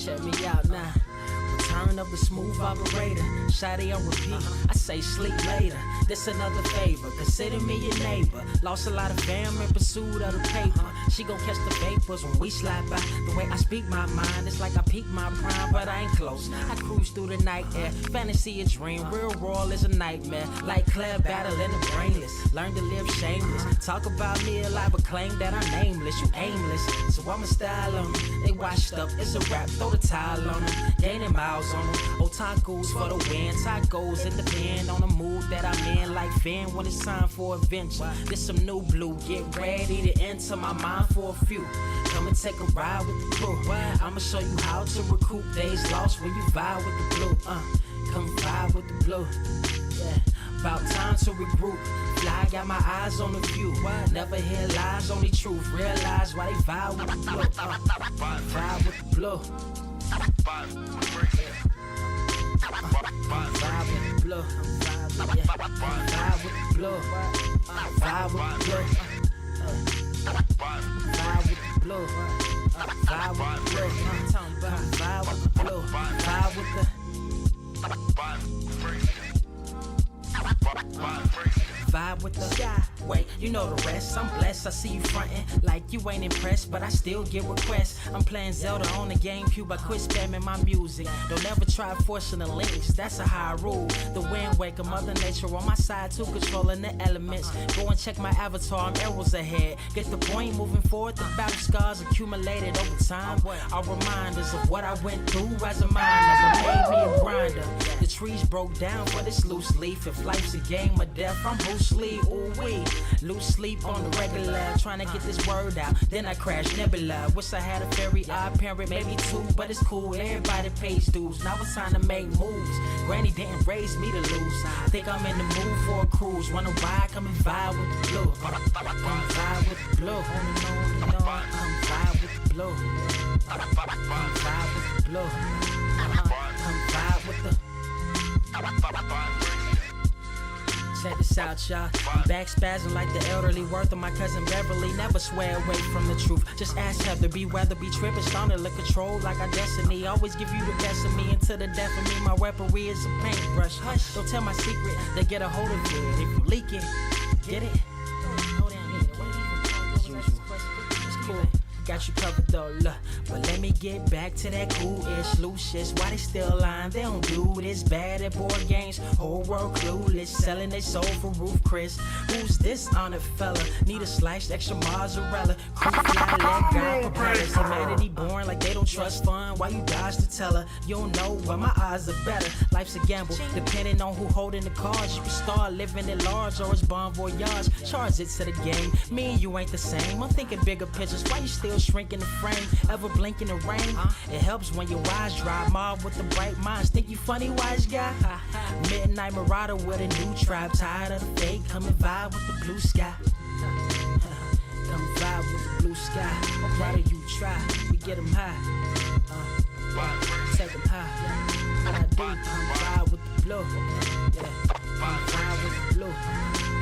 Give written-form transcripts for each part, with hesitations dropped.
Check me out now. Return of the smooth operator. Shotty on repeat. I say sleep later. This another favor. Consider me your neighbor. Lost a lot of fam in pursuit of the paper. She gon' catch the vapors when we slide by. The way I speak my mind, it's like I peak my prime, but I ain't close. I cruise through the night air. Fantasy a dream. Real world is a nightmare. Like Claire battling the brainless. Learn to live shameless. Talk about me a lot, but claim that I'm nameless. You aimless. So I'ma style on them. They washed up. It's a rap. Throw the towel on them. Gaining miles on them. Otakus for the win. Tacos, it depend on the mood that I'm in. Like Finn when it's time for adventure. This some new blue. Get ready to enter my mind for a few. Come and take a ride with the crew. I'ma show you how to recoup days lost when you vibe with the blue. Come vibe with the blue. Yeah. About time to regroup. Fly, got my eyes on the view. Never hear lies, only truth. Realize why they vibe with the blue. Vibe with the blue. Vibe with the blue. Vibe with the blue. Vibe with the blue. Vibe with the blue. Vibe with the blue. Vibe with the blue. Vibe with the vibe with the sky. Wait, you know the rest. I'm blessed. I see you frontin' like you ain't impressed, but I still get requests. I'm playing Zelda on the GameCube. I quit spamming my music. Don't ever try forcing the links. That's a high rule. The wind waker, Mother Nature on my side too, controlling the elements. Go and check my avatar. I'm arrows ahead. Get the point moving forward. The battle scars accumulated over time are reminders of what I went through as a minor. But made me a grinder. The trees broke down for this loose leaf. If life's a game of death, I'm Bruce Lee. Ooh wee. Lose sleep on the regular, trying to get this word out. Then I crash nebula. Wish I had a very odd parent, maybe two, but it's cool. Everybody pays dues. Now it's time to make moves. Granny didn't raise me to lose. Think I'm in the mood for a cruise. Wanna ride? Come and vibe with the blue. Come vibe with the blue. Come vibe with the blue. Come vibe with the blue. Come vibe with the. Check this out, y'all. I'm back spazzing like the elderly. Worth of my cousin Beverly. Never swear away from the truth. Just ask Heather. Be weather, be tripping. Starting to control like our destiny. Always give you the best of me until the death of me. My weaponry is a paintbrush. Hush, don't tell my secret. They get a hold of it. If you leak it, get it. Hold down. It's cool. Got you covered though, look. But let me get back to that cool-ish, loose-ish. Why they still lying? They don't do this. Bad at board games, whole world clueless. Selling they soul for Roof Chris. Who's this honored fella? Need a sliced extra mozzarella. Creep fly, let God propellers. Humanity born like they don't trust fun. Why you dodge the teller? You don't know, but my odds are better. Life's a gamble, depending on who holding the cards. You can start living at large or it's bon voyage. Charge it to the game. Me and you ain't the same. I'm thinking bigger pictures. Why you still shrinking the frame? Ever blink in the rain? It helps when your eyes dry. Mob with the bright minds. Think you funny, wise guy? Midnight Marauder with a new tribe. Tired of the fake. Come and vibe with the blue sky. Come vibe with the blue sky. Why do you try? We get them high. Take them high. What I do? Come vibe with the blue. Yeah. Come vibe with the blue.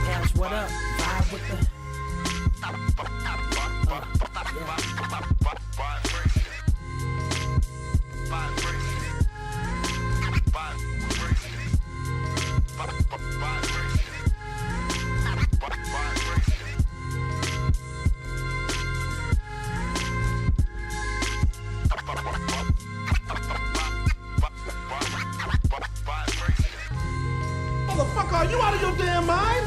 Cash, what up? Vibe with the. Motherfucker, are you out of your damn mind?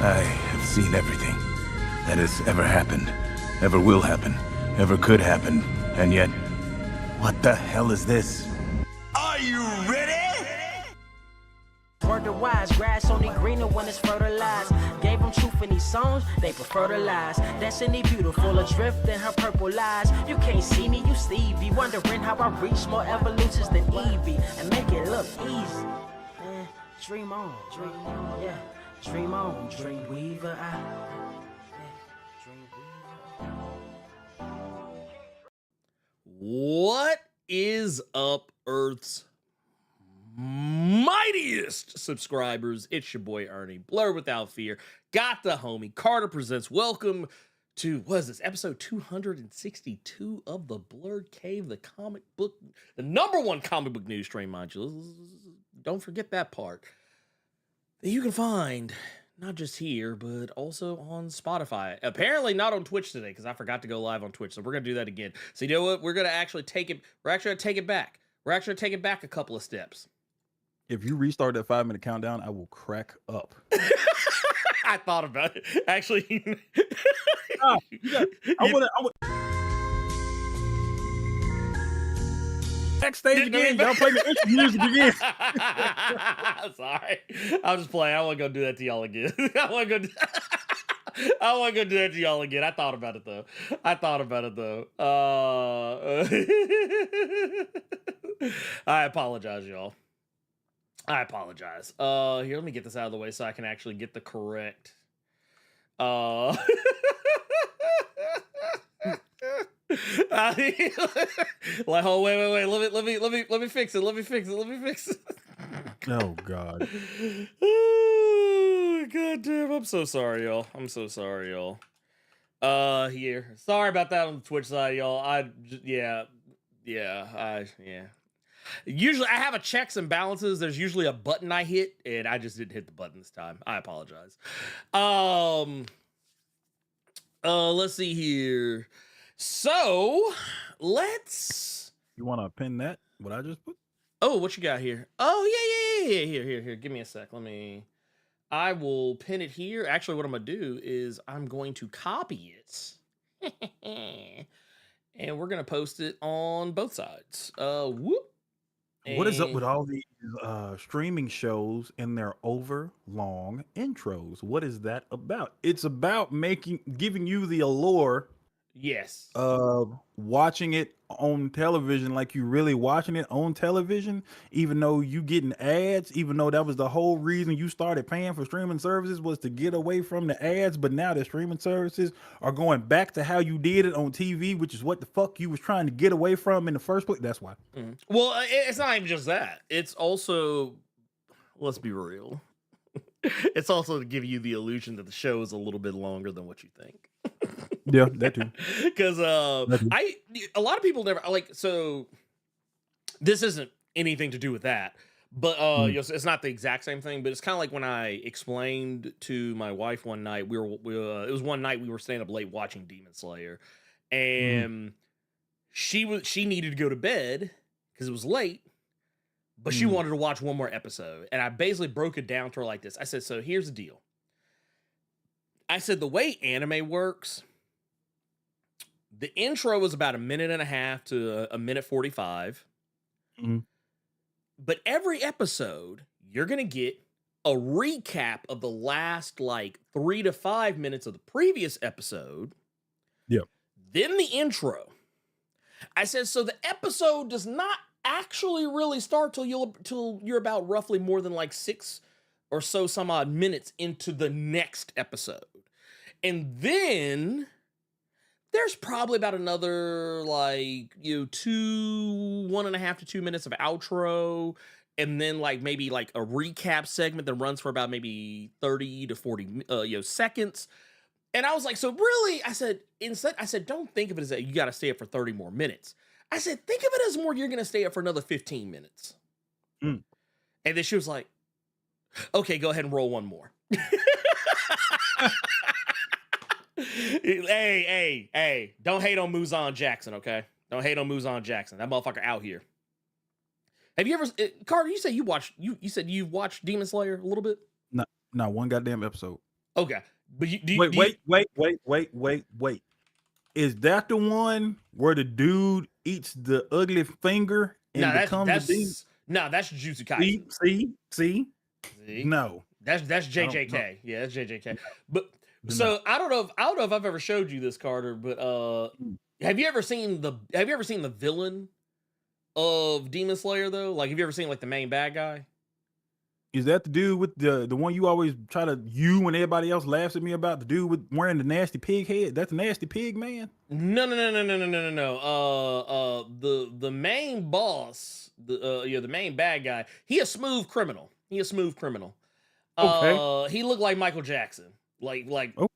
I have seen everything that has ever happened, ever will happen, ever could happen, and yet, what the hell is this? Are you ready? Word to wise, grass only greener when it's fertilized. Gave them truth in these songs, they prefer to lies. Destiny beautiful, adrift in her purple eyes. You can't see me, you Stevie, wondering how I reach more evolutions than Evie and make it look easy. Dream on, yeah. Dream on, Dreamweaver. Dreamweaver. What is up, Earth's mightiest subscribers? It's your boy Ernie, Blerd Without Fear. Got the homie Carter presents. Welcome to, what is this, episode 262 of the Blerd Cave, the number one comic book news stream, mind you. Don't forget that part. That you can find not just here, but also on Spotify. Apparently not on Twitch today, because I forgot to go live on Twitch. So we're going to do that again. So you know what? We're going to actually take it. We're actually going to take it back. We're actually going to take it back a couple of steps. If you restart that 5-minute countdown, I will crack up. I thought about it. Actually, I would. Next stage again. Y'all play the intro music again. Sorry, I'm just playing. I wasn't gonna do that to y'all again. I wasn't gonna do that to y'all again. I thought about it though. I apologize, y'all. I apologize. Here, let me get this out of the way so I can actually get the correct. Like, oh, wait. Let me fix it. Oh God. Oh, God damn. I'm so sorry, y'all. Here. Sorry about that on the Twitch side, y'all. Usually I have a checks and balances. There's usually a button I hit, and I just didn't hit the button this time. I apologize. Let's see here. So let's. You want to pin that? What I just put? Oh, what you got here? Oh yeah. Here. Give me a sec. I will pin it here. Actually, what I'm gonna do is I'm going to copy it, and we're gonna post it on both sides. Whoop. What is up with all these streaming shows and their overlong intros? What is that about? It's about giving you the allure. Yes. Watching it on television like you really watching it on television, even though you getting ads, even though that was the whole reason you started paying for streaming services was to get away from the ads. But now the streaming services are going back to how you did it on TV, which is what the fuck you was trying to get away from in the first place. That's why. Mm-hmm. Well, it's not even just that. It's also, let's be real. It's also to give you the illusion that the show is a little bit longer than what you think. Yeah, that too. Because a lot of people never so this isn't anything to do with that, but it's not the exact same thing, but it's kind of like when I explained to my wife one night, it was one night we were staying up late watching Demon Slayer, and she needed to go to bed because it was late, but she wanted to watch one more episode, and I basically broke it down to her like this. I said, so here's the deal. I said, the way anime works, the intro is about 1.5 to a minute 45. But every episode, you're going to get a recap of the last 3 to 5 minutes of the previous episode. Yep. Then the intro. I said, so the episode does not actually really start till you're about roughly more than 6 or so some odd minutes into the next episode. And then there's probably about another 1.5 to 2 minutes of outro, and then maybe a recap segment that runs for about maybe 30 to 40 seconds. And I was like, so really, I said, don't think of it as that you got to stay up for 30 more minutes. I said, think of it as more you're going to stay up for another 15 minutes. And then she was like, okay, go ahead and roll one more. Hey, don't hate on Muzan Jackson, okay? Don't hate on Muzan Jackson. That motherfucker out here. Have you ever, Carter, you said you watched Demon Slayer a little bit? Not one goddamn episode. Okay. But wait. Is that the one where the dude eats the ugly finger and becomes a demon? No, that's Jujutsu Kaisen. See? No. That's JJK. Yeah, that's JJK. But so I don't know if I've ever showed you this, Carter, but have you ever seen the villain of Demon Slayer though? Have you ever seen the main bad guy? Is that the dude with the one you always try to when everybody else laughs at me about, the dude with wearing the nasty pig head? That's the nasty pig man. No. The main boss, the main bad guy. He a smooth criminal. Okay. He looked like Michael Jackson. Oh.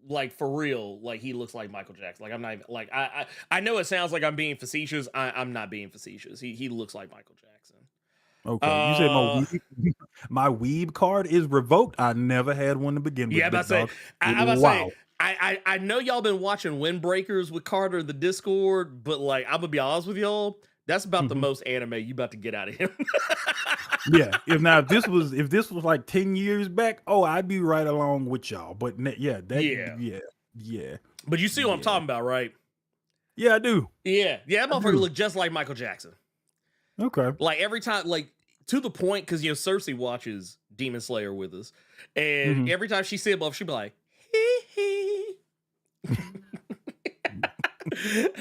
Like for real. Like he looks like Michael Jackson. Like I'm not even, like I know it sounds like I'm being facetious. I'm not being facetious. He looks like Michael Jackson. Okay, you said my weeb card is revoked. I never had one to begin with. Yeah, I'm about to say, I know y'all been watching Windbreakers with Carter in the Discord, but like I'm gonna be honest with y'all, that's about the most anime you about to get out of him. Yeah, if this was like 10 years back, I'd be right along with y'all. But yeah. But you see what I'm talking about, right? Yeah, I do. Yeah, that motherfucker look just like Michael Jackson. Okay. Like every time, like to the point, because Cersei watches Demon Slayer with us, and every time she see him up, she be like, hee hee.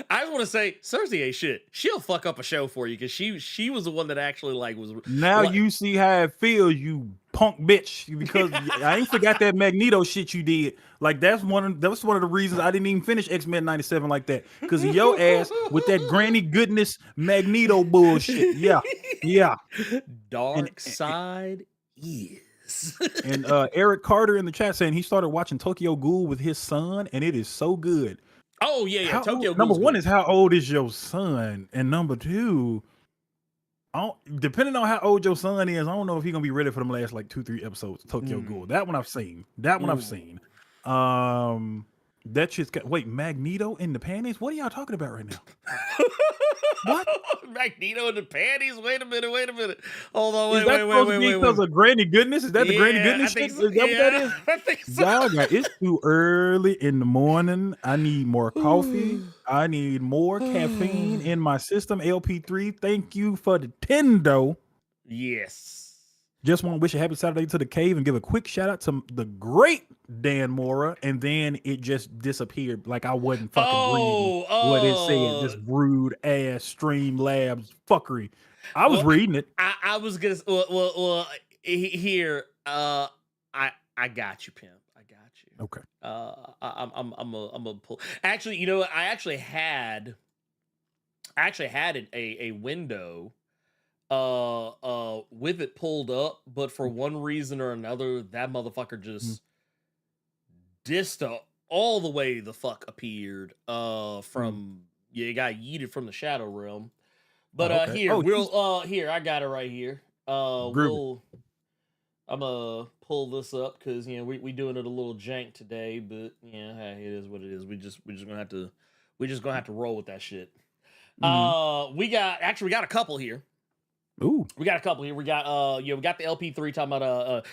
I just want to say, Cersei ain't shit. She'll fuck up a show for you because she was the one that actually was. Now you see how it feels, you punk bitch. Because I ain't forgot that Magneto shit you did. Like that was one of the reasons I didn't even finish X-Men 97 like that, because of your ass with that granny goodness Magneto bullshit. Yeah. Dark side is. And Eric Carter in the chat saying he started watching Tokyo Ghoul with his son, and it is so good. Oh yeah. Tokyo Ghoul's number one good. is how old is your son, and number two, depending on how old your son is, I don't know if he's gonna be ready for them last like 2-3 episodes of Tokyo Ghoul. That one I've seen. That shit's got, wait, Magneto in the panties? What are y'all talking about right now? What? Magneto in the panties? Wait a minute. Hold on, wait. Because of Granny Goodness? Is that the Granny Goodness shit? So. Is that what that is? I think so. Y'all, it's too early in the morning. I need more coffee. I need more caffeine in my system. LP3, thank you for the $10. Yes. Just want to wish a happy Saturday to the cave and give a quick shout out to the great Dan Mora, and then it just disappeared like I wasn't fucking reading what it said. This rude ass Streamlabs fuckery. I was reading it. I was gonna. Well. Here. I got you, pimp. I got you. Okay. I'm a pull. Actually, you know what? I actually had a window with it pulled up, but for one reason or another, that motherfucker just all the way the fuck appeared from it got yeeted from the shadow realm. But okay. Here I got it right here. I'm gonna pull this up because we doing it a little jank today, but hey, it is what it is. We just gonna have to roll with that shit. We got a couple here. Ooh. We got a couple here. We got we got the LP3 talking about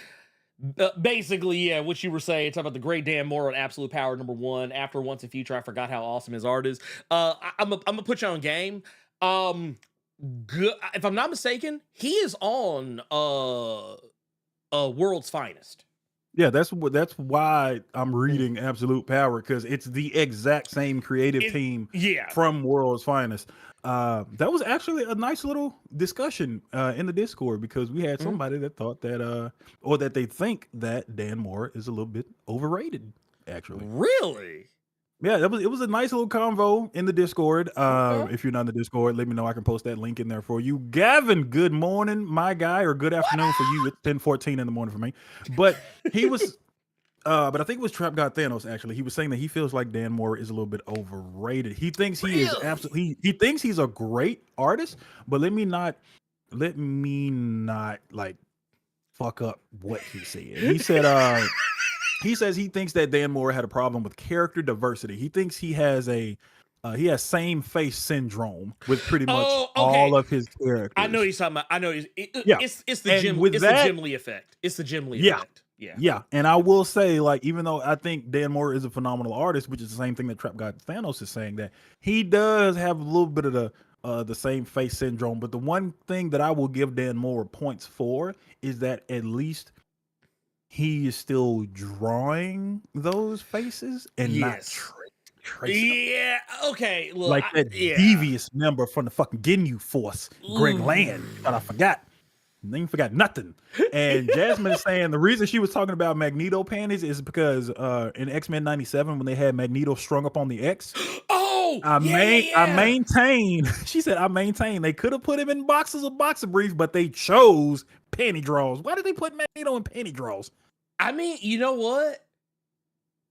basically what you were saying, talking about the great Dan Mora, Absolute Power #1. After Once and Future, I forgot how awesome his art is. I'm gonna put you on game. Good, if I'm not mistaken, he is on World's Finest. Yeah, that's why I'm reading Absolute Power, because it's the exact same creative team from World's Finest. That was actually a nice little discussion in the Discord, because we had somebody that thought that or that they think that Dan Mora is a little bit overrated, actually. Really? Yeah, it was a nice little convo in the Discord. If you're not in the Discord, let me know. I can post that link in there for you. Gavin, good morning, my guy, or good afternoon for you. It's 10:14 in the morning for me. But he was, but I think it was Trap God Thanos, actually. He was saying that he feels like Dan Mora is a little bit overrated. He thinks he is absolutely, he thinks he's a great artist, but let me not like fuck up what he said. He said, he says he thinks that Dan Mora had a problem with character diversity. He thinks he has same face syndrome with pretty much all of his characters. I know what he's talking about. I know it's the Jim Lee effect. It's the Jim Lee effect. Yeah. And I will say, like, even though I think Dan Mora is a phenomenal artist, which is the same thing that Trap God Thanos is saying, that he does have a little bit of the same face syndrome. But the one thing that I will give Dan Mora points for is that at least he is still drawing those faces and not tracing them. Okay. Look, like that devious member from the fucking Ginyu Force, Greg Land, that I forgot. They ain't forgot nothing. And Jasmine is saying the reason she was talking about Magneto panties is because in X-Men 97, when they had Magneto strung up on the X, I maintain, she said, I maintain they could have put him in boxes or boxer briefs, but they chose panty draws. Why did they put Magneto in panty draws? I mean, you know what?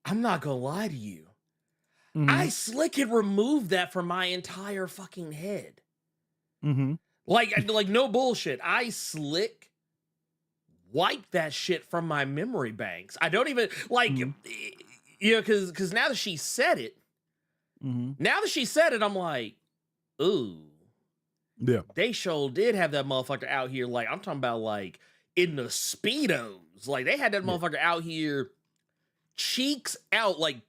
I'm not gonna lie to you. I slick and remove that from my entire fucking head. Like no bullshit. I slick wipe that shit from my memory banks. I don't even like, you know, because now that she said it, I'm like, ooh, yeah, they sure did have that motherfucker out here. Like, I'm talking about like in the Speedos. Like, they had that motherfucker out here, cheeks out, like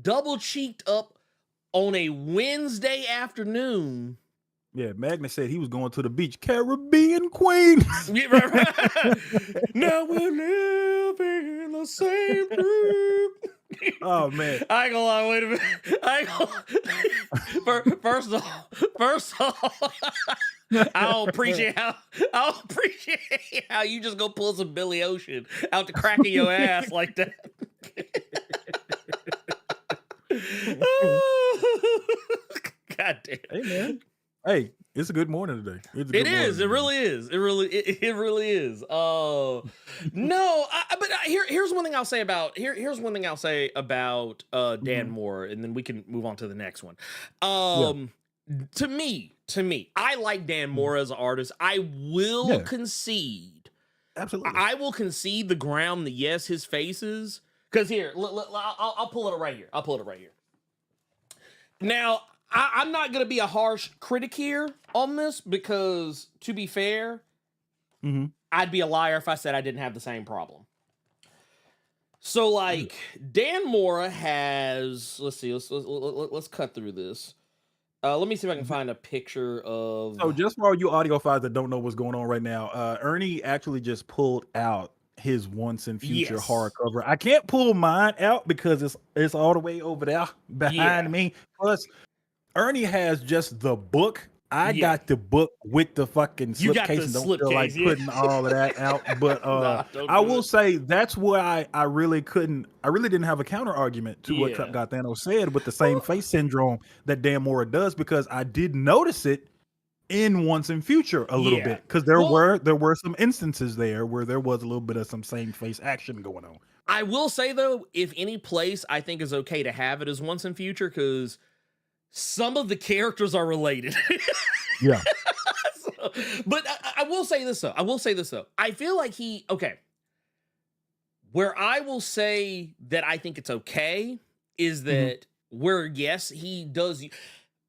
double cheeked up on a Wednesday afternoon. Yeah, Magnus said he was going to the beach. Caribbean Queen. Yeah, right. Now we're living in the same dream. Oh man. I ain't gonna lie, wait a minute. I ain't gonna... First off, I don't appreciate how you just go pull some Billy Ocean out the crack of your ass like that. God damn. Hey man. Hey, it's a good morning today. It is. It really is. It really is. No, but here's one thing I'll say about Dan Moore, and then we can move on to the next one. To me, I like Dan Moore as an artist. I will concede. Absolutely. I will concede the ground that yes, his faces. Because here, I'll pull it right here. Now, I'm not going to be a harsh critic here on this because, to be fair, I'd be a liar if I said I didn't have the same problem. So, like, Dan Mora has, let's see, let's cut through this. Let me see if I can find a picture of... So, just for all you audiophiles that don't know what's going on right now, Ernie actually just pulled out his Once and Future hardcover. I can't pull mine out because it's all the way over there behind me. Plus, Ernie has just the book. I got the book with the fucking slipcase and don't feel like putting all of that out. But I will say that's why I really didn't have a counter argument to what Garthano said with the same face syndrome that Dan Mora does, because I did notice it in Once and Future a little bit, because there were some instances there where there was a little bit of some same face action going on. I will say though, if any place I think is okay to have it is Once and Future, because some of the characters are related. Yeah. But I will say this though. I feel like where I will say that I think it's okay is that where, yes, he does.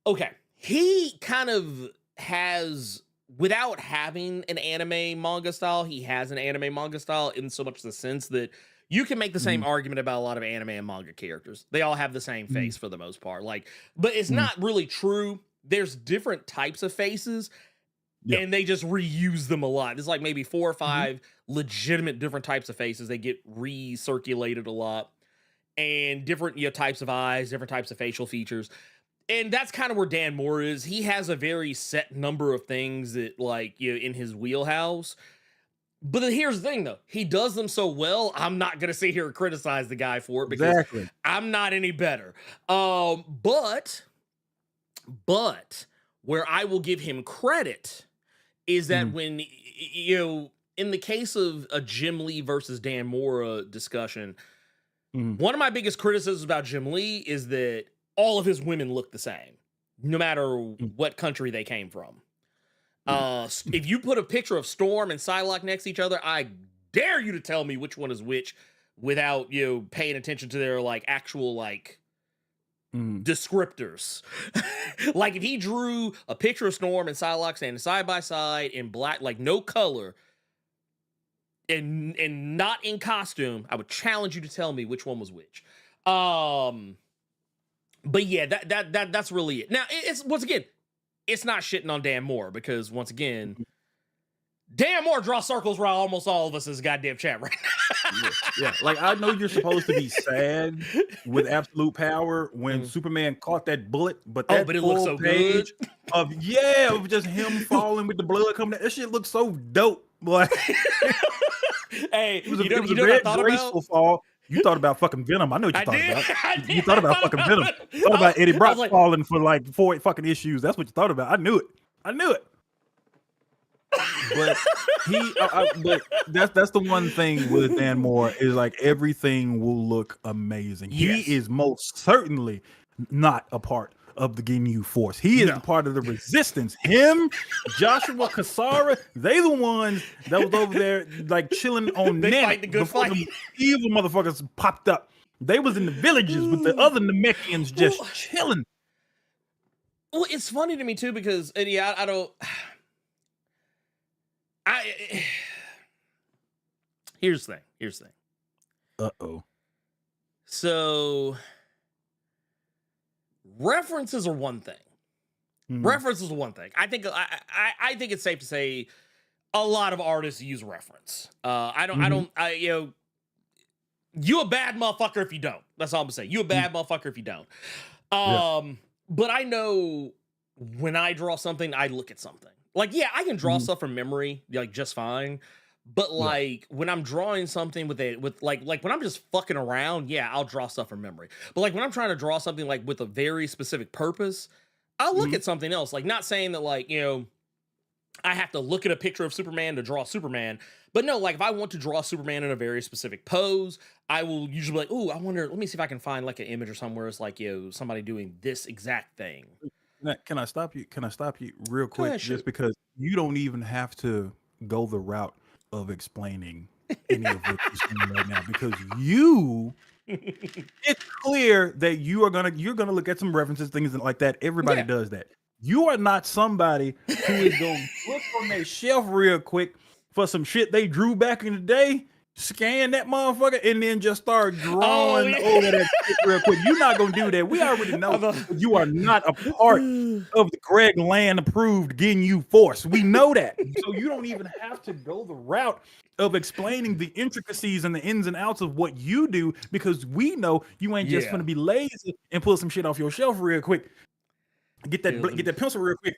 Okay. He kind of has, without having an anime manga style, he has an anime manga style in so much the sense that you can make the same argument about a lot of anime and manga characters. They all have the same face for the most part. Like, but it's not really true. There's different types of faces, and they just reuse them a lot. There's like maybe 4 or 5 legitimate different types of faces. They get recirculated a lot, and different types of eyes, different types of facial features. And that's kind of where Dan Moore is. He has a very set number of things that, like, in his wheelhouse. But here's the thing, though. He does them so well, I'm not going to sit here and criticize the guy for it because I'm not any better. But where I will give him credit is that when, in the case of a Jim Lee versus Dan Mora discussion, one of my biggest criticisms about Jim Lee is that all of his women look the same, no matter what country they came from. If you put a picture of Storm and Psylocke next to each other, I dare you to tell me which one is which without paying attention to their like actual like descriptors. Like if he drew a picture of Storm and Psylocke standing side by side in black, like no color, and not in costume, I would challenge you to tell me which one was which. But yeah, that's really it. Now it's once again, it's not shitting on Dan Moore because once again, Dan Moore draws circles around almost all of us as goddamn chat right now. Yeah, like I know you're supposed to be sad with Absolute Power when Superman caught that bullet, but that but it looks so page good. of just him falling with the blood coming out, that shit looks so dope. Boy, Hey, it was a, you know, it was you a know what I very thought graceful about? fall. You thought about fucking Venom. I know what you I thought did. about. I You did. thought about fucking Venom. You thought about Eddie I Brock was like, falling for like 4 fucking issues. That's what you thought about. I knew it. I knew it. But but that's the one thing with Dan Moore is like everything will look amazing. Yes. He is most certainly not a part of the Ginyu Force. He is No. the part of the resistance. Him, Joshua Kasara, they the ones that was over there like chilling on They Namek fight the good before fight. the evil motherfuckers popped up. They was in the villages with the other Namekians just Well, chilling. Well, it's funny to me too because and yeah, I don't. Here's the thing. Here's the thing. Uh-oh. So references are one thing. Mhm. References are one thing. I think it's safe to say a lot of artists use reference. You a bad motherfucker if you don't. That's all I'm gonna say. You a bad motherfucker if you don't. But I know when I draw something, I look at something. Like, yeah, I can draw stuff from memory, like just fine. But like when I'm drawing something with like when I'm just fucking around, yeah, I'll draw stuff from memory. But like when I'm trying to draw something like with a very specific purpose, I'll look at something else. Like not saying that like, you know, I have to look at a picture of Superman to draw Superman. But no, like if I want to draw Superman in a very specific pose, I will usually be like, oh, I wonder, let me see if I can find like an image or somewhere it's like, you know, somebody doing this exact thing. Can I stop you? Can I stop you real quick? ahead, shoot. Just because you don't even have to go the route of explaining any of what you're saying right now, because it's clear that you're gonna look at some references, things like that. Everybody does that. You are not somebody who is gonna look on their shelf real quick for some shit they drew back in the day, scan that motherfucker, and then just start drawing over that shit real quick. You're not gonna do that. We already know you are not a part of the Greg Land approved Ginyu Force. We know that. So you don't even have to go the route of explaining the intricacies and the ins and outs of what you do, because we know you ain't just gonna be lazy and pull some shit off your shelf real quick. Get that pencil real quick.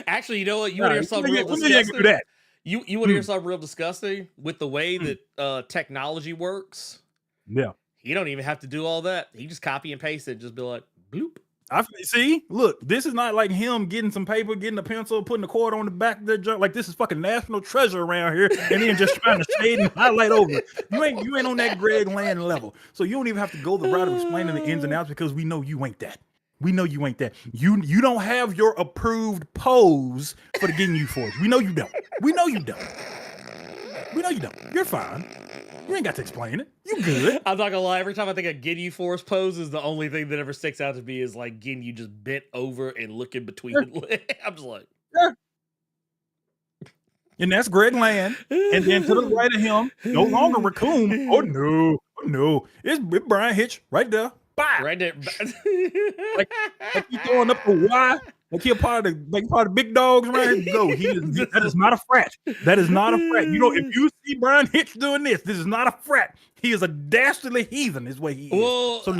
Actually, you know what? You want to hear something real disgusting? You want to hear something real disgusting? With the way that technology works, he don't even have to do all that. He just copy and paste it and just be like, bloop. I see. Look, this is not like him getting some paper, getting a pencil, putting a cord on the back of the junk. Like this is fucking national treasure around here, and then just trying to shade and highlight over it. You ain't on that Greg Land level, so you don't even have to go the route of explaining the ins and outs, because we know you ain't that. We know you ain't that. You don't have your approved pose for the Ginyu Force. We know you don't. We know you don't. We know you don't. You're fine. You ain't got to explain it. You good. I'm not gonna lie. Every time I think of Ginyu Force pose, is the only thing that ever sticks out to me is like Ginyu just bent over and looking between. I'm just like, and that's Greg Land. And then to the right of him, no longer Raccoon. Oh no, it's Brian Hitch right there. Bye. Right there. like he throwing up a Y. Like he part of the big dogs around here. No, that is not a frat. That is not a frat. You know, if you see Brian Hitch doing this is not a frat. He is a dastardly heathen, is what he is. Well, so,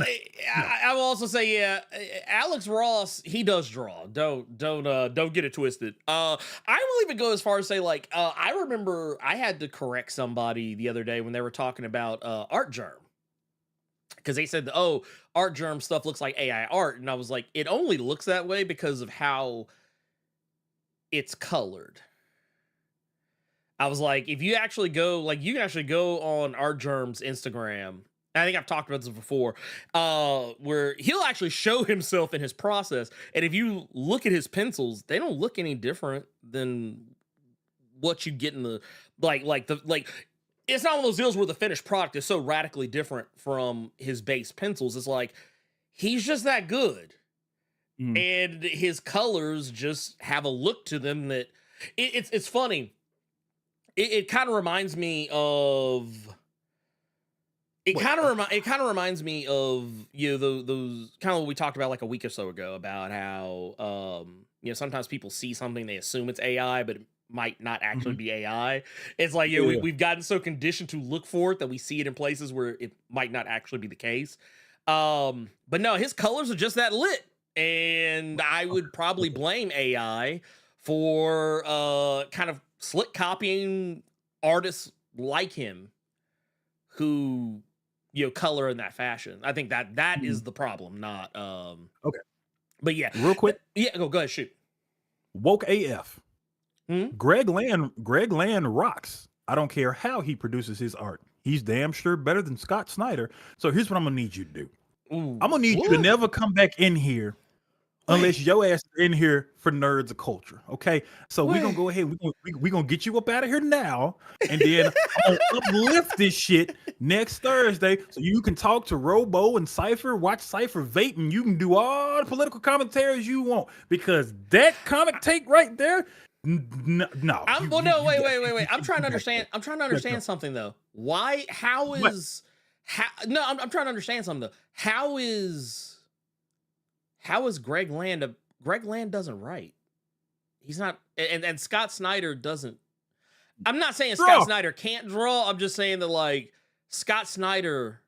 I will also say, Alex Ross, he does draw. Don't get it twisted. I will even go as far as say, like, I remember I had to correct somebody the other day when they were talking about Art Germ. Because they said, oh, Art Germ stuff looks like AI art. And I was like, it only looks that way because of how it's colored. I was like, if you actually go, like, you can actually go on Art Germ's Instagram. I think I've talked about this before, where he'll actually show himself in his process. And if you look at his pencils, they don't look any different than what you get in the, it's not one of those deals where the finished product is so radically different from his base pencils. It's like, he's just that good. And his colors just have a look to them that it's funny. It kind of reminds me of, it kind of reminds me of, you know, those kind of what we talked about like a week or so ago about how, you know, sometimes people see something, they assume it's AI, but it might not actually be AI. It's like, you know, we've gotten so conditioned to look for it that we see it in places where it might not actually be the case. But no, his colors are just that lit. And I would probably blame AI for kind of slick copying artists like him who color in that fashion. I think that is the problem, not Okay. But yeah, Real quick. Yeah, go ahead, shoot. Woke AF. Hmm? Greg Land rocks. I don't care how he produces his art. He's damn sure better than Scott Snyder. So here's what I'm gonna need you to do. Ooh, I'm gonna need you to never come back in here unless your ass is in here for Nerds of Culture. Okay, so we're gonna go ahead. We're gonna get you up out of here now, and then I'm gonna uplift this shit next Thursday so you can talk to Robo and Cypher, watch Cypher vape, and you can do all the political commentaries you want, because that comic take right there. No. Wait. I'm trying to understand. I'm trying to understand something though. Why? How is? How? No, I'm trying to understand something though. How is Greg Land? Greg Land doesn't write. He's not, and Scott Snyder doesn't. I'm not saying Scott Snyder can't draw. I'm just saying that like Scott Snyder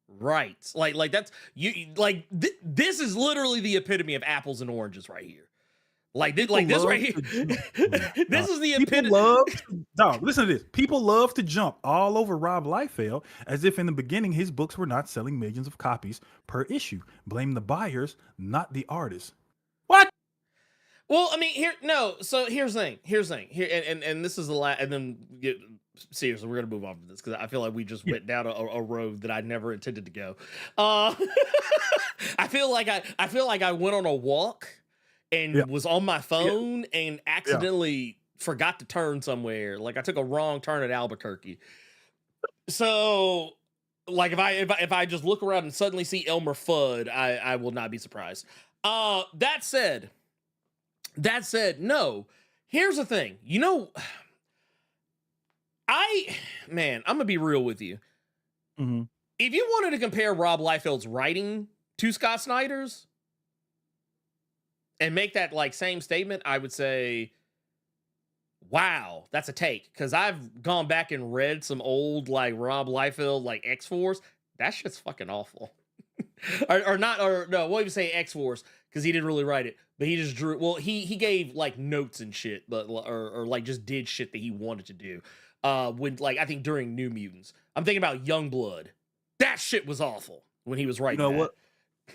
writes. Like that's you. Like this is literally the epitome of apples and oranges right here. Like this right here. This is the epitome. Listen to this. People love to jump all over Rob Liefeld as if in the beginning his books were not selling millions of copies per issue. Blame the buyers, not the artists. What? Well, I mean, So here's the thing. And this is the last. And then seriously, we're gonna move on from this because I feel like we just went down a road that I never intended to go. I feel like I went on a walk and was on my phone and accidentally forgot to turn somewhere. Like I took a wrong turn at Albuquerque. So like if I just look around and suddenly see Elmer Fudd, I will not be surprised. That said, no. Here's the thing. I'm gonna be real with you. Mm-hmm. If you wanted to compare Rob Liefeld's writing to Scott Snyder's, and make that like same statement, I would say, wow, that's a take. Because I've gone back and read some old like Rob Liefeld like X-Force. That shit's fucking awful. No, what do you say X-Force? Because he didn't really write it, but he just drew. Well, he gave like notes and shit, but or like just did shit that he wanted to do. When like I think during New Mutants, I'm thinking about Youngblood. That shit was awful when he was writing. You know what?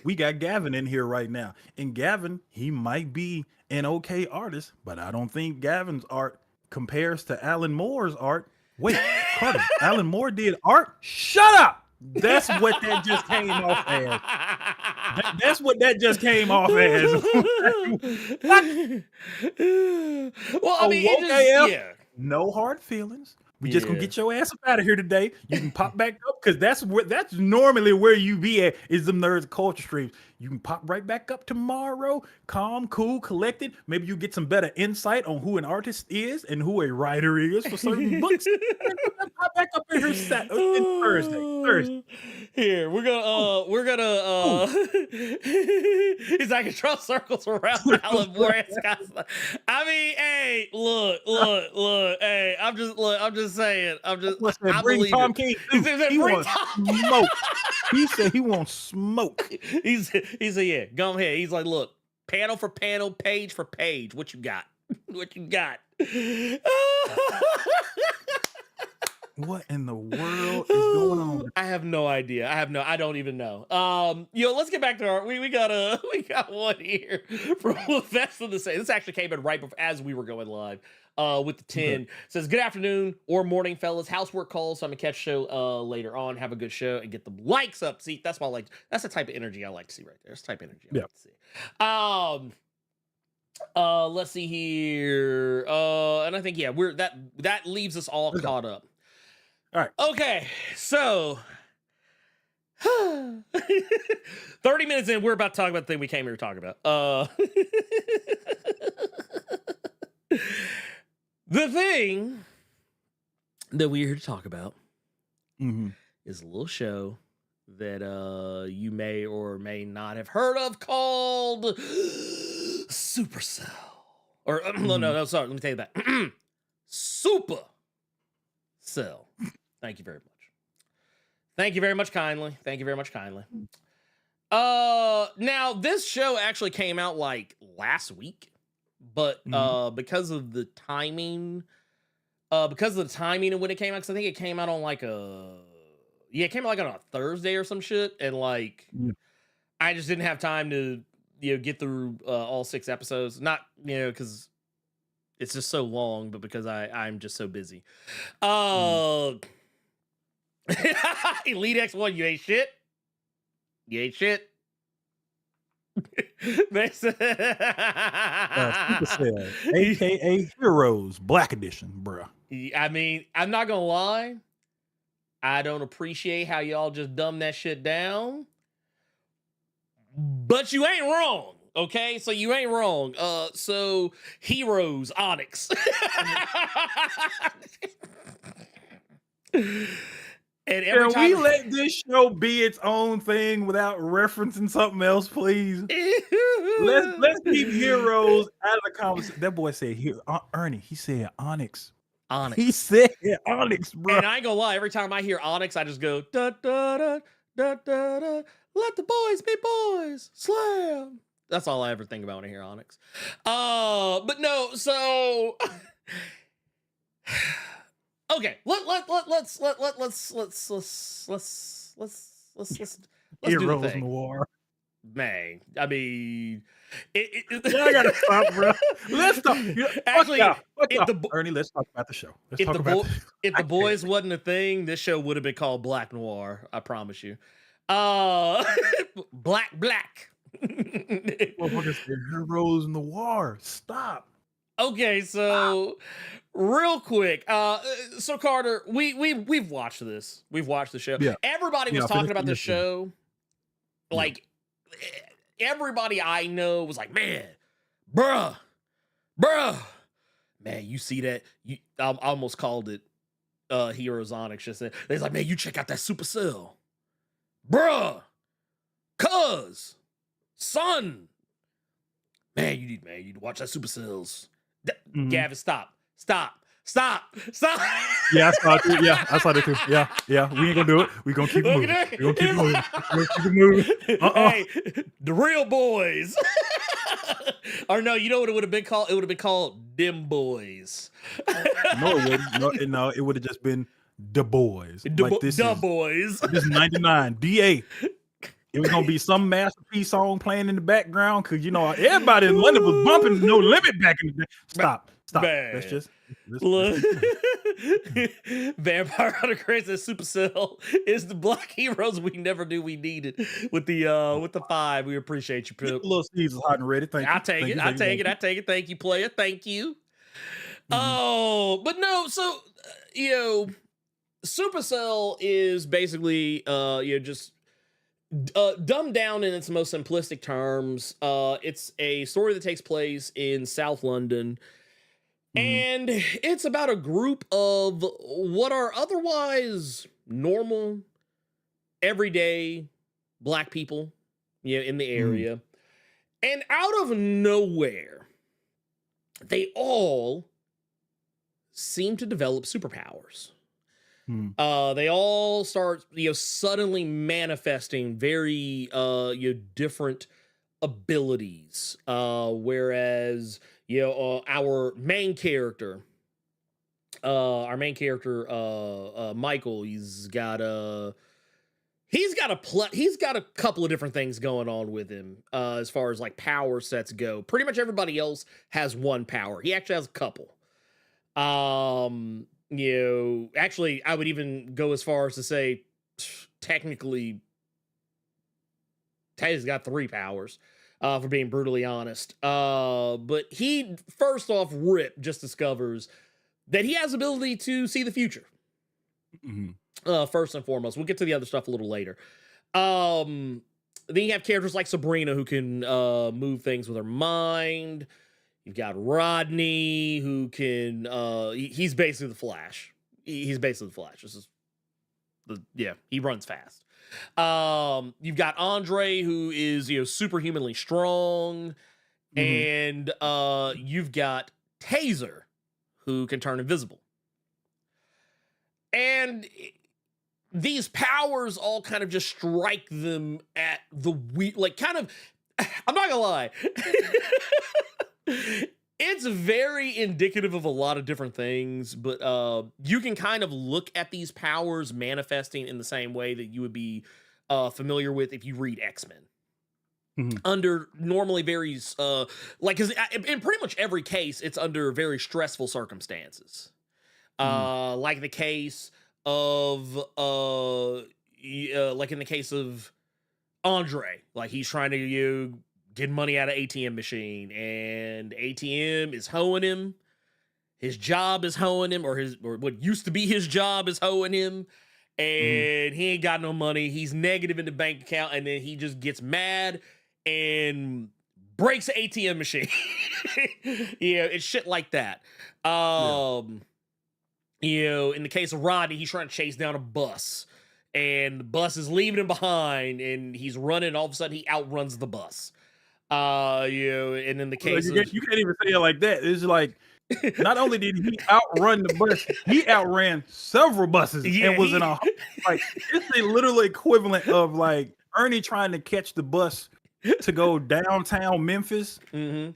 We got Gavin in here right now. And Gavin, he might be an okay artist, but I don't think Gavin's art compares to Alan Moore's art. Wait, Carter, Alan Moore did art? Shut up! That's what that just came off as. That's what that just came off as. Well, I mean, no hard feelings. We just gonna get your ass up out of here today. You can pop back up because that's normally where you be at is them Nerds Culture streams. You can pop right back up tomorrow, calm, cool, collected. Maybe you get some better insight on who an artist is and who a writer is for certain books. Pop back up in here Thursday. Here, we're gonna he's like draw circles around Alan Moore and Scott. I mean, hey, look, hey, I'm just saying, I believe Tom it. King. He wants smoke. He said he wants smoke. He said, yeah, go ahead. He's like, look, panel for panel, page for page. What you got? What you got? What in the world is going on? I have no idea. I don't even know. Let's get back to we got one here from Vesta to say. This actually came in right before as we were going live. With the 10 says, good afternoon or morning, fellas. Housework calls, so I'm gonna catch show later on. Have a good show and get the likes up. See, that's what I like. That's the type of energy I like to see right there. That's the type of energy I like to see. Let's see here. And I think we're that leaves us all caught up. All right. Okay, so 30 minutes in, we're about to talk about the thing we came here to talk about. The thing that we're here to talk about is a little show that you may or may not have heard of called Supercell. Or no, sorry, let me tell you that. Supercell. Thank you very much. Thank you very much kindly. Thank you very much kindly. Now this show actually came out like last week. but because of the timing and when it came out, because I think it came out on like it came out like on a Thursday or some shit, and like I just didn't have time to get through all 6 episodes. Not because it's just so long, but because I'm just so busy. Elite X1, you ain't shit. You ain't shit. Supercell, aka Heroes Black Edition, bruh. I mean, I'm not gonna lie. I don't appreciate how y'all just dumb that shit down. But you ain't wrong. Okay, so you ain't wrong. So Heroes, Onyx. And every Can we let this show be its own thing without referencing something else, please? let's keep Heroes out of the conversation. That boy said here, Ernie. He said Onyx. Onyx. He said Onyx, bro. And I ain't gonna lie. Every time I hear Onyx, I just go da da da da da da. Let the boys be boys. Slam. That's all I ever think about when I hear Onyx. But no. So. Okay, let's Heroes do the thing. Noir. Man, I mean, I gotta stop, bro. Let's talk. Actually, Ernie, let's talk about the show. If the boys wasn't a thing, this show would have been called Black Noir. I promise you. Black. Heroes Noir. Stop. Okay, so real quick, so Carter, we've watched this. We've watched the show. Yeah. Everybody was talking about the show. Like everybody I know was like, man, bruh, man, you see that? I almost called it Heroes Onyx. Just said they're like, man, you check out that Supercell, bruh, cuz, son, man, you need to watch that Supercells. Gavin, stop. Yeah, I saw that too. Yeah. We ain't gonna do it. We gonna keep it moving. Hey, the real boys. Or no, you know what it would have been called? It would have been called Dim Boys. No, it wouldn't. No, it would have just been the boys. Boys. This 99 DA. It was gonna be some Master P song playing in the background because everybody in London was bumping No Limit back in the day. Stop. Man. Let's Vampire Hunter Craze and Supercell is the Black Heroes we never knew we needed with the 5. We appreciate you, Pip. Little Steve's hot and ready. Thank you. I take it. Thank you, player. Thank you. Oh, but no. So Supercell is basically just dumbed down in its most simplistic terms. It's a story that takes place in South London. And it's about a group of what are otherwise normal, everyday Black people, in the area. And out of nowhere, they all seem to develop superpowers. They all start, suddenly manifesting very, different abilities. Whereas, our main character, Michael, he's got a couple of different things going on with him, as far as like power sets go. Pretty much everybody else has one power. He actually has a couple. Actually, I would even go as far as to say, technically, Tay's got 3 powers, for being brutally honest. But he, first off, just discovers that he has the ability to see the future. First and foremost. We'll get to the other stuff a little later. Then you have characters like Sabrina, who can move things with her mind. You've got Rodney, who can he's basically the Flash. He's basically the Flash. This is he runs fast. You've got Andre, who is superhumanly strong, and you've got Taser, who can turn invisible. And these powers all kind of just strike them at the I'm not gonna lie. It's very indicative of a lot of different things, but you can kind of look at these powers manifesting in the same way that you would be familiar with if you read X-Men. Under normally very because in pretty much every case it's under very stressful circumstances, like the case of like in the case of Andre, like he's trying to get money out of ATM machine, and ATM is hoeing him. His job is hoeing him, or what used to be his job is hoeing him, and he ain't got no money. He's negative in the bank account, and then he just gets mad and breaks the ATM machine. It's shit like that. In the case of Rodney, he's trying to chase down a bus, and the bus is leaving him behind, and he's running. All of a sudden, he outruns the bus. And in the case you can't even say it like that. It's like, not only did he outrun the bus, he outran several buses and was in a like. It's the literal equivalent of like Ernie trying to catch the bus to go downtown Memphis, and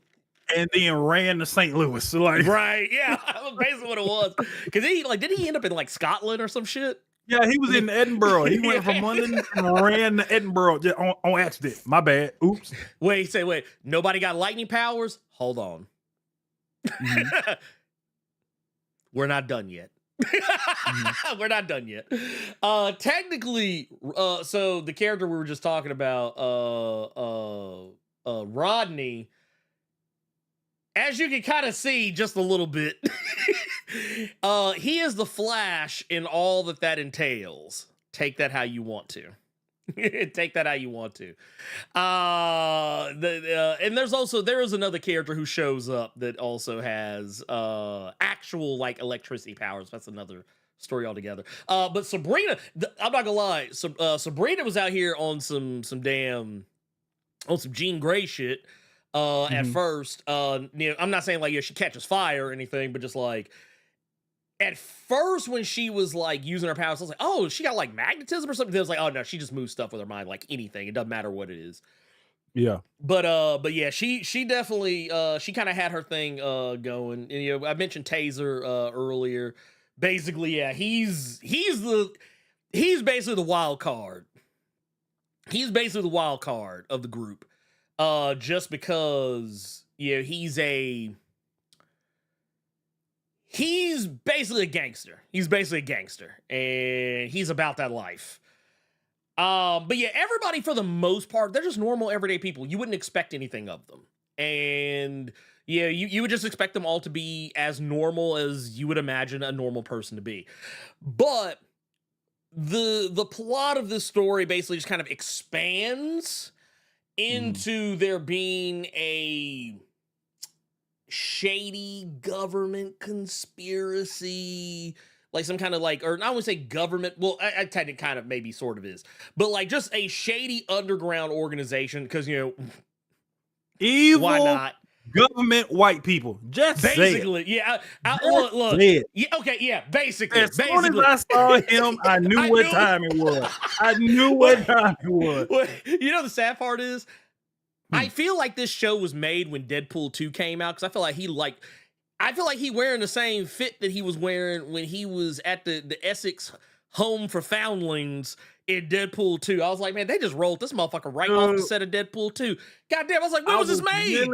then ran to St. Louis. So like, right? Yeah, that was basically what it was. Because did he end up in like Scotland or some shit? Yeah, he was in Edinburgh. He went from London and ran to Edinburgh just on accident. My bad. Oops. Wait. Nobody got lightning powers? Hold on. We're not done yet. We're not done yet. Technically, so the character we were just talking about, Rodney, as you can kind of see just a little bit, he is the Flash in all that entails. Take that how you want to. Take that how you want to. And there is another character who shows up that also has actual like electricity powers. That's another story altogether. But Sabrina, I'm not gonna lie, Sabrina was out here on some Jean Grey shit. At first, I'm not saying like she catches fire or anything, but just like at first when she was like using her powers, I was like, oh, she got like magnetism or something. I was like, oh no, she just moves stuff with her mind, like anything. It doesn't matter what it is. Yeah. But yeah, she definitely she kind of had her thing going. And, I mentioned Taser earlier. Basically, yeah, he's basically the wild card. He's basically the wild card of the group. Just because he's basically a gangster. He's basically a gangster, and he's about that life. But yeah, everybody for the most part, they're just normal everyday people. You wouldn't expect anything of them, and yeah, you would just expect them all to be as normal as you would imagine a normal person to be. But the plot of this story basically just kind of expands into there being a shady government conspiracy, like some kind of like, or I wouldn't say government, well, I technically kind of maybe sort of is, but like just a shady underground organization, because evil, why not? Government white people. Just basically, yeah. Look. Yeah, okay, yeah. Basically, as soon as I saw him, I knew what time it was. I knew what time it was. Well, the sad part is, I feel like this show was made when Deadpool 2 came out, because I feel like he wearing the same fit that he was wearing when he was at the Essex Home for Foundlings in Deadpool 2. I was like, man, they just rolled this motherfucker right off the set of Deadpool 2. Goddamn, I was like, when was this made?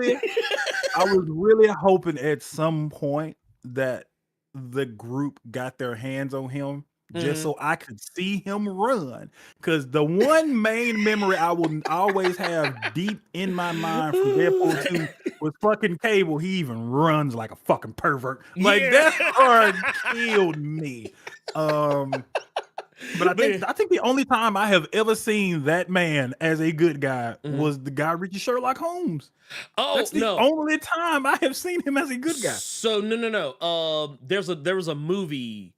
I was really hoping at some point that the group got their hands on him just so I could see him run. Because the one main memory I will always have deep in my mind from Deadpool 2 was fucking Cable. He even runs like a fucking pervert. Like, that part killed me. But I think the only time I have ever seen that man as a good guy was the guy Richie Sherlock Holmes. Oh, that's the only time I have seen him as a good guy. So no. There was a movie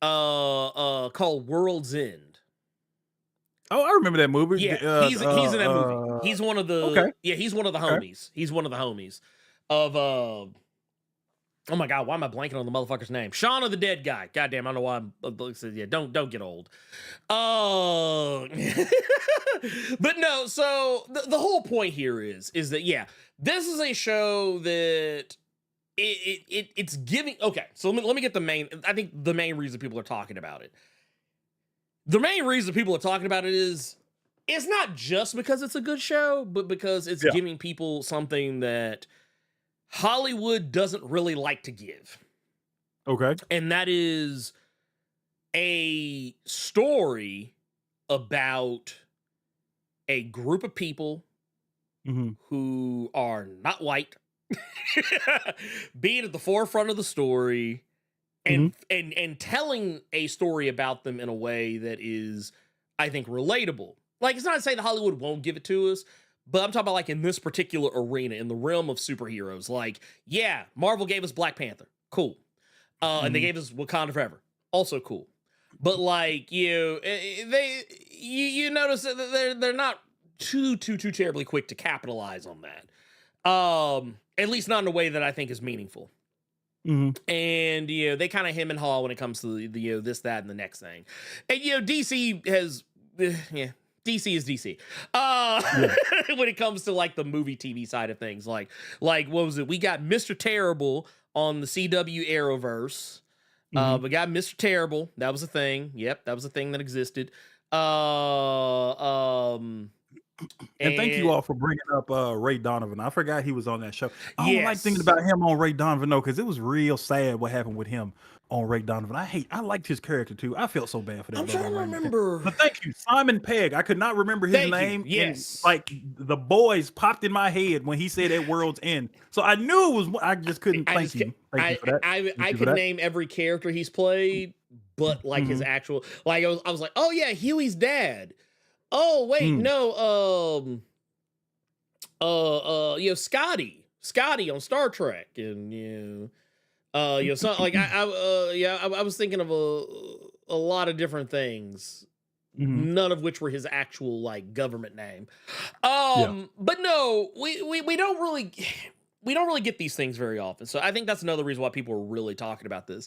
called World's End. Oh, I remember that movie. Yeah, he's in that movie. He's one of the he's one of the homies. He's one of the homies of oh my god, why am I blanking on the motherfucker's name? Shaun of the Dead guy. Goddamn, I don't know why I'm don't get old. But no, so the whole point here is that this is a show that it's giving. Okay, so let me get the main. I think the main reason people are talking about it. The main reason people are talking about it is it's not just because it's a good show, but because it's giving people something that Hollywood doesn't really like to give. Okay. And that is a story about a group of people who are not white being at the forefront of the story and telling a story about them in a way that is, I think, relatable. Like, it's not to say that Hollywood won't give it to us, but I'm talking about like in this particular arena, in the realm of superheroes. Like, yeah, Marvel gave us Black Panther. Cool. And they gave us Wakanda Forever. Also cool. But like, you notice that they're not too terribly quick to capitalize on that. At least not in a way that I think is meaningful. And they kind of hem and haw when it comes to the this, that, and the next thing. And DC has DC is DC. When it comes to like the movie TV side of things, like what was it? We got Mr. Terrible on the CW Arrowverse. We got Mr. Terrible. That was a thing. Yep, that was a thing that existed. And thank you all for bringing up Ray Donovan. I forgot he was on that show. I don't like thinking about him on Ray Donovan though, because it was real sad what happened with him on Ray Donovan. I liked his character too. I felt so bad for that. I'm trying to remember. But thank you, Simon Pegg. I could not remember his name. Yes, and, like the boys popped in my head when he said "At World's End," so I knew it was. I just couldn't. Thank you for that. I could name every character he's played, but like his actual, like I was like, oh yeah, Huey's dad. Oh wait, no, Scotty on Star Trek, and something like I was thinking of a lot of different things, none of which were his actual like government name. But no, we don't really get these things very often. So I think that's another reason why people are really talking about this.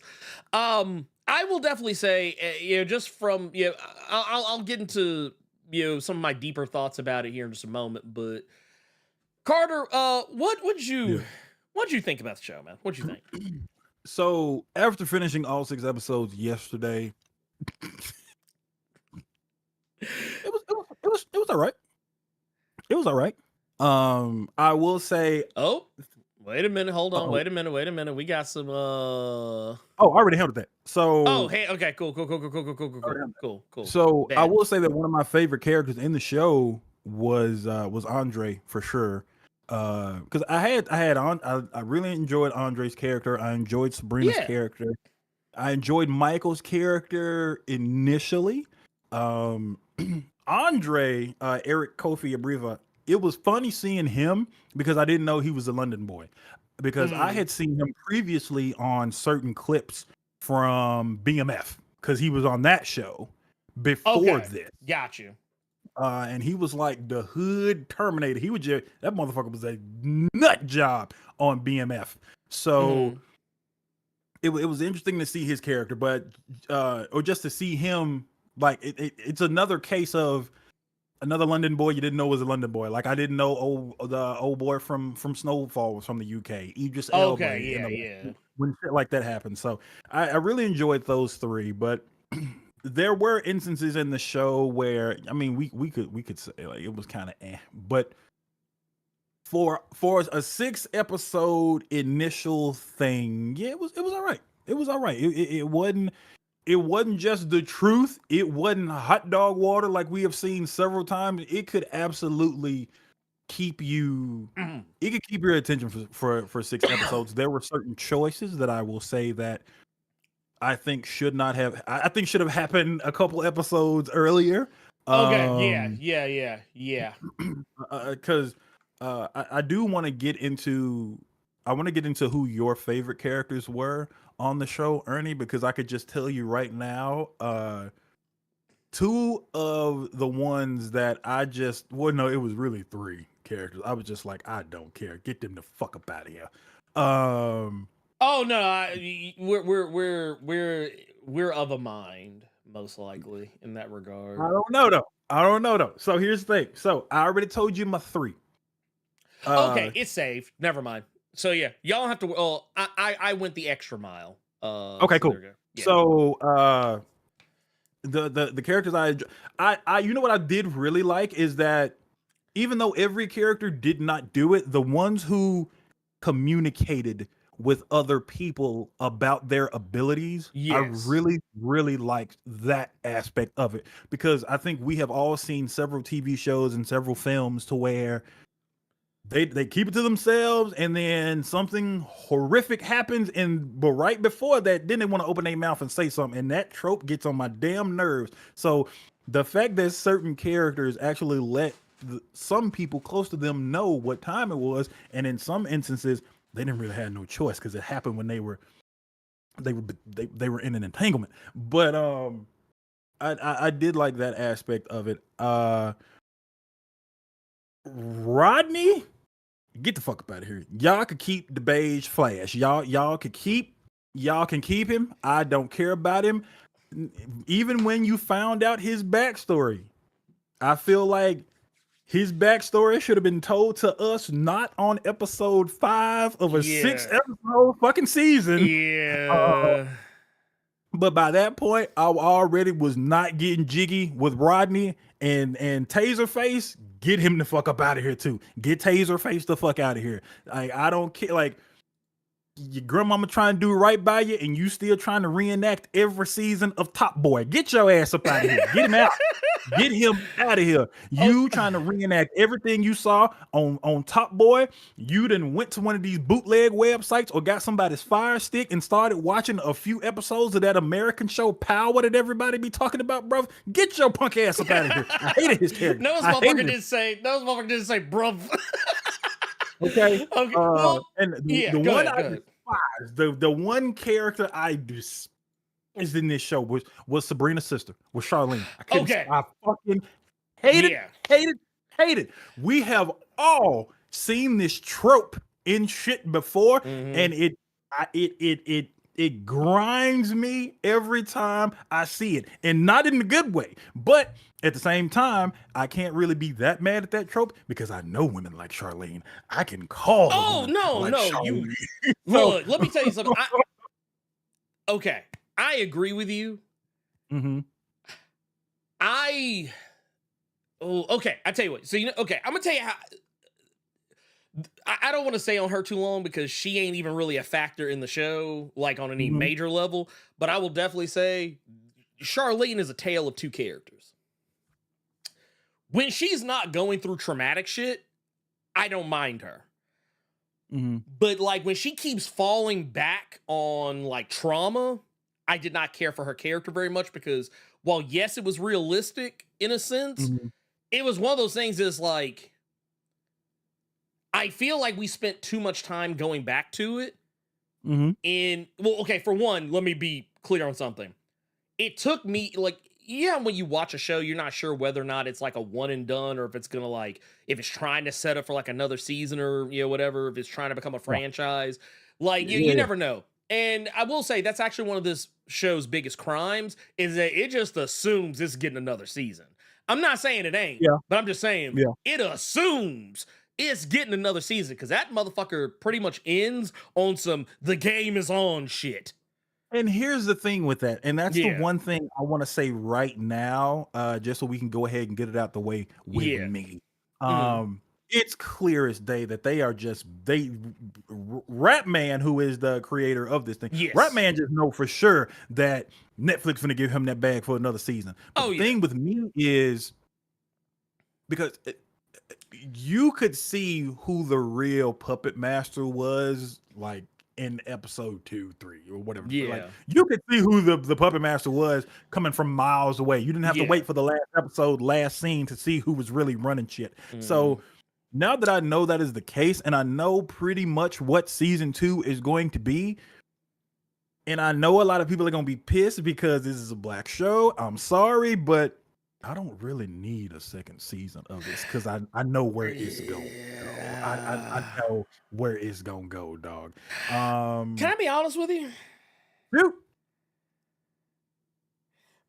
I will definitely say, just from I'll get into some of my deeper thoughts about it here in just a moment. But Carter, what'd you think about the show, man? What'd you think? So after finishing all 6 episodes yesterday, it was all right. It was all right. I will say. Oh, wait a minute. Hold on. Wait a minute. We got some. Oh, I already handled that. So. Oh, hey. Okay. Cool. So I will say that one of my favorite characters in the show was Andre for sure. Because I really enjoyed Andre's character. I enjoyed Sabrina's character. I enjoyed Michael's character initially. Andre, Eric Kofi Abriva, it was funny seeing him because I didn't know he was a London boy. Because I had seen him previously on certain clips from BMF because he was on that show before this. Got you. And he was like the hood Terminator. He was just, that motherfucker was a nut job on BMF. So it was interesting to see his character, but or just to see him like it's another case of another London boy you didn't know was a London boy. Like I didn't know the old boy from Snowfall was from the UK. Idris Elba. When shit like that happened. So I really enjoyed those three, but there were instances in the show where I mean we could say like it was kind of but for a 6 episode initial thing, it was all right. It was all right. It wasn't just the truth. It wasn't hot dog water like we have seen several times. It could absolutely keep you. It could keep your attention for 6 episodes. There were certain choices that I will say that I think should not have. I think should have happened a couple episodes earlier. Okay. Yeah. Because I do want to get into. I want to get into who your favorite characters were on the show, Ernie, because I could just tell you right now, 2 of the ones that I just, well, no, it was really 3 characters. I was just like, I don't care. Get them the fuck up out of here. Oh no, we're of a mind, most likely in that regard. I don't know though. So here's the thing. So I already told you my 3. Okay, it's saved. Never mind. So yeah, y'all have to. Well, I went the extra mile. Okay, so cool. there you go. Yeah. So the characters I you know what I did really like is that even though every character did not do it, the ones who communicated with other people about their abilities, I Yes. really liked that aspect of it, because I think we have all seen several TV shows and several films to where they keep it to themselves, and then something horrific happens, but right before that, then they want to open their mouth and say something, and that trope gets on my damn nerves. So the fact that certain characters actually let some people close to them know what time it was, and in some instances they didn't really have no choice because it happened when they were in an entanglement. But I did like that aspect of it. Rodney, get the fuck up out of here. Y'all could keep the beige Flash. Y'all can keep him. I don't care about him. Even when you found out his backstory, I feel like his backstory should have been told to us not on episode 5 of a 6-episode fucking season. Yeah. But by that point, I already was not getting jiggy with Rodney and Taserface. Get him the fuck up out of here too. Get Taserface the fuck out of here. Like, I don't care. Like, your grandmama trying to do right by you, and you still trying to reenact every season of Top Boy. Get your ass up out of here. Get him out. Get him out of here. You trying to reenact everything you saw on Top Boy. You done went to one of these bootleg websites or got somebody's Fire Stick and started watching a few episodes of that American show Power that everybody be talking about, bro. Get your punk ass up out of here. I hated his character. Those motherfucker didn't say, bruv. Okay. Okay. Well, And the one I despise, the one character I despise in this show was Sabrina's sister, was Charlene. I fucking hated it. We have all seen this trope in shit before, and it grinds me every time I see it, and not in the good way. But at the same time, I can't really be that mad at that trope because I know women like Charlene. I can call. Oh no, you look. Let me tell you something. Okay, I agree with you. Okay. I tell you what. So okay, I'm gonna tell you how. I don't want to stay on her too long because she ain't even really a factor in the show, like on any major level. But I will definitely say Charlene is a tale of two characters. When she's not going through traumatic shit, I don't mind her. But like when she keeps falling back on like trauma, I did not care for her character very much because while yes, it was realistic in a sense, it was one of those things that's like, I feel like we spent too much time going back to it. And well, okay, for one, let me be clear on something. It took me like, yeah, when you watch a show, you're not sure whether or not it's like a one and done or if it's gonna like, if it's trying to set up for like another season or whatever, if it's trying to become a franchise. Like you never know. And I will say that's actually one of this show's biggest crimes is that it just assumes it's getting another season. I'm not saying it ain't, but I'm just saying it assumes it's getting another season because that motherfucker pretty much ends on some the game is on shit. And here's the thing with that, and that's the one thing I want to say right now, just so we can go ahead and get it out the way with me. It's clear as day that Ratman, who is the creator of this thing, Ratman just know for sure that Netflix gonna give him that bag for another season. But the thing with me is because you could see who the real puppet master was, like in episode 2, 3, or whatever. Like, you could see who the puppet master was coming from miles away. You didn't have to wait for the last episode, last scene to see who was really running shit. So now that I know that is the case, and I know pretty much what season 2 is going to be, and I know a lot of people are going to be pissed because this is a black show. I'm sorry, but I don't really need a second season of this because I know where it's going. I know where it's gonna go, dog. Can I be honest with you? Shoot.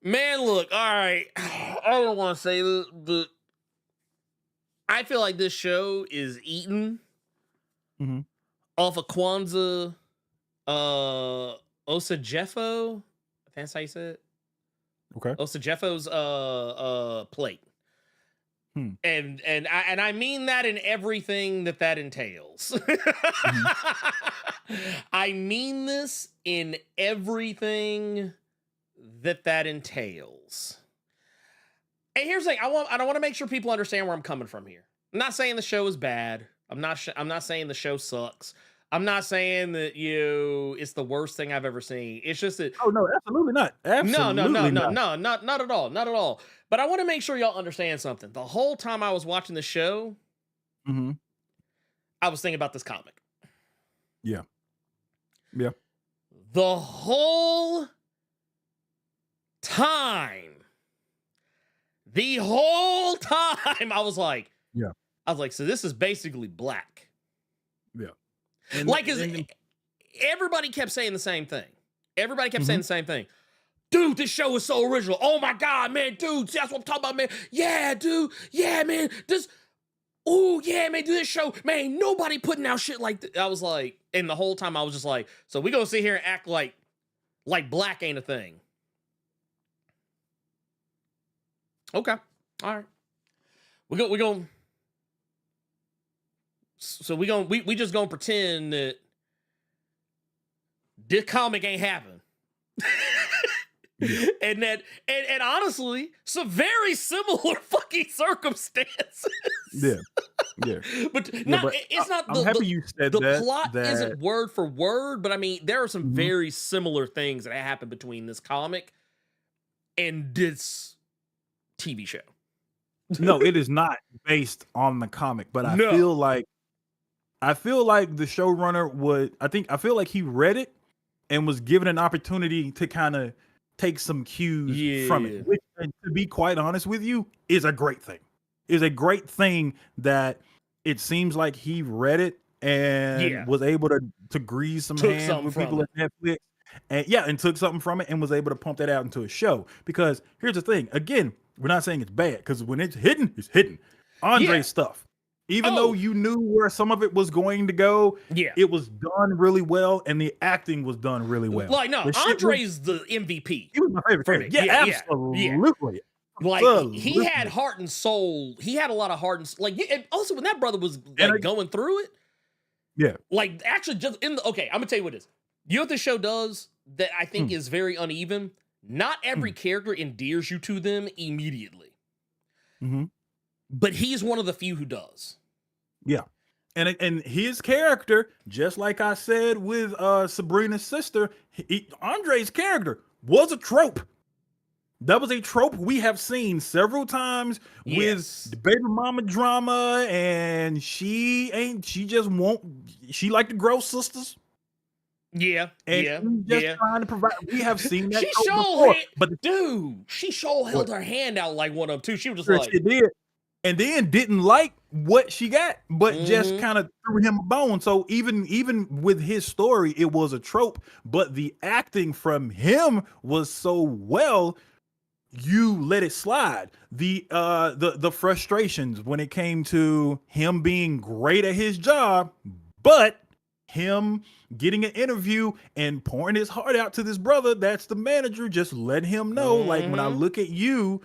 Man, look, all right. I don't want to say this, but I feel like this show is eaten off of Kwanzaa Osajefo. I think that's how you say it. Okay. Osajefo's plate. Hmm. And I mean that in everything that entails. I mean this in everything that entails. And here's the thing, I want to make sure people understand where I'm coming from here. I'm not saying the show is bad. I'm not saying the show sucks. I'm not saying that it's the worst thing I've ever seen. It's just that Oh no, absolutely not. Absolutely not. not at all. Not at all. But I want to make sure y'all understand something. The whole time I was watching the show, Mm-hmm. I was thinking about this comic. Yeah. Yeah. The whole time. I was like, Yeah. So this is basically Black. Yeah. Everybody kept saying the same thing. Everybody kept Mm-hmm. saying the same thing. Dude, this show is so original. Oh my God, man, dude, see, that's what I'm talking about, man. Yeah, dude. Yeah, man. Oh, yeah, man, do this show. Man, ain't nobody putting out shit like this. I was like, and the whole time I was just like, so we gonna sit here and act like Black ain't a thing. Okay. All right. We just gonna pretend that this comic ain't happened. Yeah. and honestly, some very similar fucking circumstances. Yeah. Yeah. But Yeah, not, but it's not I'm happy you said the that. plot that isn't word for word, but I mean there are some Mhm. very similar things that happen between this comic and this TV show. No, it is not based on the comic, but I No. feel like the showrunner I feel like he read it and was given an opportunity to kind of take some cues from Yeah. it, which, and to be quite honest with you, is a great thing. Is a great thing that it seems like he read it and Yeah. was able to grease some Took hands something with from people at Netflix. And took something from it and was able to pump that out into a show. Because here's the thing, again, we're not saying it's bad, because when it's hidden, it's hidden. Andre's Yeah. stuff, even though you knew where some of it was going to go, Yeah. it was done really well, and the acting was done really well. Like, no, The shit Andre's the MVP. he was my favorite for character. me. Yeah, Yeah. absolutely. Like, he Absolutely. had heart and soul. He had a lot of heart and like. And also, when that brother was like going through it, Yeah. like actually just in the okay, I'm gonna tell you what it is. You know what this show does that I think is very uneven. Not every character endears you to them immediately, Mhm. but he's one of the few who does. Yeah. And his character, just like I said with Sabrina's sister, Andre's character was a trope. That was a trope we have seen several times Yes. with the baby mama drama, and she like to grow sisters. Yeah, And yeah, she's just yeah. trying to provide. We have seen that She trope sure before, had- but Dude, she sure held her hand out like one of them too. She was just Sure like, she did. And then didn't like what she got, but just Mhm. kind of threw him a bone. So even with his story, it was a trope, but the acting from him was so well, you let it slide. The frustrations when it came to him being great at his job, but him getting an interview and pouring his heart out to this brother that's the manager, just let him know, like, when I Mhm. look at you,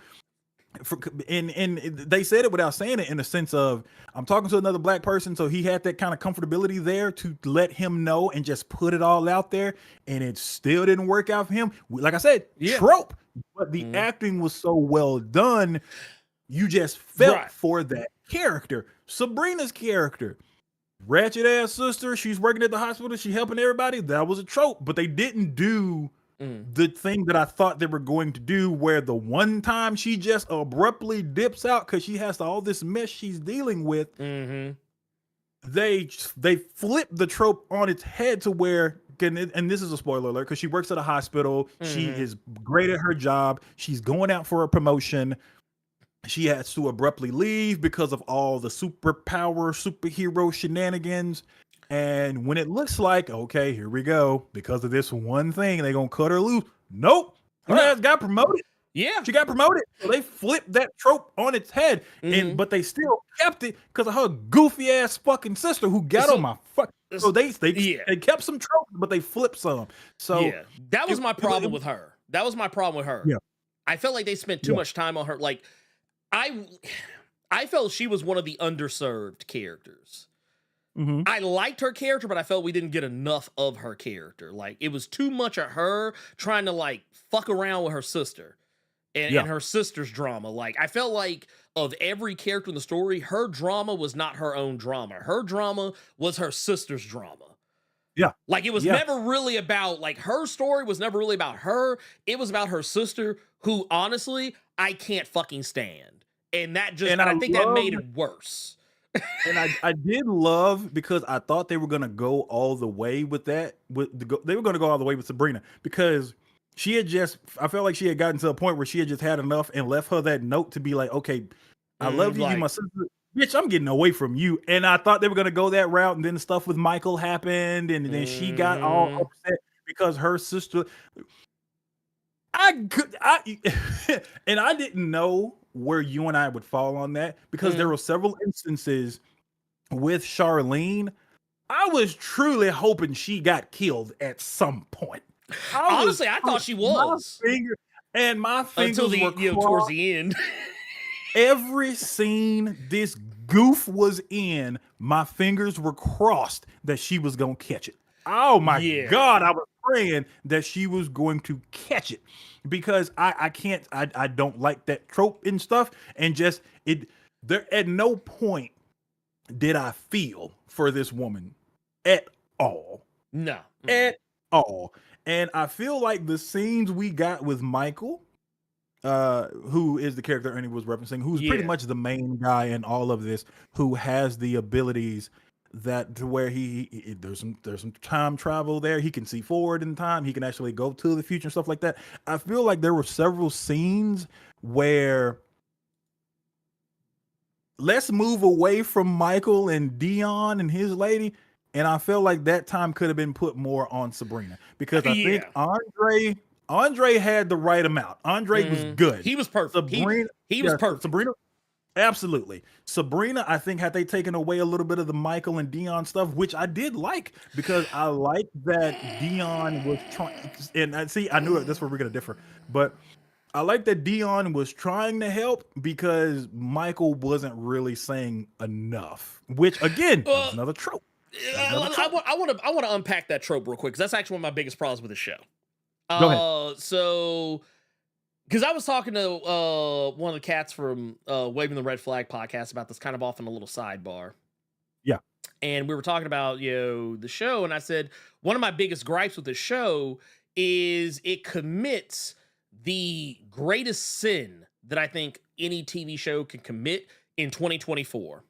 and they said it without saying it, in the sense of, I'm talking to another black person, so he had that kind of comfortability there to let him know and just put it all out there, and it still didn't work out for him. Like I said, Yeah. trope, but the Mhm. acting was so well done, you just felt Right. for that character. Sabrina's character, ratchet ass sister, she's working at the hospital, she helping everybody, that was a trope, but they didn't do the thing that I thought they were going to do, where the one time she just abruptly dips out because she has all this mess she's dealing with, Mm-hmm. they flip the trope on its head to where, and this is a spoiler alert, because she works at a hospital, she Mhm. is great at her job, she's going out for a promotion, she has to abruptly leave because of all the superhero shenanigans. And when it looks like, okay, here we go, because of this one thing, they're gonna cut her loose. Nope, her No. ass got promoted. Yeah. She got promoted. So they flipped that trope on its head, Mhm. but they still kept it because of her goofy ass fucking sister who got So- on my fuck. So they Yeah. they kept some tropes, but they flipped some. So yeah, that was my problem with her. That was my problem with her. Yeah. I felt like they spent too much time on her. Like, I felt she was one of the underserved characters. Mhm. I liked her character, but I felt we didn't get enough of her character. Like, it was too much of her trying to like fuck around with her sister and her sister's drama. Like, I felt like of every character in the story, her drama was not her own drama. Her drama was her sister's drama. Yeah. Like, it was never really about, like, her story was never really about her. It was about her sister, who honestly I can't fucking stand. And that just, and I think that made it worse. And I did love, because I thought they were gonna go all the way with that. They were gonna go all the way with Sabrina, because she had I felt like she had gotten to a point where she had just had enough and left her that note to be like, okay, I love you, like, you my sister, bitch, I'm getting away from you. And I thought they were gonna go that route, and then the stuff with Michael happened, and then she got all upset because her sister. And I didn't know where you and I would fall on that, because there were several instances with Charlene. I was truly hoping she got killed at some point. Honestly, I thought she was. My fingers until were towards the end. Every scene this goof was in, my fingers were crossed that she was gonna catch it. Oh my God, I was praying that she was going to catch it, because I don't like that trope and stuff, and just there at no point did I feel for this woman at all. No. At all. And I feel like the scenes we got with Michael, who is the character Ernie was referencing, who's pretty much the main guy in all of this, who has the abilities that to where there's some time travel there. He can see forward in time. He can actually go to the future and stuff like that. I feel like there were several scenes where let's move away from Michael and Dion and his lady. And I feel like that time could have been put more on Sabrina, because I think Andre had the right amount. Andre was good. He was perfect. Sabrina, he was perfect. Sabrina, absolutely. Sabrina, I think, had they taken away a little bit of the Michael and Dion stuff, which I did like, because I like that Dion was trying. And I knew it. That's where we're gonna differ, but I like that Dion was trying to help, because Michael wasn't really saying enough. Which again, is another trope. I want to unpack that trope real quick, because that's actually one of my biggest problems with the show. Go ahead. So, because I was talking to one of the cats from Waving the Red Flag podcast about this, kind of off in a little sidebar. Yeah. And we were talking about, the show, and I said, one of my biggest gripes with the show is it commits the greatest sin that I think any TV show can commit in 2024.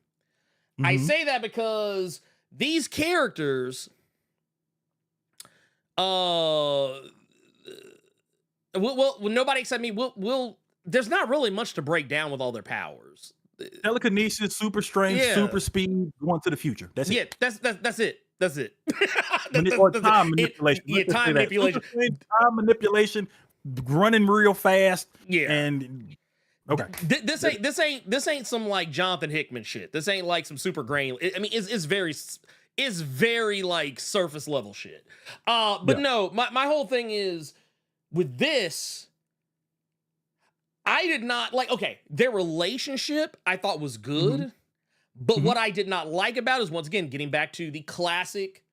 I say that because these characters, well, nobody except me will. There's not really much to break down with all their powers. Telekinesis, super strength, super speed, going to the future. That's it. That's it. That's it. Or time manipulation. Time manipulation. Time manipulation, running real fast. Yeah. And okay. This ain't some like Jonathan Hickman shit. This ain't like some super grain. It's very like surface level shit. But no, my whole thing is with this, I did not like, okay, their relationship I thought was good, but what I did not like about it is, once again, getting back to the classic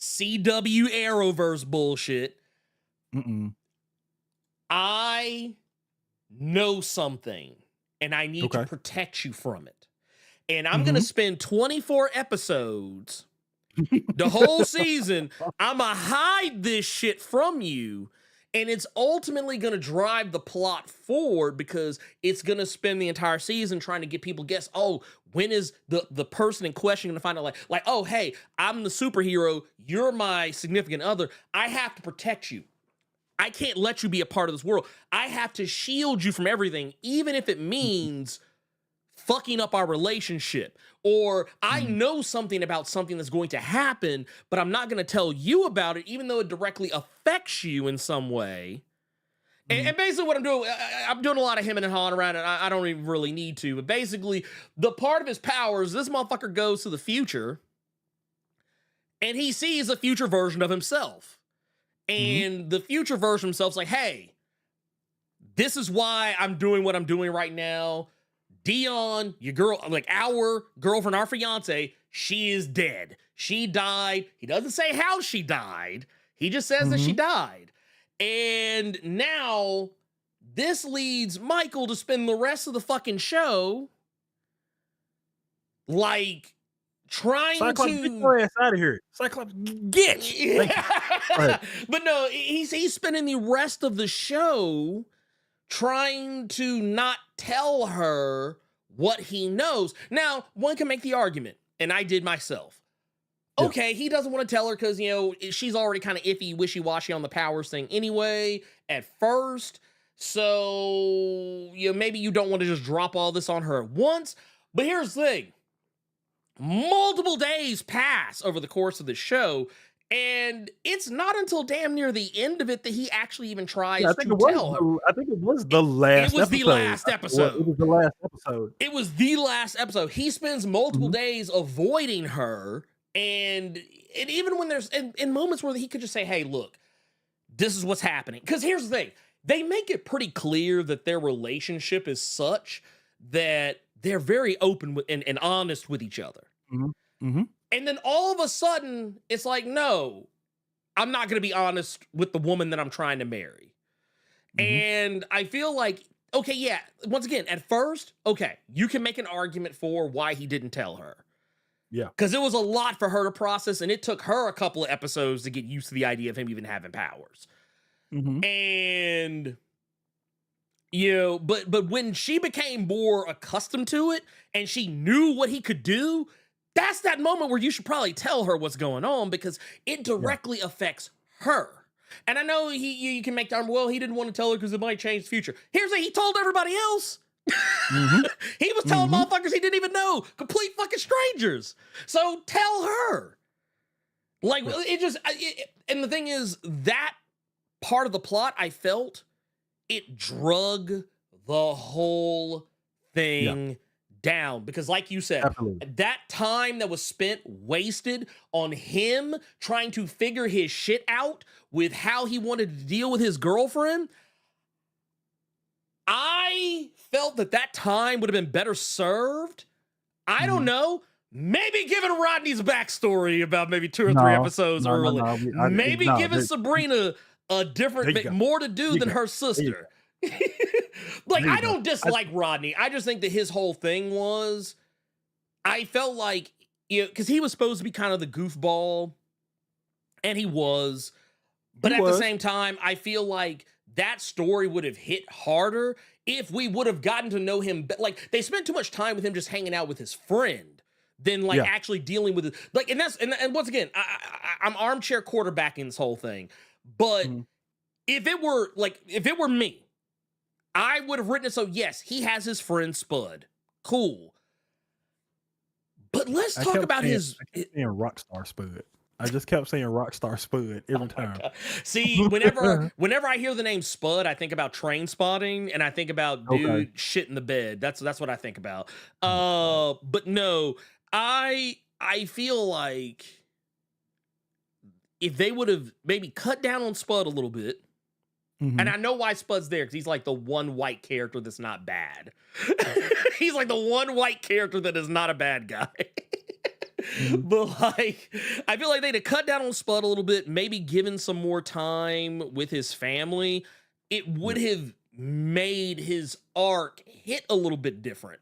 CW Arrowverse bullshit. I know something and I need to protect you from it. And I'm going to spend 24 episodes, the whole season, I'm going to hide this shit from you. And it's ultimately going to drive the plot forward, because it's going to spend the entire season trying to get people guess, oh, when is the person in question going to find out, like, oh, hey, I'm the superhero, you're my significant other, I have to protect you. I can't let you be a part of this world. I have to shield you from everything, even if it means fucking up our relationship. Or I know something about something that's going to happen, but I'm not going to tell you about it, even though it directly affects you in some way. And basically what I'm doing, I'm doing a lot of him and hawing around, and I don't even really need to. But basically, the part of his powers, this motherfucker goes to the future, and he sees a future version of himself. And the future version of himself's like, hey, this is why I'm doing what I'm doing right now. Dion, your girl, like our girlfriend, our fiance, she is dead. She died. He doesn't say how she died. He just says that she died. And now this leads Michael to spend the rest of the fucking show like trying Cyclops, to get your ass out of here. Cyclops, get. Thank you. Go ahead. But no, he's spending the rest of the show trying to not tell her what he knows. Now, one can make the argument, and I did myself. Okay, he doesn't want to tell her because, you know, she's already kind of iffy, wishy-washy on the powers thing anyway at first. So, you know, maybe you don't want to just drop all this on her at once. But here's the thing. Multiple days pass over the course of the show, and it's not until damn near the end of it that he actually even tries to tell her. I think it was the last episode. It was the last episode. It was the last episode. It was the last episode. He spends multiple days avoiding her, and even when there's in moments where he could just say, hey, look, this is what's happening. Because here's the thing. They make it pretty clear that their relationship is such that they're very open with, and honest with each other. And then all of a sudden, it's like, no, I'm not going to be honest with the woman that I'm trying to marry. And I feel like, okay, yeah, once again, at first, okay, you can make an argument for why he didn't tell her. Yeah. Because it was a lot for her to process, and it took her a couple of episodes to get used to the idea of him even having powers. And, you know, but when she became more accustomed to it, and she knew what he could do, that's that moment where you should probably tell her what's going on, because it directly affects her. And I know you can make the argument, well, he didn't want to tell her because it might change the future. Here's the thing, he told everybody else. He was telling motherfuckers he didn't even know, complete fucking strangers. So tell her. Like, and the thing is, that part of the plot, I felt, it drug the whole thing down, because like you said, that time that was spent wasted on him trying to figure his shit out with how he wanted to deal with his girlfriend, I felt that time would have been better served. I don't know, maybe giving Rodney's backstory about maybe 2 or 3 episodes early. Maybe giving Sabrina a different, more to do than her sister. Like, I don't dislike Rodney. I just think that his whole thing was, I felt like, you know, because he was supposed to be kind of the goofball, and he was, but at the same time, I feel like that story would have hit harder if we would have gotten to know him. Like, they spent too much time with him just hanging out with his friend than like actually dealing with it. Like, and once again, I'm armchair quarterbacking this whole thing, but if it were me, I would have written it so, yes, he has his friend Spud. Cool. But let's talk about his... I kept saying Rockstar Spud. I just kept saying Rockstar Spud every time. See, whenever I hear the name Spud, I think about Train Spotting, and I think about dude shit in the bed. That's what I think about. But no, I feel like if they would have maybe cut down on Spud a little bit, and I know why Spud's there, because he's like the one white character that's not bad. He's like the one white character that is not a bad guy. But like, I feel like they'd have cut down on Spud a little bit, maybe given some more time with his family. It would have made his arc hit a little bit different.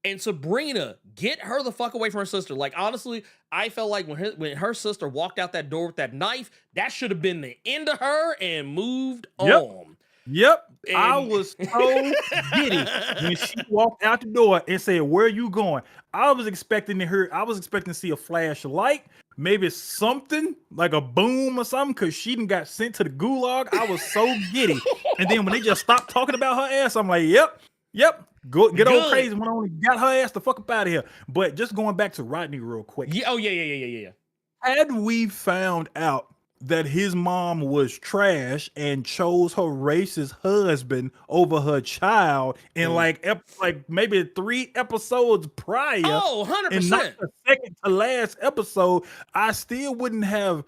And Sabrina, get her the fuck away from her sister. Like, honestly, I felt like when her sister walked out that door with that knife, that should have been the end of her and moved on. Yep. And I was so giddy when she walked out the door and said, "Where are you going?" I was expecting to see a flashlight, maybe something like a boom or something, because she done got sent to the gulag. I was so giddy. And then when they just stopped talking about her ass, I'm like, yep. Get old crazy when I only got her ass the fuck up out of here. But just going back to Rodney real quick. Yeah. Had we found out that his mom was trash and chose her racist husband over her child in like maybe 3 episodes prior. Oh, 100%. And not the second to last episode, I still wouldn't have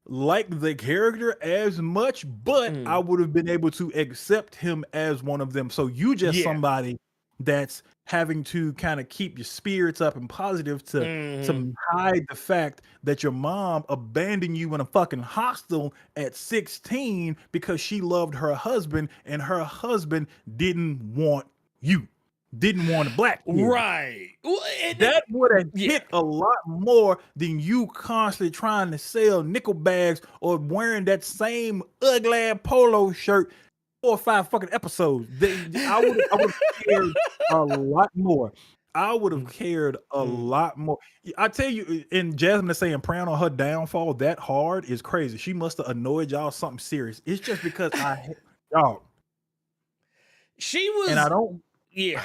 liked the character as much, but I would have been able to accept him as one of them. So you just somebody that's having to kind of keep your spirits up and positive to hide the fact that your mom abandoned you in a fucking hostel at 16 because she loved her husband and her husband didn't want you. Didn't want a black kid. Right. Well, That would have hit a lot more than you constantly trying to sell nickel bags or wearing that same ugly polo shirt 4 or 5 fucking episodes. I would have cared a lot more. I would have cared a lot more. I tell you, and Jasmine is saying praying on her downfall that hard is crazy. She must have annoyed y'all something serious. It's just because y'all. She was, and I don't. Yeah.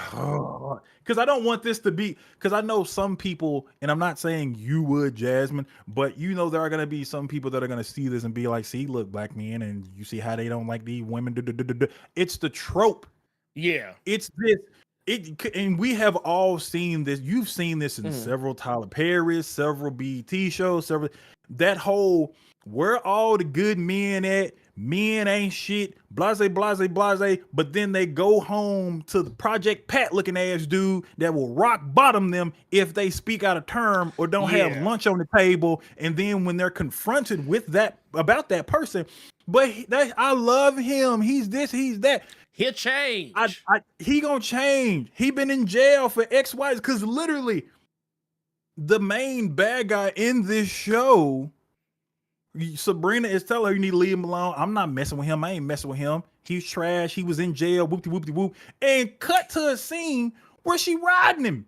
Because I don't want this to be, because I know some people, and I'm not saying you would, Jasmine, but you know there are going to be some people that are going to see this and be like, see, look, black men, and you see how they don't like these women. It's the trope. Yeah. It's this. And we have all seen this. You've seen this in several Tyler Perry's, several BET shows, that whole, where all the good men at? Men ain't shit, blase, but then they go home to the Project Pat looking ass dude that will rock bottom them if they speak out of term or don't have lunch on the table. And then when they're confronted with that, about that person, but I love him. He's this, he's that. He'll change. He gonna change. He been in jail for X, Y, because literally the main bad guy in this show, Sabrina is telling her you need to leave him alone. I'm not messing with him. I ain't messing with him. He's trash. He was in jail. Whoop-de-whoop-de-whoop. And cut to a scene where she riding him.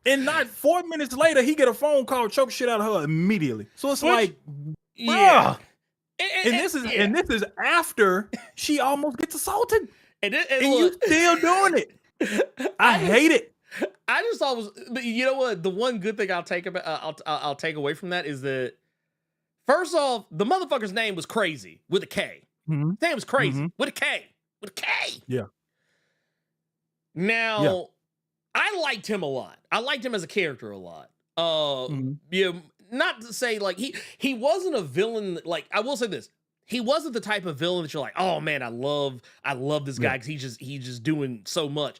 And not 4 minutes later, he get a phone call, choke shit out of her immediately. So it's like, bruh. And this is after she almost gets assaulted. And you still doing it. I hate it. I just thought but you know what? The one good thing I'll take away from that is that, first off, the motherfucker's name was Crazy with a K. His name was Crazy with a K. With a K. Yeah. Now, I liked him a lot. I liked him as a character a lot. Yeah, not to say like he wasn't a villain. Like, I will say this. He wasn't the type of villain that you're like, oh man, I love this guy because he's just doing so much.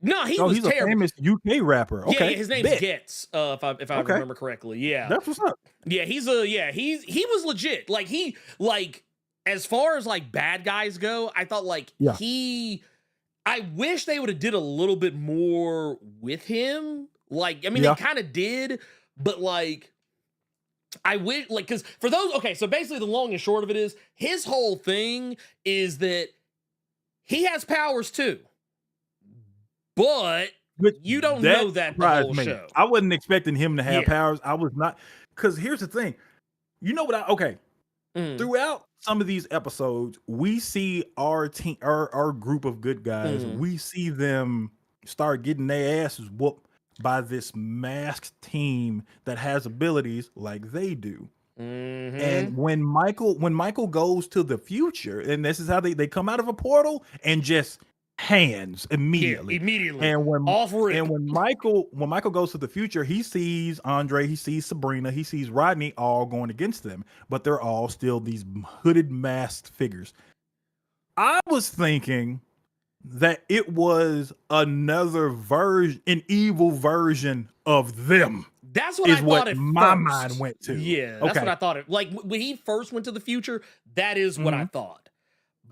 No, he's terrible. A famous UK rapper. Okay, yeah, his name's Getz. If I remember correctly, yeah, that's what's up. Yeah, he was legit. Like as far as like bad guys go, I thought I wish they would have did a little bit more with him. Like, I mean, they kind of did, but like, I wish, like, because for those, okay, so basically the long and short of it is his whole thing is that he has powers too. But you don't know that the whole show. I wasn't expecting him to have powers. I was not, because here's the thing. You know what? Throughout some of these episodes, we see our team, our group of good guys. We see them start getting their asses whooped by this masked team that has abilities like they do. And when Michael goes to the future, and this is how they come out of a portal and just hands immediately. And when Michael goes to the future, he sees Andre, he sees Sabrina, he sees Rodney all going against them, but they're all still these hooded masked figures. I was thinking that it was another version, an evil version of them. That's what I thought at my first. mind went to. Yeah, that's what I thought. Like when he first went to the future, that is what I thought.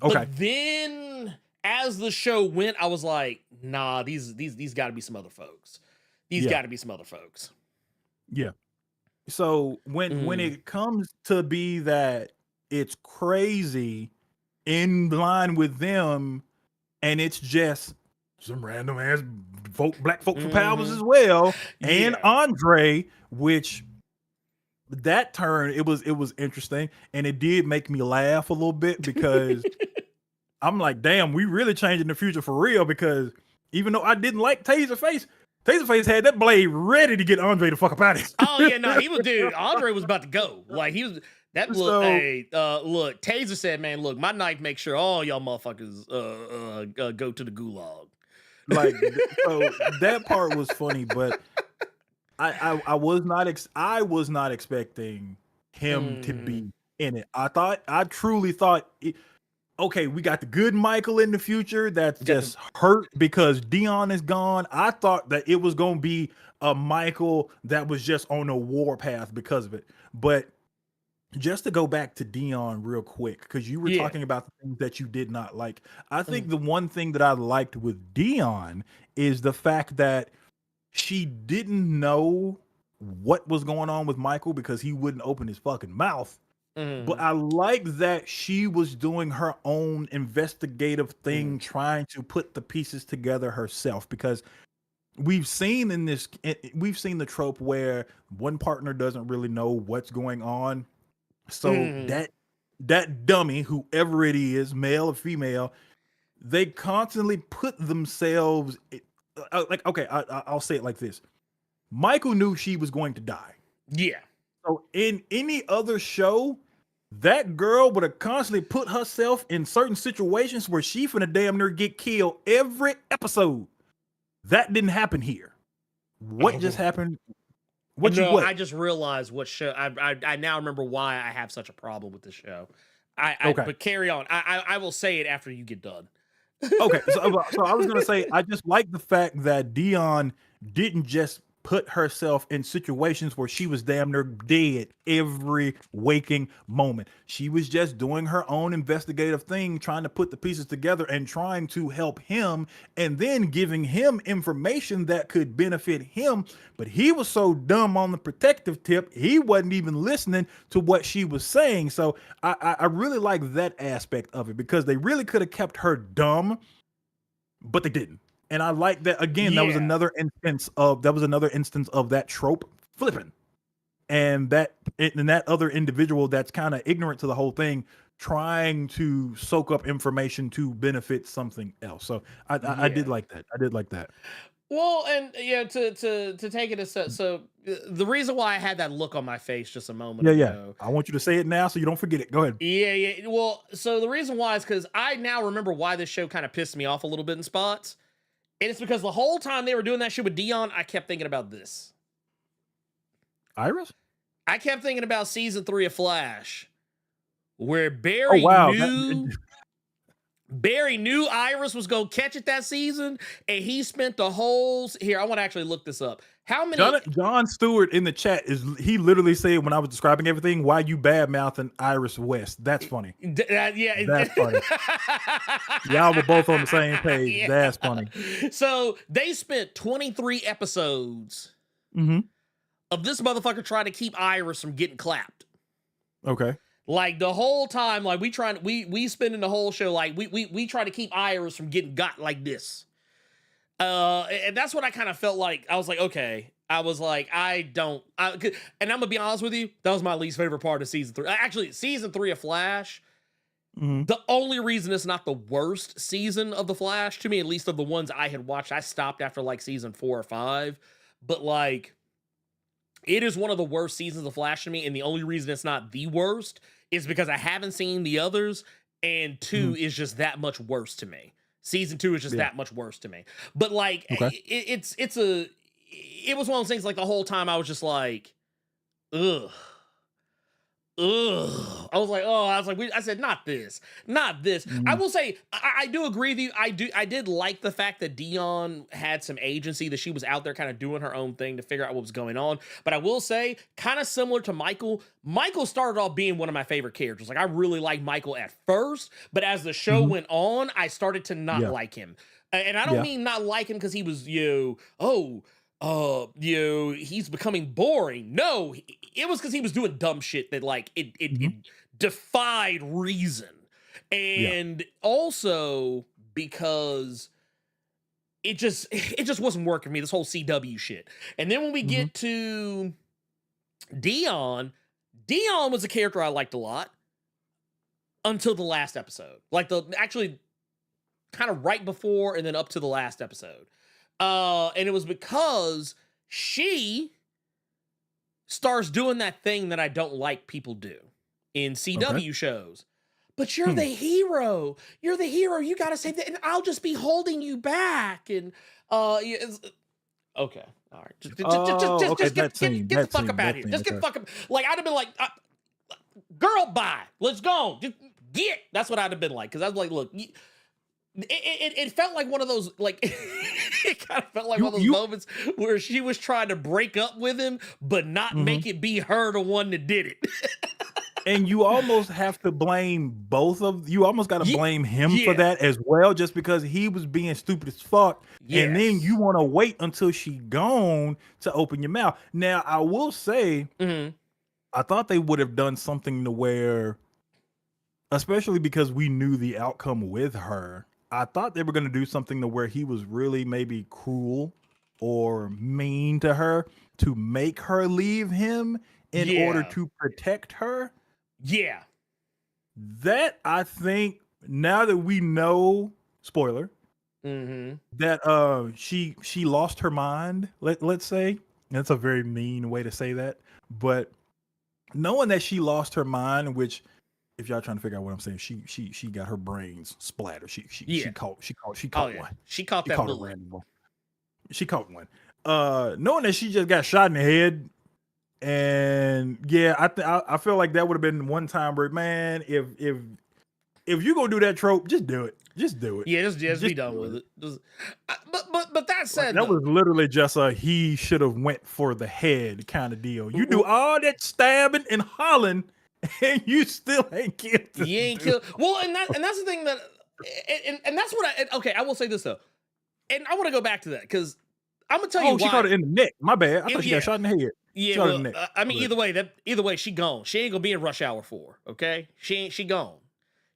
But then as the show went, I was like, nah, these got to be some other folks. These got to be some other folks. Yeah. So when it comes to be that it's Crazy in line with them, and it's just some random ass black folk for powers as well, and Andre, which that turn it was interesting, and it did make me laugh a little bit because I'm like, damn, we really changing the future for real, because even though I didn't like Taserface had that blade ready to get Andre the fuck up out of here. Oh yeah, no, he was, dude. Andre was about to go. Like he was. That look, hey, look, Taser said, man, look, my knife makes sure all y'all motherfuckers go to the gulag. Like, so that part was funny, but I was not expecting him to be in it. I truly thought, okay, we got the good Michael in the future that's just hurt because Dion is gone. I thought that it was gonna be a Michael that was just on a warpath because of it. But just to go back to Dion real quick, because you were talking about the things that you did not like. I think the one thing that I liked with Dion is the fact that she didn't know what was going on with Michael because he wouldn't open his fucking mouth. But I like that she was doing her own investigative thing, trying to put the pieces together herself, because we've seen the trope where one partner doesn't really know what's going on. So that dummy, whoever it is, male or female, they constantly put themselves like, okay, I'll say it like this. Michael knew she was going to die. Yeah. So in any other show, that girl would have constantly put herself in certain situations where she finna damn near get killed every episode. That didn't happen here. What just happened? I just realized what show. I now remember why I have such a problem with this show. But carry on. I will say it after you get done. Okay, so I was gonna say, I just like the fact that Dion didn't just put herself in situations where she was damn near dead every waking moment. She was just doing her own investigative thing, trying to put the pieces together and trying to help him, and then giving him information that could benefit him. But he was so dumb on the protective tip, he wasn't even listening to what she was saying. So I really like that aspect of it, because they really could have kept her dumb, but they didn't. And I like that. Again, that was another instance of that trope flipping, and that other individual that's kind of ignorant to the whole thing, trying to soak up information to benefit something else. So I did like that. I did like that. Well, and to take it a step, so the reason why I had that look on my face just a moment ago. I want you to say it now so you don't forget it. Go ahead. Yeah. Well, so the reason why is because I now remember why this show kind of pissed me off a little bit in spots. And it's because the whole time they were doing that shit with Dion, I kept thinking about this. Iris? I kept thinking about season 3 of Flash, where Barry knew Iris was going to catch it that season, and he spent the whole... Here, I want to actually look this up. How many... John Stewart in the chat, he literally said, when I was describing everything, why you bad-mouthing Iris West? That's funny. That's funny. Y'all were both on the same page. Yeah. That's funny. So they spent 23 episodes of this motherfucker trying to keep Iris from getting clapped. Okay. Like the whole time, like we spending the whole show, like we try to keep Iris from getting got like this. And that's what I kind of felt like. I was like, okay. I was like, and I'm gonna be honest with you, that was my least favorite part of season 3. Actually, season 3 of Flash. The only reason it's not the worst season of the Flash, to me, at least of the ones I had watched, I stopped after like season 4 or 5. But like, it is one of the worst seasons of Flash to me, and the only reason it's not the worst is because I haven't seen the others, and 2 is just that much worse to me. Season 2 is just that much worse to me. But like, it was one of those things, like the whole time I was just like, ugh. I said, not this. I will say, I do agree with you. I did like the fact that Dion had some agency, that she was out there kind of doing her own thing to figure out what was going on. But I will say, kind of similar to Michael started off being one of my favorite characters. Like, I really liked Michael at first, but as the show went on, I started to not like him. And I don't mean not like him because he was, he's becoming boring. No, it was because he was doing dumb shit that like it defied reason, and also because it just wasn't working for me, this whole CW shit. And then when we get to Dion was a character I liked a lot until the last episode, like actually kind of right before and then up to the last episode. And it was because she starts doing that thing that I don't like people do. in CW shows. But you're the hero. You're the hero. You got to say that, and I'll just be holding you back. And okay, all right, just get the fuck up out of here. Just get the fuck up. Like I'd have been like, girl, bye. Let's go. Just get. That's what I'd have been like, because I was like, look. It felt like one of those, like, it kind of felt like one of those moments where she was trying to break up with him, but not make it be her the one that did it. And you almost have to blame you almost got to blame him for that as well, just because he was being stupid as fuck. Yes. And then you want to wait until she gone to open your mouth. Now, I will say, I thought they would have done something to where, especially because we knew the outcome with her, I thought they were going to do something to where he was really maybe cruel or mean to her to make her leave him in order to protect her. Yeah. That, I think, now that we know, spoiler, that she lost her mind, let's say. That's a very mean way to say that. But knowing that she lost her mind, which, if y'all trying to figure out what I'm saying, she got her brains splattered. She caught one. She caught that a random one. She caught one. Knowing that she just got shot in the head, and I feel like that would have been one time where, man, if you gonna do that trope, just do it. Just do it. Yeah, just be done with it. But that said, that was literally just a he should have went for the head kind of deal. You do all that stabbing and hollering, and you still ain't killed. You ain't killed. Well, and that's the thing that, and that's what I will say this though, and I want to go back to that because I'm gonna tell you why. She caught it in the neck. My bad. I thought she got shot in the head. Yeah, well, I mean, either way, she gone. She ain't gonna be in Rush Hour 4. Okay, she gone.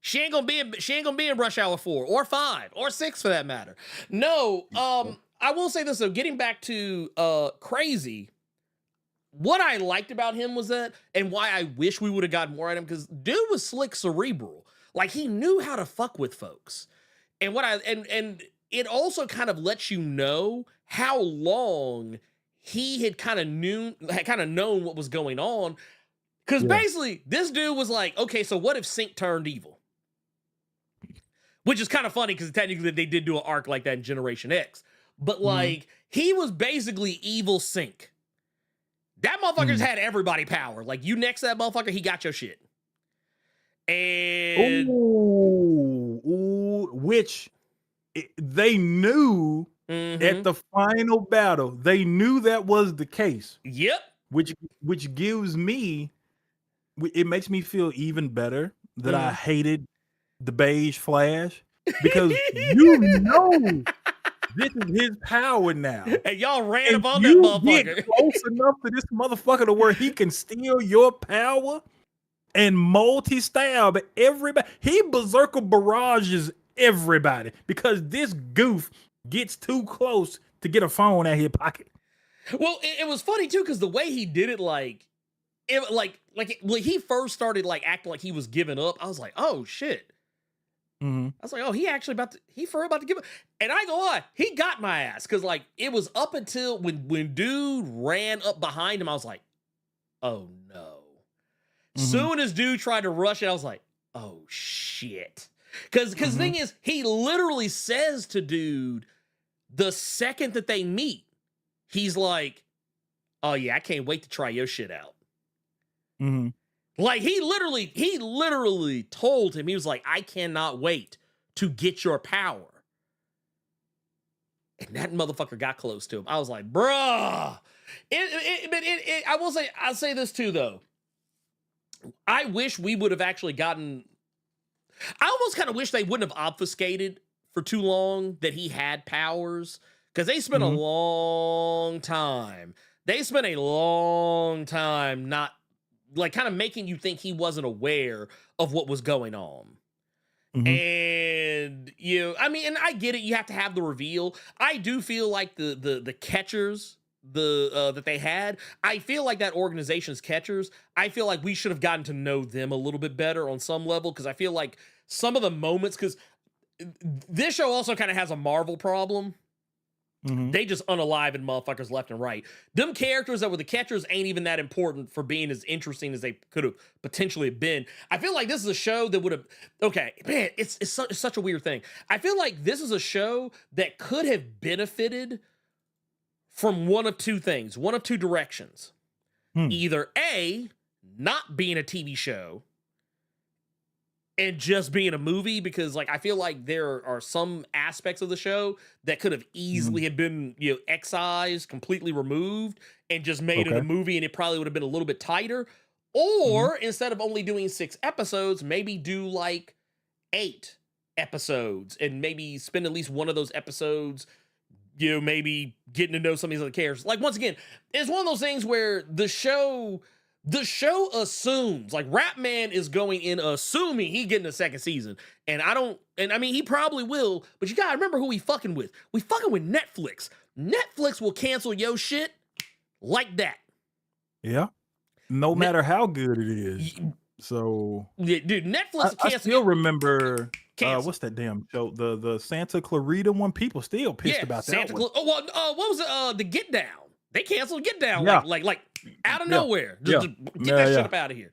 She ain't gonna be in Rush Hour 4 or 5 or 6 for that matter. No, I will say this though. Getting back to Crazy. What I liked about him was that, and why I wish we would have gotten more at him, because dude was slick cerebral. Like, he knew how to fuck with folks. And and it also kind of lets you know how long he had kind of known what was going on. Because basically, this dude was like, okay, so what if Sync turned evil? Which is kind of funny, because technically they did do an arc like that in Generation X. But like, he was basically evil Sync. That motherfucker's had everybody power. Like, you next to that motherfucker, he got your shit. And which they knew at the final battle. They knew that was the case. Yep. Which gives me, it makes me feel even better that I hated the beige Flash, because you know this is his power now. And y'all ran up on that motherfucker. Get close enough to this motherfucker to where he can steal your power and multi-stab everybody. He berserker barrages everybody because this goof gets too close to get a phone out of his pocket. Well, it was funny too, because the way he did it, when he first started like acting like he was giving up, I was like, oh shit. I was like, oh, he for about to give up. And I ain't gonna lie, he got my ass. Cause like, it was up until when dude ran up behind him, I was like, oh no. Soon as dude tried to rush it, I was like, oh shit. Cause the thing is, he literally says to dude, the second that they meet, he's like, oh yeah, I can't wait to try your shit out. Like, he literally told him, he was like, I cannot wait to get your power. And that motherfucker got close to him. I was like, bruh. I'll say this too, though. I wish we would have actually gotten, I almost kind of wish they wouldn't have obfuscated for too long that he had powers, because they spent a long time. Not, like, kind of making you think he wasn't aware of what was going on. And I mean, and I get it, you have to have the reveal. I do feel like the catchers that they had, I feel like that organization's catchers, I feel like we should have gotten to know them a little bit better on some level, because I feel like some of the moments, because this show also kind of has a Marvel problem. They just unaliving motherfuckers left and right. Them characters that were the catchers ain't even that important for being as interesting as they could have potentially been. I feel like this is a show that would have. Okay, man, it's such a weird thing. I feel like this is a show that could have benefited from one of two things, one of two directions. Either A, not being a TV show and just being a movie, because like I feel like there are some aspects of the show that could have easily have been, you know, excised, completely removed, and just made it a movie, and it probably would have been a little bit tighter. Or instead of only doing 6 episodes, maybe do like 8 episodes and maybe spend at least one of those episodes, you know, maybe getting to know some of these other characters. Like, once again, it's one of those things where the show assumes, like, Ratman is going in assuming he getting a second season. And I mean, he probably will, but you gotta remember who we fucking with. We fucking with Netflix. Netflix will cancel your shit like that. Yeah. No matter how good it is. So, yeah, dude, Netflix I still remember what's that damn show? The Santa Clarita one. People still pissed about that one. What was it? The Get Down. They canceled Get Down like out of nowhere. Just get that shit up out of here.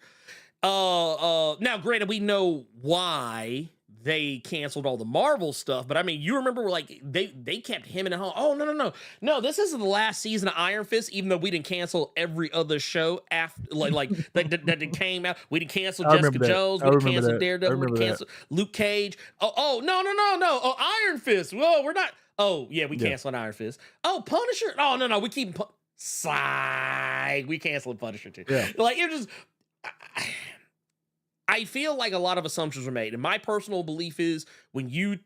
Now, granted, we know why they canceled all the Marvel stuff, but I mean, you remember like they kept him in a home. Oh, no, this isn't the last season of Iron Fist, even though we didn't cancel every other show after like that came out. We didn't cancel Jessica Jones, we didn't cancel Daredevil, we didn't cancel Luke Cage. No, Iron Fist. Whoa, we're not. Oh yeah, we canceled Iron Fist. Oh, Punisher. Oh no, we keep we canceled Punisher too. Yeah. Like, it just I feel like a lot of assumptions were made, and my personal belief is when you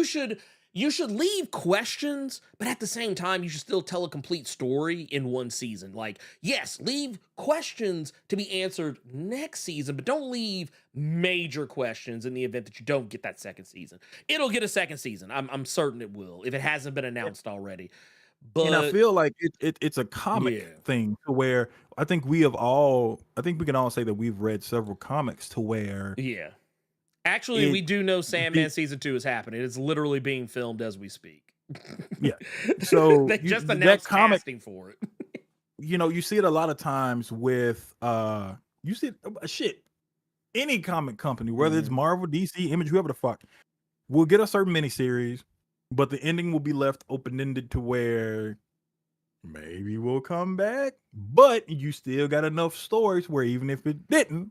should leave questions, but at the same time you should still tell a complete story in one season. Like, yes, leave questions to be answered next season, but don't leave major questions in the event that you don't get that second season. It'll get a second season. I'm certain it will, if it hasn't been announced already. But and I feel like it's a comic thing to where I think we can all say that we've read several comics to where actually we do know Sandman season 2 is happening. It's literally being filmed as we speak. So they just announced casting for it. You know, you see it a lot of times with you see any comic company, whether it's Marvel, DC, Image, whoever the fuck, will get a certain miniseries, but the ending will be left open-ended to where maybe we'll come back, but you still got enough stories where even if it didn't,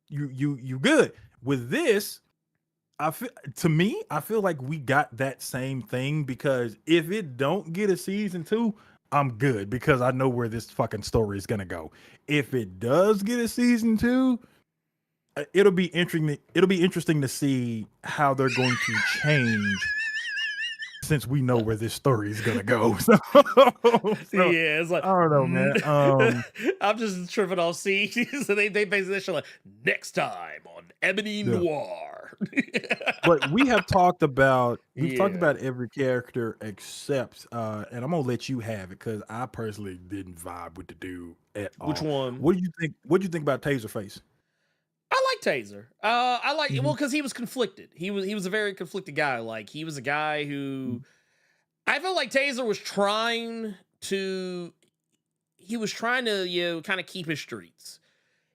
you good. With this, I feel like we got that same thing, because if it don't get a season 2, I'm good, because I know where this fucking story is gonna go. If it does get a season 2, it'll be interesting to see how they're going to change, since we know where this story is gonna go. So yeah, it's like, I don't know, man. I'm just tripping off scenes. So they basically show like, next time on Ebony Noir. But we have talked about every character except and I'm gonna let you have it, because I personally didn't vibe with the dude at all. Which one? What do you think? What do you think about Taserface? I like Taser. I like well, because he was conflicted. He was a very conflicted guy. Like, he was a guy who I felt like Taser was trying to kind of keep his streets.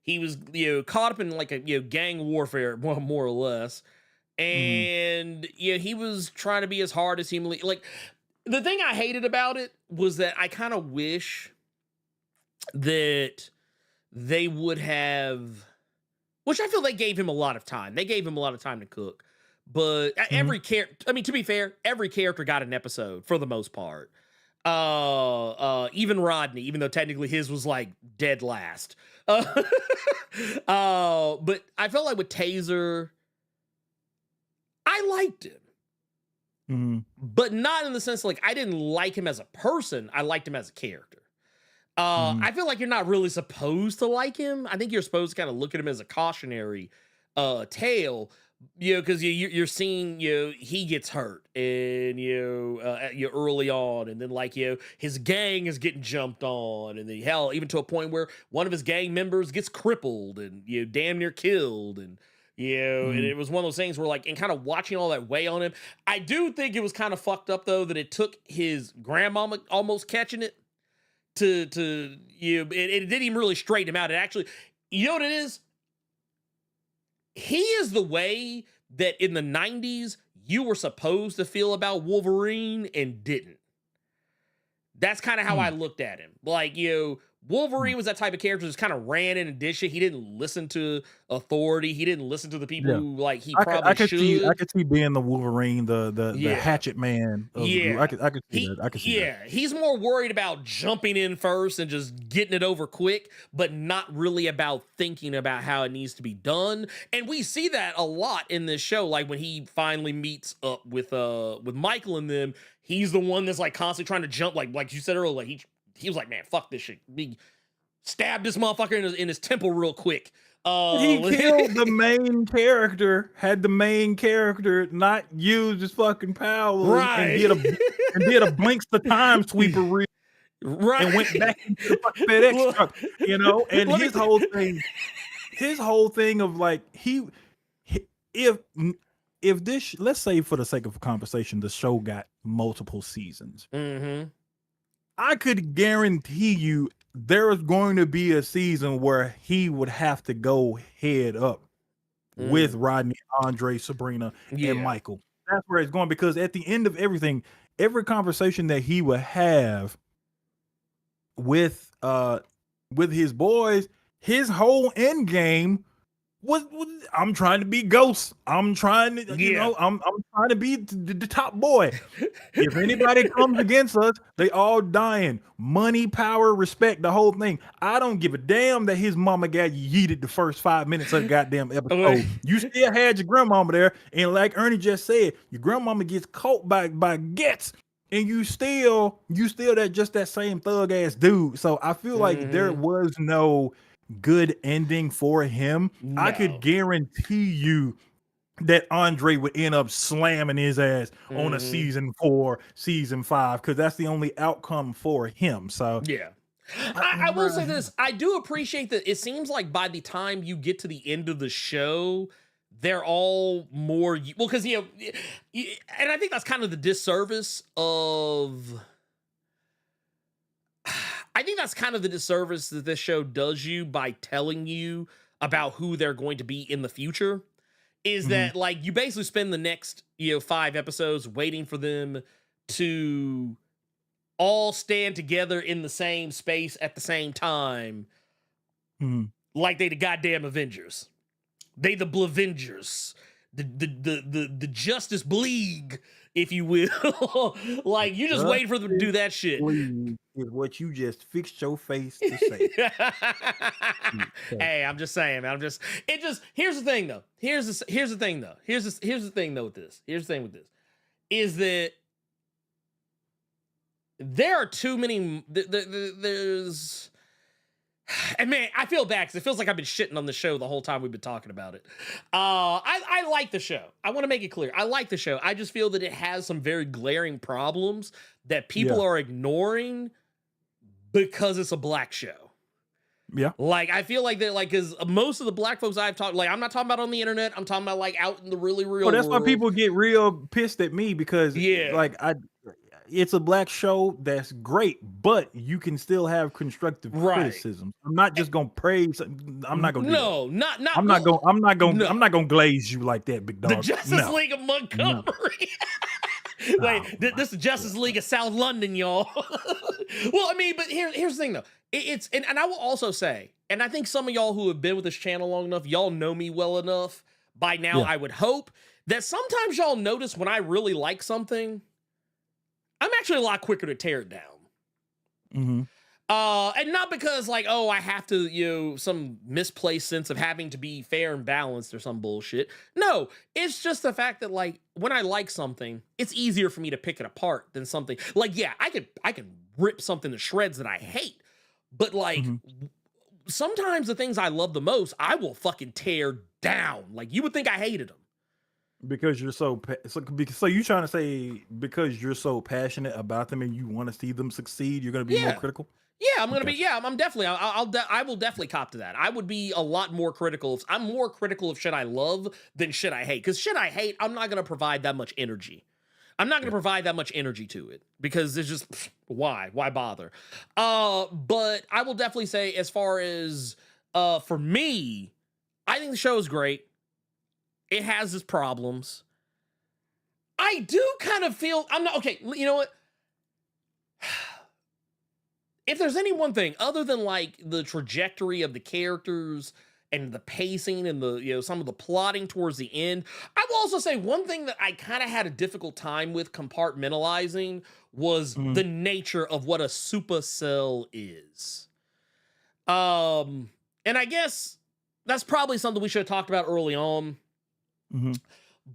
He was caught up in like a gang warfare, more or less, and he was trying to be as hard as humanly. Like, the thing I hated about it was that I kind of wish that they would have. Which I feel they gave him a lot of time. They gave him a lot of time to cook. But every character, I mean, to be fair, every character got an episode for the most part. Even Rodney, even though technically his was like dead last. But I felt like with Taser, I liked him. But not in the sense like I didn't like him as a person. I liked him as a character. I feel like you're not really supposed to like him. I think you're supposed to kind of look at him as a cautionary tale, because you're seeing he gets hurt and you early on, and then like his gang is getting jumped on, and then hell, even to a point where one of his gang members gets crippled and damn near killed, and And it was one of those things where like, and kind of watching all that weigh on him. I do think it was kind of fucked up though that it took his grandmama almost catching it to it didn't even really straighten him out. It actually, you know what it is? He is the way that in the 90s you were supposed to feel about Wolverine and didn't. That's kind of how I looked at him. Like, Wolverine was that type of character that just kind of ran in and did shit. He didn't listen to authority. He didn't listen to the people who like he probably should. I could see being the Wolverine, the hatchet man. Of the group. I could see that. I could see that. He's more worried about jumping in first and just getting it over quick, but not really about thinking about how it needs to be done. And we see that a lot in this show. Like when he finally meets up with Michael and them, he's the one that's like constantly trying to jump. Like you said earlier, like he was like, man, fuck this shit. He stabbed this motherfucker in his temple real quick. He killed the main character, had the main character not use his fucking powers, right? And did a blinks the time sweeper reel, right? And went back into the fucking FedEx truck, And his whole thing of like if this, let's say for the sake of conversation, the show got multiple seasons. I could guarantee you there is going to be a season where he would have to go head up with Rodney, Andre, Sabrina, and Michael. That's where it's going, because at the end of everything, every conversation that he would have with his boys, his whole end game was I'm trying to be Ghost. I'm trying to, I'm trying to be the top boy. If anybody comes against us, they all dying. Money, power, respect, the whole thing. I don't give a damn that his mama got yeeted the first 5 minutes of the goddamn episode. You still had your grandmama there, and like Ernie just said, your grandmama gets caught by Gets, and you still that same thug ass dude. So I feel like there was no good ending for him. No. I could guarantee you that Andre would end up slamming his ass on a season 4, season 5, because that's the only outcome for him. So I will say this. I do appreciate that it seems like by the time you get to the end of the show, they're all more because and I think that's kind of the disservice of that this show does you by telling you about who they're going to be in the future, is that like you basically spend the next 5 episodes waiting for them to all stand together in the same space at the same time, like they the goddamn Avengers. They the Blavengers, the Justice League, if you will. Like you just wait for them to do that shit. Is what you just fixed your face to say. Hey, I'm just saying, man. Here's the thing though. Here's the thing though. Here's the thing though with this. Here's the thing with this. Is that there are too many there's and man, I feel bad because it feels like I've been shitting on the show the whole time we've been talking about it. I like the show. I want to make it clear. I like the show. I just feel that it has some very glaring problems that people are ignoring because it's a black show. Yeah. Like, I feel like that, like, because most of the black folks I've talked, like, I'm not talking about on the internet. I'm talking about, like, out in the really real world. That's why people get real pissed at me because, like, it's a black show that's great, but you can still have constructive criticism. I'm not just gonna praise. I'm not gonna. I'm not gonna glaze you like that, big dog. The Justice League of Montgomery. Like this is Justice League of South London, y'all. Well, I mean, but here's the thing though. It's and I will also say, and I think some of y'all who have been with this channel long enough, y'all know me well enough by now. I would hope that sometimes y'all notice when I really like something, I'm actually a lot quicker to tear it down. And not because like, oh, I have to, some misplaced sense of having to be fair and balanced or some bullshit. No, it's just the fact that like when I like something, it's easier for me to pick it apart than something like, I could rip something to shreds that I hate, but like sometimes the things I love the most, I will fucking tear down. Like you would think I hated them. Because you're so you trying to say because you're so passionate about them and you want to see them succeed, you're going to be more critical? Yeah, I'm gonna be. Yeah, I'm definitely. I will definitely cop to that. I would be a lot more critical. I'm more critical of shit I love than shit I hate. Because shit I hate, I'm not gonna provide that much energy. I'm not gonna provide that much energy to it because it's just why bother. But I will definitely say, as far as for me, I think the show is great. It has its problems. I do kind of feel I'm not okay. You know what? If there's any one thing other than like the trajectory of the characters and the pacing and the some of the plotting towards the end, I will also say one thing that I kind of had a difficult time with compartmentalizing was the nature of what a supercell is. And I guess that's probably something we should have talked about early on.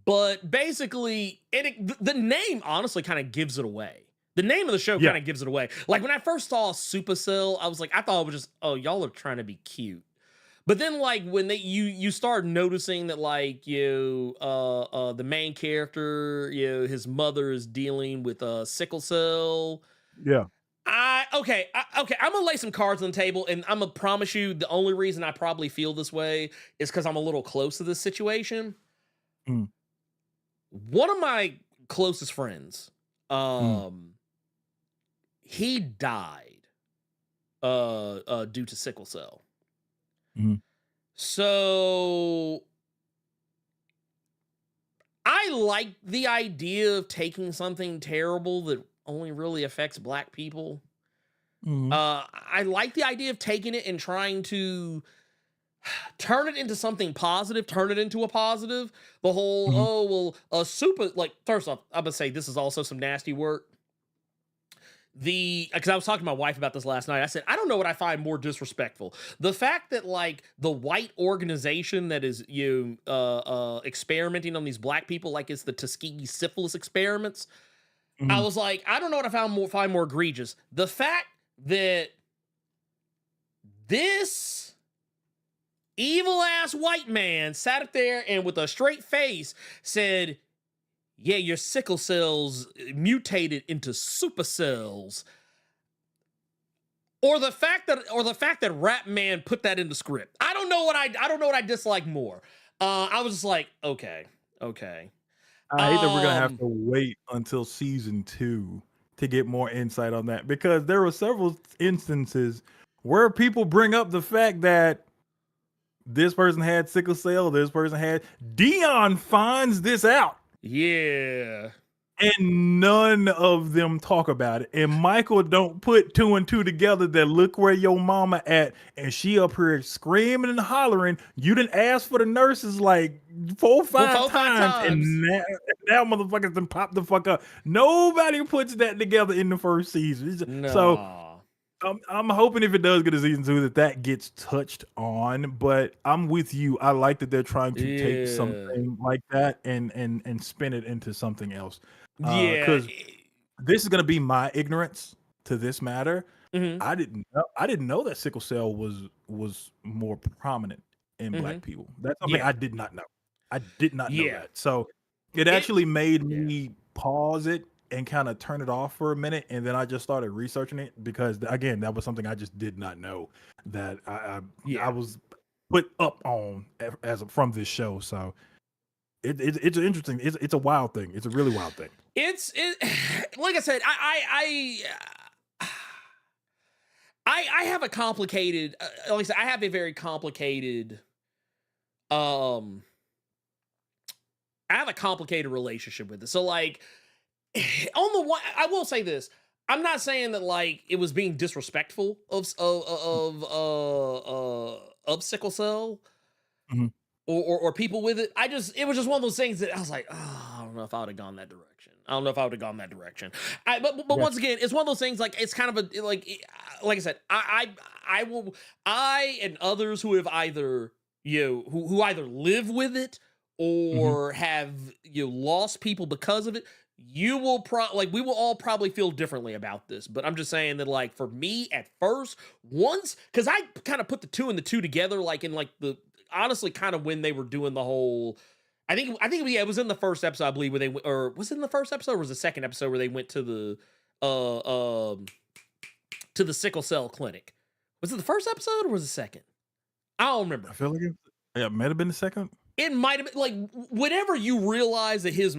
But basically, the name honestly kind of gives it away. The name of the show kind of gives it away. Like when I first saw Supercell, I was like, I thought it was just, oh, y'all are trying to be cute. But then like when you start noticing that like the main character, his mother is dealing with sickle cell. Yeah. Okay, I'm gonna lay some cards on the table, and I'm gonna promise you the only reason I probably feel this way is because I'm a little close to this situation. One of my closest friends, he died due to sickle cell. So I like the idea of taking something terrible that only really affects Black people. I like the idea of taking it and trying to turn it into something positive, turn it into a positive. The whole, first off, I'm gonna say this is also some nasty work. Because I was talking to my wife about this last night. I said, I don't know what I find more disrespectful. The fact that like the white organization that is experimenting on these Black people, like it's the Tuskegee syphilis experiments. I was like, I don't know what I find more egregious. The fact that this evil ass white man sat up there and with a straight face said, yeah, your sickle cells mutated into supercells. Or the fact that Rap Man put that in the script. I don't know what I dislike more. I was just like, okay. I hate that we're gonna have to wait until season 2 to get more insight on that, because there were several instances where people bring up the fact that this person had sickle cell, this person had. Dion finds this out. Yeah. And none of them talk about it. And Michael don't put 2 and 2 together that look where your mama at. And she up here screaming and hollering. You didn't ask for the nurses like 4 or 5 times. And now motherfuckers done pop the fuck up. Nobody puts that together in the first season. No. So I'm hoping if it does get a season 2 that gets touched on, but I'm with you. I like that they're trying to take something like that and spin it into something else. Because this is gonna be my ignorance to this matter. I didn't know that sickle cell was more prominent in Black people. That's something I did not know. I did not know that. So it actually made me pause it and kind of turn it off for a minute, and then I just started researching it because, again, that was something I just did not know that I was put up on from this show. So it's interesting. It's a wild thing. It's a really wild thing. It's like I said, I have a complicated, like I said, I have a very complicated, I have a complicated relationship with it. So like, on the one, I will say this. I'm not saying that like it was being disrespectful of sickle cell or people with it. It was just one of those things that I was like, oh, I don't know if I would have gone that direction. But once again, it's one of those things like it's kind of a like I said, I and others who have either who either live with it or have lost people because of it. You will we will all probably feel differently about this, but I'm just saying that like for me at first, because I kind of put the 2 and the 2 together, like in like the honestly kind of when they were doing the whole. I think it was in the first episode, I believe, where or was it in the first episode or was it the second episode where they went to the to the sickle cell clinic. Was it the first episode or was it the second? I don't remember. I feel like it might have been the second. It might have been like whenever you realize that his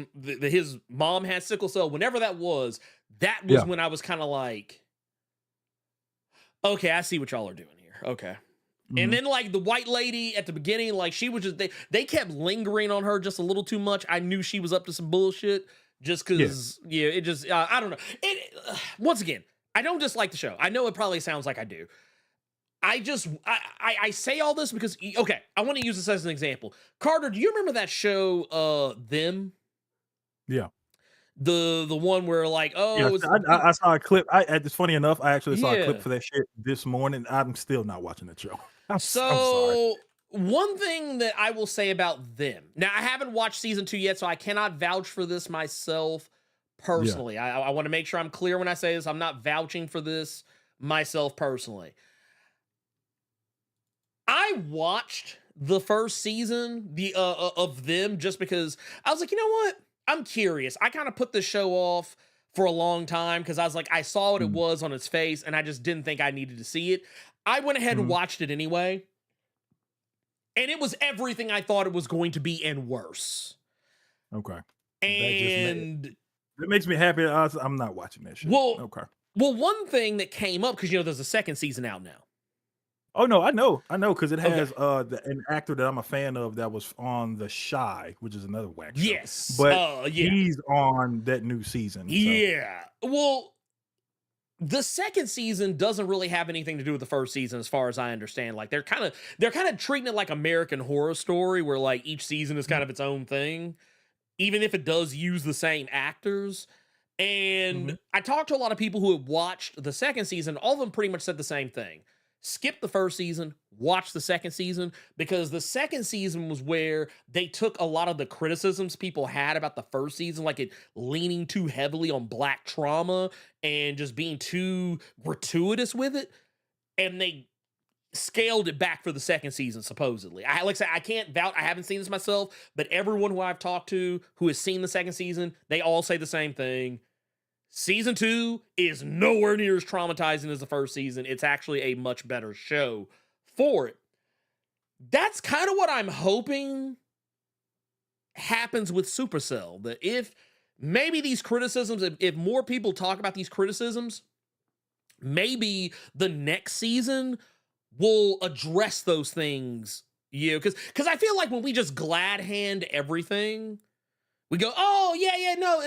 mom has sickle cell, whenever that was when I was kind of like, okay, I see what y'all are doing here. Okay. And then like the white lady at the beginning, like she was just they kept lingering on her just a little too much. I knew she was up to some bullshit just because it just I don't know. Once again, I don't dislike the show. I know it probably sounds like I do. I say all this because okay, I want to use this as an example. Carter, do you remember that show Them? Yeah. The one where like I saw a clip. It's funny enough. I actually saw a clip for that shit this morning. I'm still not watching that show. I'm sorry. One thing that I will say about Them. Now I haven't watched season 2 yet, so I cannot vouch for this myself personally. Yeah. I want to make sure I'm clear when I say this. I'm not vouching for this myself personally. I watched the first season of Them just because I was like, you know what? I'm curious. I kind of put the show off for a long time because I was like, I saw what it was on its face and I just didn't think I needed to see it. I went ahead and watched it anyway. And it was everything I thought it was going to be and worse. Okay. And it makes me happy. I'm not watching that shit. Well, one thing that came up, because there's a second season out now. Oh no, I know, because it has an actor that I'm a fan of that was on The Shy, which is another whack show. Yes, but he's on that new season. So. Yeah, well, the second season doesn't really have anything to do with the first season, as far as I understand. Like they're kind of treating it like American Horror Story, where like each season is kind of its own thing, even if it does use the same actors. And I talked to a lot of people who had watched the second season. All of them pretty much said the same thing. Skip the first season, watch the second season, because the second season was where they took a lot of the criticisms people had about the first season, like it leaning too heavily on Black trauma and just being too gratuitous with it, and they scaled it back for the second season, supposedly. Like I said, I can't vouch, I haven't seen this myself, but everyone who I've talked to who has seen the second season, they all say the same thing. Season 2 is nowhere near as traumatizing as the first season. It's actually a much better show for it. That's kind of what I'm hoping happens with Supercell. That if maybe these criticisms, if more people talk about these criticisms, maybe the next season will address those things. Because I feel like when we just glad hand everything, we go, oh yeah, no,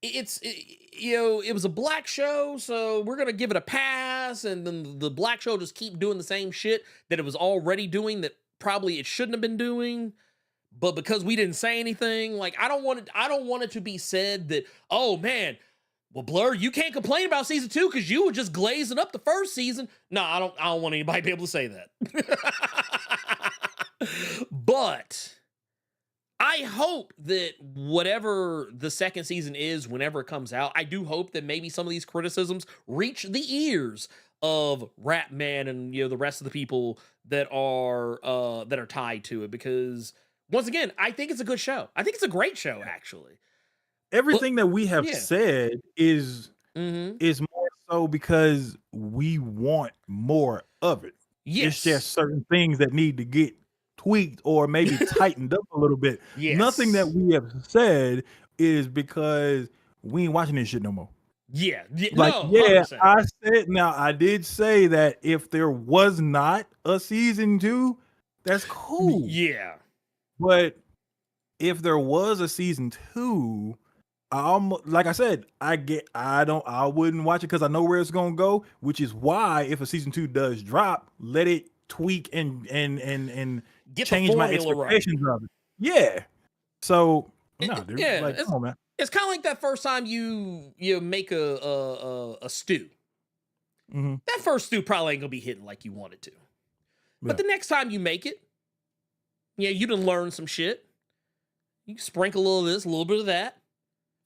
it was a black show, so we're gonna give it a pass, and then the black show just keep doing the same shit that it was already doing that probably it shouldn't have been doing, but because we didn't say anything, like I don't want it to be said that, oh man, well Blerd, you can't complain about season 2 because you were just glazing up the first season. No, I don't want anybody to be able to say that. But I hope that whatever the second season is, whenever it comes out, I do hope that maybe some of these criticisms reach the ears of Rat Man and the rest of the people that are tied to it. Because once again, I think it's a good show. I think it's a great show, actually. Everything that we have said is more so because we want more of it. Yes. It's just certain things that need to get tweaked or maybe tightened up a little bit. Yes. Nothing that we have said is because we ain't watching this shit no more. Yeah. Like, no, yeah, 100%. I did say that if there was not a season 2, that's cool. Yeah. But if there was a season 2, like I said, I wouldn't watch it because I know where it's gonna go, which is why if a season 2 does drop, let it tweak and get change my expectations of it. Yeah. So dude. Yeah, like, come on, man. It's kind of like that first time you make a stew. That first stew probably ain't gonna be hitting like you want it to. But the next time you make it, you done learn some shit. You sprinkle a little of this, a little bit of that.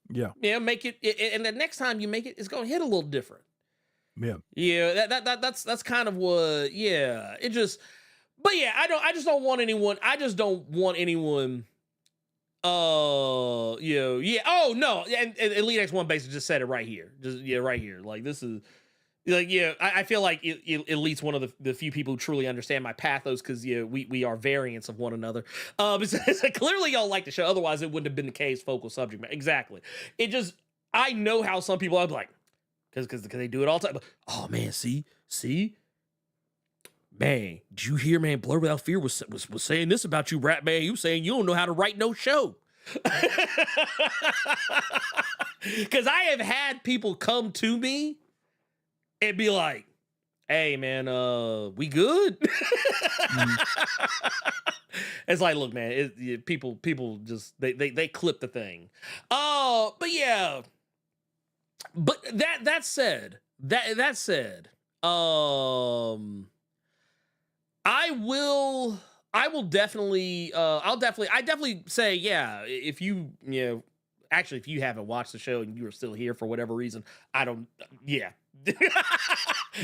Yeah. Make it, and the next time you make it, it's gonna hit a little different. Yeah. That's kind of what. Yeah. It just. But yeah, I just don't want anyone. Oh no, and Elite X1 basically just said it right here. Just right here. Like this is, Like, yeah, I feel like at least one of the few people who truly understand my pathos, because we are variants of one another. So clearly y'all like the show. Otherwise, it wouldn't have been the case. Focal subject matter. Exactly. It just, I know how some people are like, because they do it all the time. Oh man, see, man, did you hear, man? Blerd Without Fear was saying this about you, rap man. You saying you don't know how to write no show. Because I have had people come to me and be like, hey man, we good? It's like, look, man, people just they clip the thing. But yeah. But that said, I definitely say, yeah, if you actually, if you haven't watched the show and you are still here for whatever reason, yeah.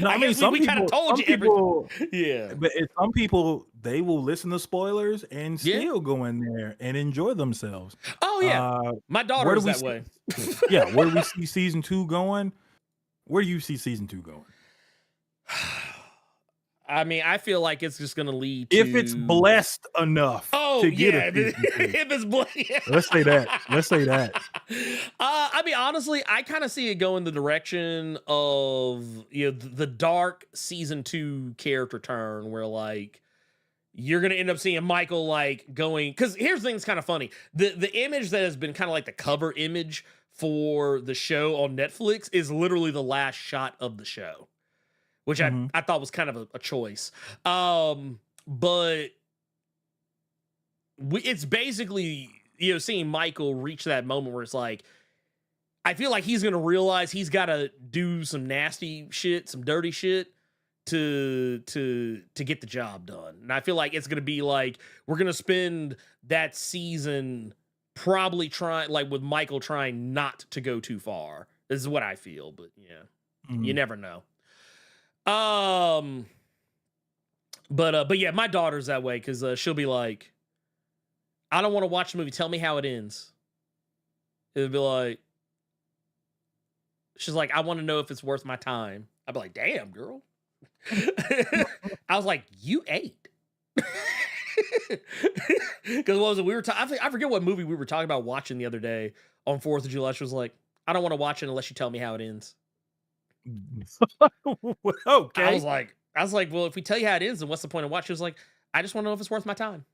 No, I mean, we kind of told you everything. Yeah. But some people, they will listen to spoilers and still go in there and enjoy themselves. Oh, yeah. My daughter is that way. Yeah. Where do we see season 2 going? Where do you see season 2 going? I mean, I feel like it's just going to lead to... If it's blessed enough to get a season 2. If it's blessed. Let's say that. I mean, honestly, I kind of see it going the direction of the dark season 2 character turn, where like you're gonna end up seeing Michael like going, because here's the thing that's kind of funny. The image that has been kind of like the cover image for the show on Netflix is literally the last shot of the show, which I thought was kind of a choice. But it's basically, seeing Michael reach that moment where it's like, I feel like he's going to realize he's got to do some nasty shit, some dirty shit to get the job done. And I feel like it's going to be like, we're going to spend that season probably trying, like with Michael trying not to go too far. This is what I feel, but you never know. But yeah, my daughter's that way, because she'll be like, I don't want to watch the movie. Tell me how it ends. It'll be like, she's like, I want to know if it's worth my time. I'd be like, damn, girl. I was like, you ate. Because what was it? We were I forget what movie we were talking about watching the other day on 4th of July. She was like, I don't want to watch it unless you tell me how it ends. Okay. I was like, well, if we tell you how it ends, then what's the point of watching? She was like, I just want to know if it's worth my time.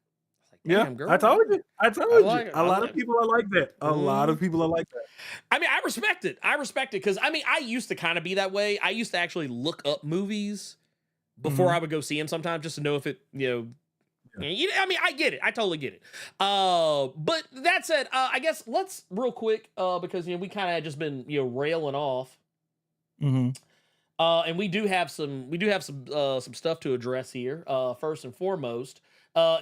Damn, girl. I told you. A lot of people are like that. A lot of people are like that. I mean, I respect it because I mean, I used to kind of be that way. I used to actually look up movies before I would go see them sometimes, just to know if it, I mean, I get it. I totally get it. But that said, I guess let's real quick, because we kind of just been railing off. And we do have some stuff to address here. First and foremost,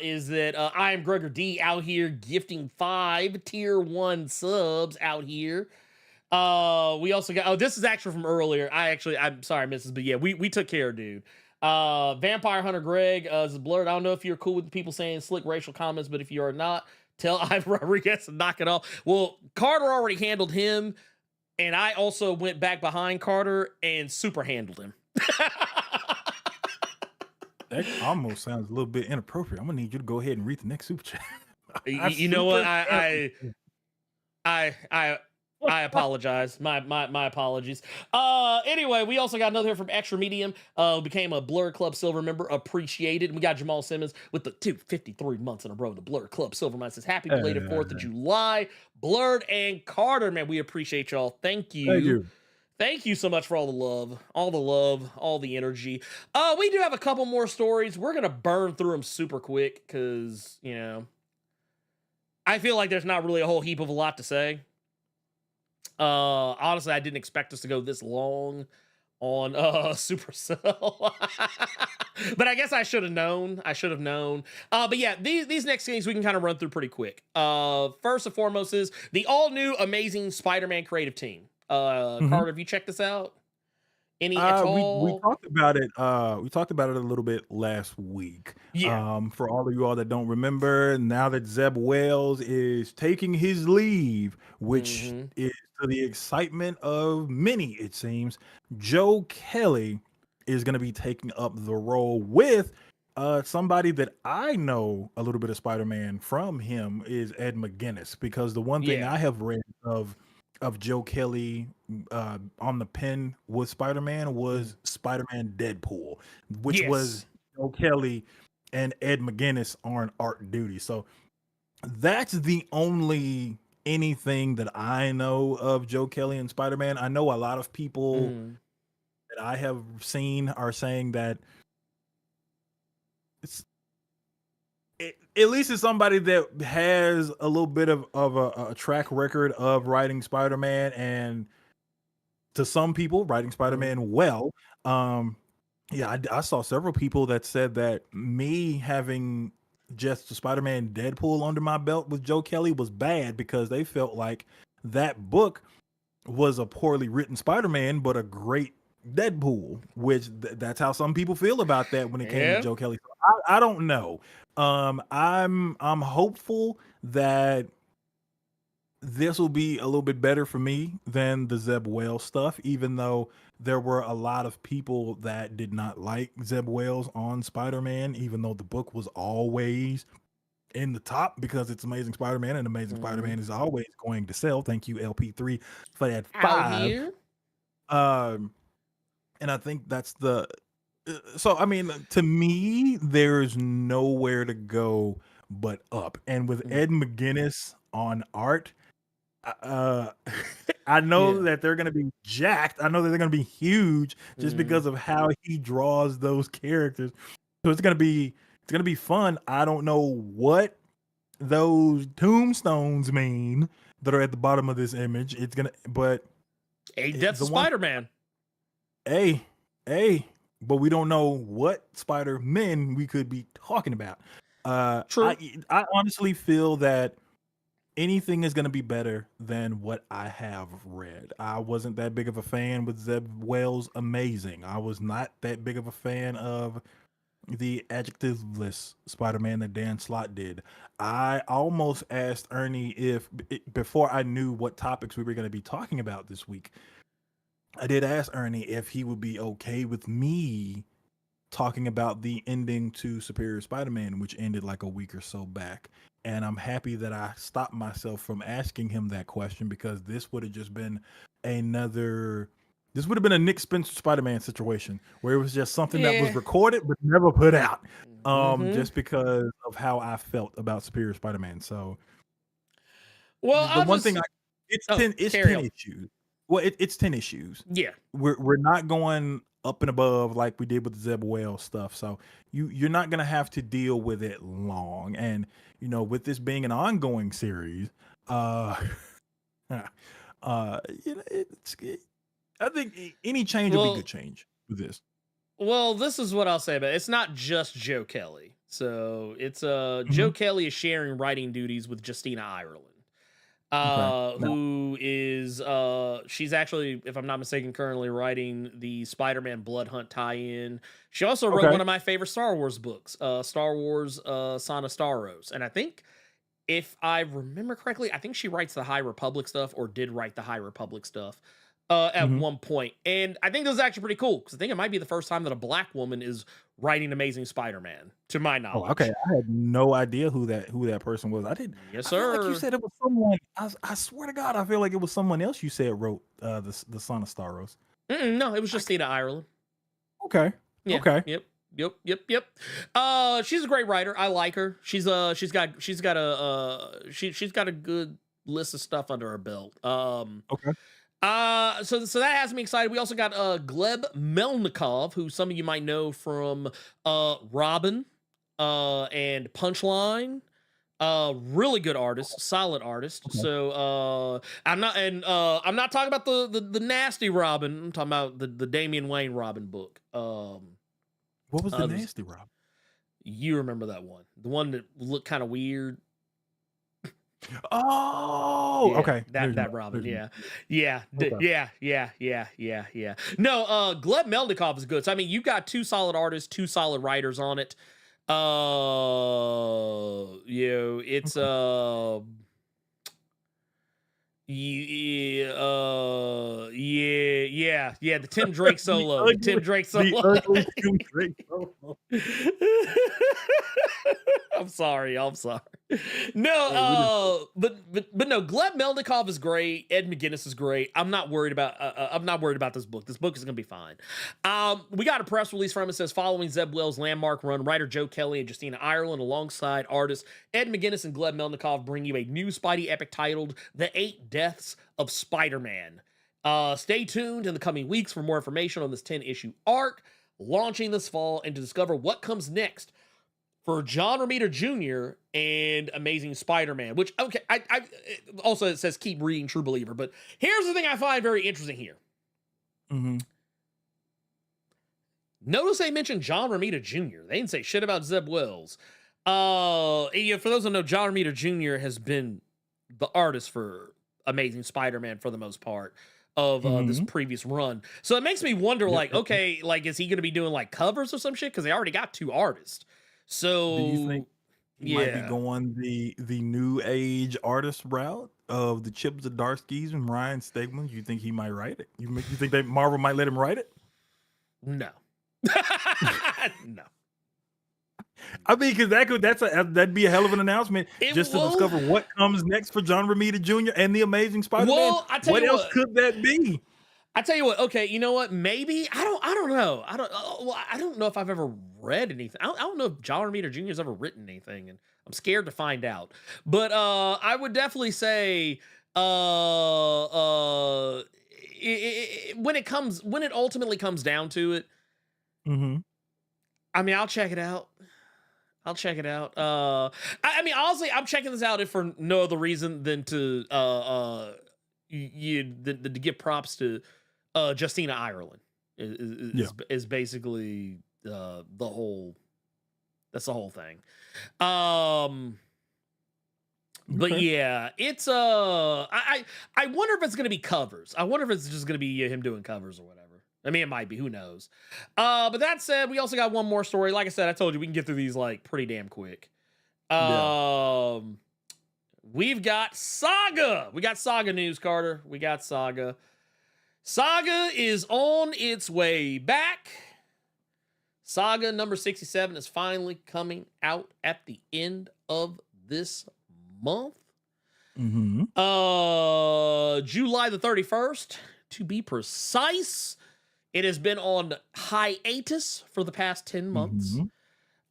is that I am Gregor D out here gifting 5 tier 1 subs out here. We also got, this is actually from earlier. I'm sorry, Mrs. But yeah, we took care, dude. Vampire Hunter Greg is Blerd. I don't know if you're cool with people saying slick racial comments, but if you are not, tell Ivan Rodriguez to knock it off. Well, Carter already handled him, and I also went back behind Carter and super handled him. That almost sounds a little bit inappropriate. I'm gonna need you to go ahead and read the next super chat. You know what? I apologize. My apologies. Anyway, we also got another here from Extra Medium. Became a Blerd Club Silver member. Appreciated. We got Jamal Simmons with the 253 months in a row. The Blerd Club Silver Man says, happy belated 4th of July. Blerd and Carter, man, we appreciate y'all. Thank you. Thank you. Thank you so much for all the love, all the energy. We do have a couple more stories. We're going to burn through them super quick because, I feel like there's not really a whole heap of a lot to say. Honestly, I didn't expect us to go this long on Supercell. But I guess I should have known. But yeah, these next things we can kind of run through pretty quick. First and foremost is the all-new amazing Spider-Man creative team. Carter, have you checked this out? Any at We all? talked about it. We talked about it a little bit last week. Yeah. For all of you all that don't remember, now that Zeb Wells is taking his leave, which Mm-hmm. is to the excitement of many, it seems, Joe Kelly is going to be taking up the role with somebody that I know a little bit of Spider-Man from him is Ed McGuinness, because the one thing Yeah. I have read of Joe Kelly on the pen with Spider-Man was Spider-Man Deadpool, which was Yes. Joe Kelly and Ed McGuinness on art duty. So that's the only anything that I know of Joe Kelly and Spider-Man. I know a lot of people Mm. that I have seen are saying that it's at least it's somebody that has a little bit of a track record of writing Spider-Man, and to some people writing Spider-Man well. Um, yeah, I saw several people that said that me having just the Spider-Man Deadpool under my belt with Joe Kelly was bad because they felt like that book was a poorly written Spider-Man, but a great Deadpool, which that's how some people feel about that when it came to Yeah. Joe Kelly. So I don't know. I'm hopeful that this will be a little bit better for me than the Zeb Wells stuff, even though there were a lot of people that did not like Zeb Wells on Spider-Man, even though the book was always in the top because it's Amazing Spider-Man, and Amazing Spider-Man is always going to sell. Thank you, LP3, for that Out 5. here. And I think that's the so I mean, to me, there's nowhere to go but up. And with Ed McGuinness on art, uh I know Yeah. that they're gonna be jacked. I know that they're gonna be huge just Mm. because of how he draws those characters. So it's gonna be fun. I don't know what those tombstones mean that are at the bottom of this image. It's gonna, but Death's the a one, Spider-Man. hey, but we don't know what Spider-Men we could be talking about. True. I honestly feel that anything is going to be better than what I have read. I wasn't that big of a fan with Zeb Wells' Amazing. I was not that big of a fan of the adjectiveless Spider-Man that Dan Slott did. I almost asked Ernie if before I knew what topics we were going to be talking about this week. I did ask Ernie if he would be okay with me talking about the ending to Superior Spider-Man, which ended like a week or so back. And I'm happy that I stopped myself from asking him that question, because this would have just been this would have been a Nick Spencer Spider-Man situation where it was just something that was Yeah. recorded but never put out. Mm-hmm. Just because of how I felt about Superior Spider-Man. So Well, the I'll one thing just. it's Oh, 10 carry on. issues. Well, it's 10 issues. Yeah. We're not going up and above like we did with the Zeb Wells stuff. So you're not gonna have to deal with it long. And with this being an ongoing series, I think any change will be Well, good change with this. this is what I'll say about it. It's not just Joe Kelly. So it's Joe Mhm. Kelly is sharing writing duties with Justina Ireland. Okay. Now, Who is she's actually, if I'm not mistaken, currently writing the Spider-Man Blood Hunt tie-in. She also wrote okay. one of my favorite Star Wars books, Star Wars Sana Staros. And I think, if I remember correctly, I think she writes the High Republic stuff, or did write the High Republic stuff at Mhm. one point. And I think this is actually pretty cool, because I think it might be the first time that a black woman is writing Amazing Spider-Man, to my Oh, okay. knowledge. I had no idea who that person was. I did. Yes, I feel like you sir. said it was someone. I swear to God, I feel like it was someone else you said wrote the Son of Staros. No, it was Justina Ireland. Okay. Yeah. Okay. Yep. She's a great writer. I like her. She's got a good list of stuff under her belt. Okay. So that has me excited. We also got Gleb Melnikov, who some of you might know from Robin and Punchline. Really good artist, solid artist. Okay. So I'm not talking about the nasty Robin. I'm talking about the Damian Wayne Robin book. What was the There's- nasty Rob? You remember that one? The one that looked kind of weird. Oh, Yeah, okay. that Robin. Yeah, Okay. yeah. No, Gleb Melnikov is good. So I mean, you got two solid artists, two solid writers on it. It's the Tim Drake solo, the Tim Drake The solo. ugly Tim Drake solo. I'm sorry. Hey, No, but no, Gleb Melnikov is great. Ed McGuinness is great. I'm not worried about this book. This book is gonna be fine. We got a press release from it. It says following Zeb Wells' landmark run, writer Joe Kelly and Justina Ireland alongside artists Ed McGuinness and Gleb Melnikov bring you a new Spidey epic titled "The 8 Deaths of Spider-Man." Stay tuned in the coming weeks for more information on this 10-issue arc launching this fall and to discover what comes next for John Romita Jr. and Amazing Spider-Man, which, okay, I also it says keep reading True Believer, but here's the thing I find very interesting here. Mm-hmm. Notice they mentioned John Romita Jr. They didn't say shit about Zeb Wells. For those who know, John Romita Jr. has been the artist for Amazing Spider-Man for the most part of this previous run. So it makes me wonder, like, okay, like, is he going to be doing like covers or some shit? Because they already got two artists. So Do you think he might be going the new age artist route of the Chip Zdarsky's and Ryan Stegman? You think he might write it? You think that Marvel might let him write it? No. No. I mean, because that'd be a hell of an announcement to discover what comes next for John Romita Jr. and the Amazing Spider-Man. Well, what else could that be? I tell you what. Okay, you know what? Maybe I don't know. I don't know if I've ever read anything. I don't know if John Romita Jr. has ever written anything, and I'm scared to find out. But I would definitely say when it ultimately comes down to it. Mm-hmm. I mean, I'll check it out. I mean, honestly, I'm checking this out if for no other reason than to give props to Justina Ireland is basically the whole thing. But yeah, it's I wonder if it's gonna be covers. I wonder if it's just gonna be him doing covers or whatever. I mean, it might be. Who knows? But that said, we also got one more story. Like I said, I told you we can get through these like pretty damn quick. We've got Saga. We got Saga news, Carter. We got Saga. Saga is on its way back. Saga number 67 is finally coming out at the end of this month. Mm-hmm. July the 31st, to be precise. It has been on hiatus for the past 10 months.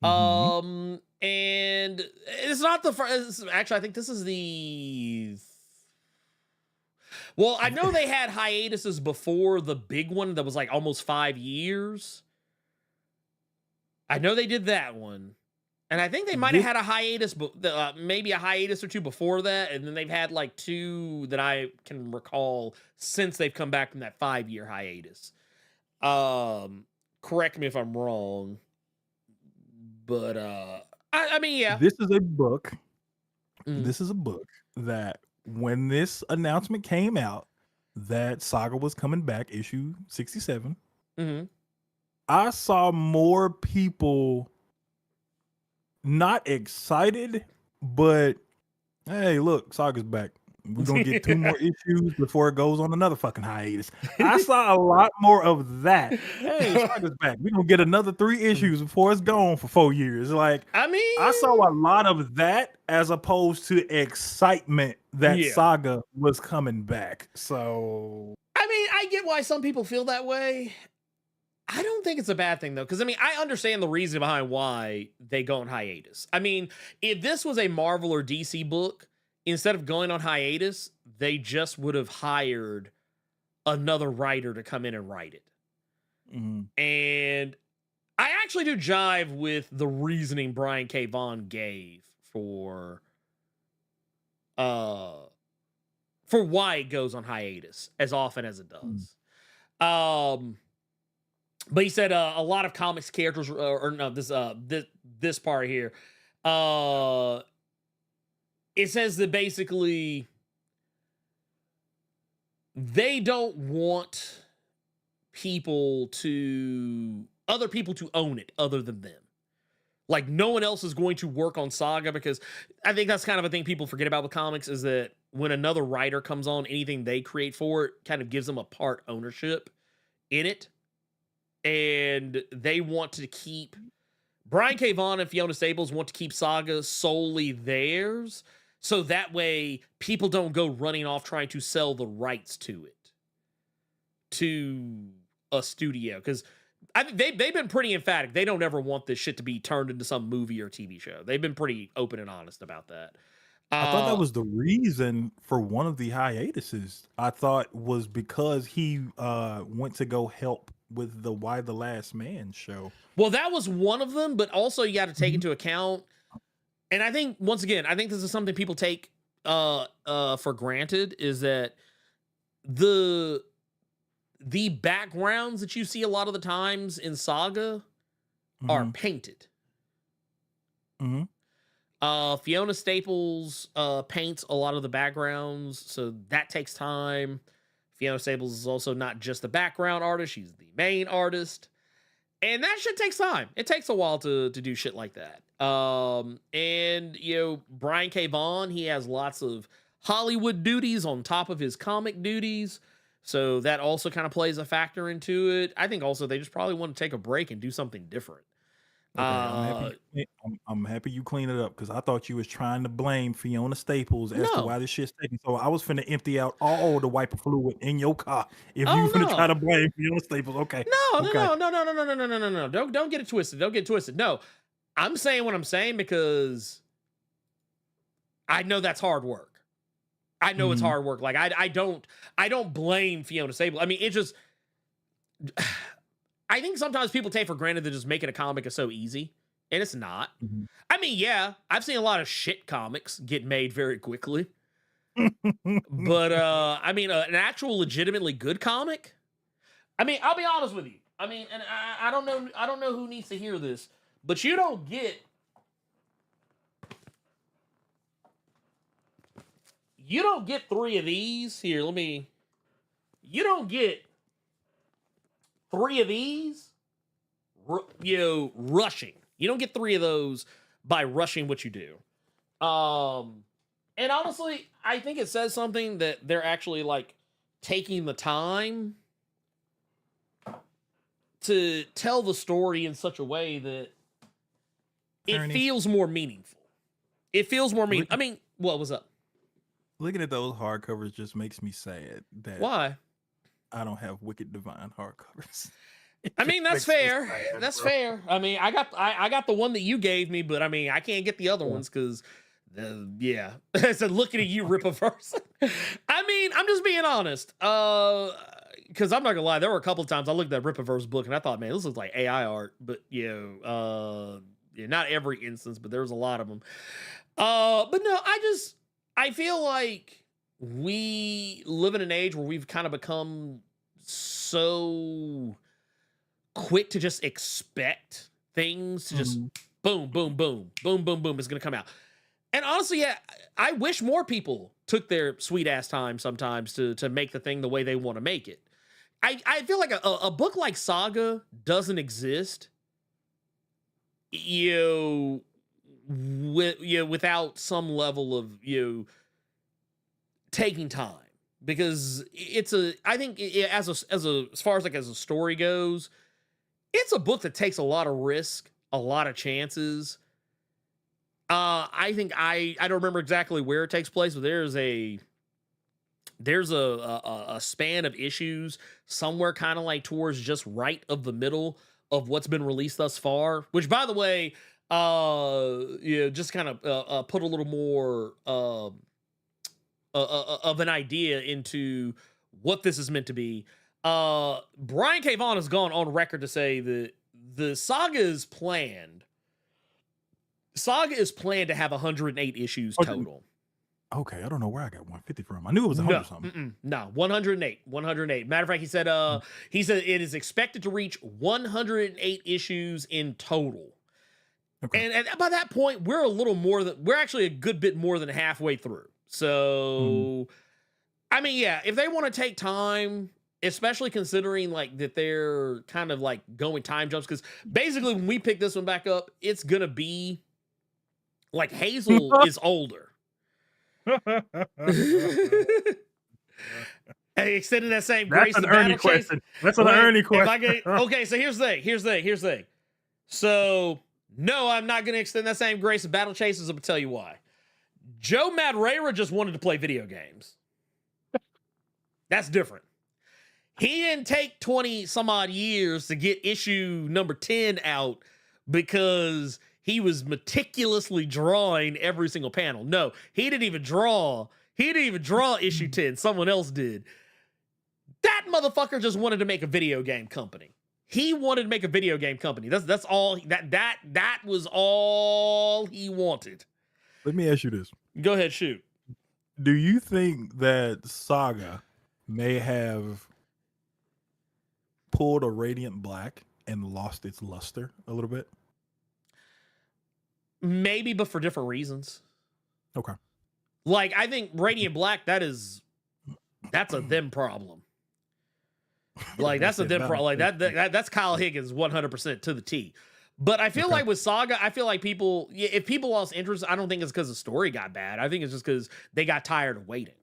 Mm-hmm. And it's not the first. Actually, I think this is the. Well, I know they had hiatuses before the big one that was like almost 5 years. I know they did that one. And I think they might have had a hiatus, maybe a hiatus or two before that. And then they've had like two that I can recall since they've come back from that 5-year hiatus. Correct me if I'm wrong. But I mean, yeah. This is a book. This is a book that when this announcement came out that Saga was coming back, issue 67, I saw more people not excited, but hey, look, Saga's back. We're gonna get 2 more issues before it goes on another fucking hiatus. I saw a lot more of that. Hey, Saga's back. We're gonna get another 3 issues before it's gone for 4 years. Like, I mean, I saw a lot of that as opposed to excitement that Saga was coming back. So I mean, I get why some people feel that way. I don't think it's a bad thing, though, because, I mean, I understand the reason behind why they go on hiatus. I mean, if this was a Marvel or DC book, instead of going on hiatus, they just would have hired another writer to come in and write it. And I actually do jive with the reasoning Brian K. Vaughan gave for why it goes on hiatus as often as it does. But he said a lot of comics characters, this part here, it says that basically they don't want other people to own it other than them. Like, no one else is going to work on Saga, because I think that's kind of a thing people forget about with comics, is that when another writer comes on, anything they create for it kind of gives them a part ownership in it. And they want to keep... Brian K. Vaughan and Fiona Staples want to keep Saga solely theirs, so that way people don't go running off trying to sell the rights to it to a studio. Because I think they've been pretty emphatic. They don't ever want this shit to be turned into some movie or TV show. They've been pretty open and honest about that. I thought that was the reason for one of the hiatuses. I thought was because he went to go help with the Why the Last Man show. Well, that was one of them, but also you got to take into account, and I think, once again, I think this is something people take for granted, is that the backgrounds that you see a lot of the times in Saga are painted. Fiona Staples paints a lot of the backgrounds, so that takes time. Fiona Staples is also not just the background artist, she's the main artist. And that shit takes time. It takes a while to do shit like that. And, you know, Brian K. Vaughan, he has lots of Hollywood duties on top of his comic duties. So that also kind of plays a factor into it. I think also they just probably want to take a break and do something different. Okay, I'm happy you clean it up, because I thought you was trying to blame Fiona Staples as to why this shit's taking. So I was finna empty out all the wiper fluid in your car if you finna try to blame Fiona Staples. Okay. No. Don't get it twisted. Don't get it twisted. No, I'm saying what I'm saying because I know that's hard work. I know it's hard work. Like I don't blame Fiona Staples. I mean, it just. I think sometimes people take for granted that just making a comic is so easy, and it's not. I mean, yeah, I've seen a lot of shit comics get made very quickly. But, I mean, an actual legitimately good comic? I mean, I'll be honest with you. I mean, and I don't know who needs to hear this, but you don't get... You don't get 3 of these. Here, you don't get 3 of these, rushing. You don't get 3 of those by rushing what you do. And honestly, I think it says something that they're actually, like, taking the time to tell the story in such a way that it feels more meaningful. It feels more meaningful. I mean, what was up? Looking at those hardcovers just makes me sad that... Why? I don't have Wicked Divine hardcovers. I mean, that's fair. That's fair. I mean, I got the one that you gave me, but I mean, I can't get the other ones because, yeah. I said, looking at you, Rippaverse. I mean, I'm just being honest. Because I'm not gonna lie, there were a couple of times I looked at that Rippaverse book and I thought, man, this looks like AI art. But yeah, not every instance, but there's a lot of them. But no, I feel like we live in an age where we've kind of become so quick to just expect things to just boom, boom, boom, boom, boom, boom is going to come out. And honestly, yeah, I wish more people took their sweet ass time sometimes to make the thing the way they want to make it. I feel like a book like Saga doesn't exist, without some level of, taking time, because I think as far as a story goes, it's a book that takes a lot of risk, a lot of chances. I think I don't remember exactly where it takes place, but there's a span of issues somewhere kind of like towards just right of the middle of what's been released thus far, which, by the way, just kind of put a little more of an idea into what this is meant to be. Brian K. Vaughan has gone on record to say that the Saga is planned to have 108 issues total. Okay, I don't know where I got 150 from. I knew it was 100 something. No, 108. Matter of fact, he said it is expected to reach 108 issues in total. Okay. And by that point, we're actually a good bit more than halfway through. So, I mean, yeah, if they want to take time, especially considering like that they're kind of like going time jumps, because basically when we pick this one back up, it's gonna be like Hazel is older. Hey, extending that same That's grace an to Ernie battle chase. question. That's an Ernie question. Okay, so here's the thing. So no, I'm not gonna extend that same grace to battle chases. I'm gonna tell you why. Joe Madureira just wanted to play video games. That's different. He didn't take 20 some odd years to get issue number 10 out because he was meticulously drawing every single panel. No, he didn't even draw issue 10. Someone else did. That motherfucker just wanted to make a video game company. He wanted to make a video game company. That's all that was all he wanted. Let me ask you this. Go ahead, shoot. Do you think that Saga may have pulled a Radiant Black and lost its luster a little bit? Maybe, but for different reasons. Okay. Like, I think Radiant Black, that's a them problem. Like, that's a them problem. Like, that's Kyle Higgins 100% to the T. But I feel like with Saga, I feel like if people lost interest, I don't think it's because the story got bad. I think it's just because they got tired of waiting.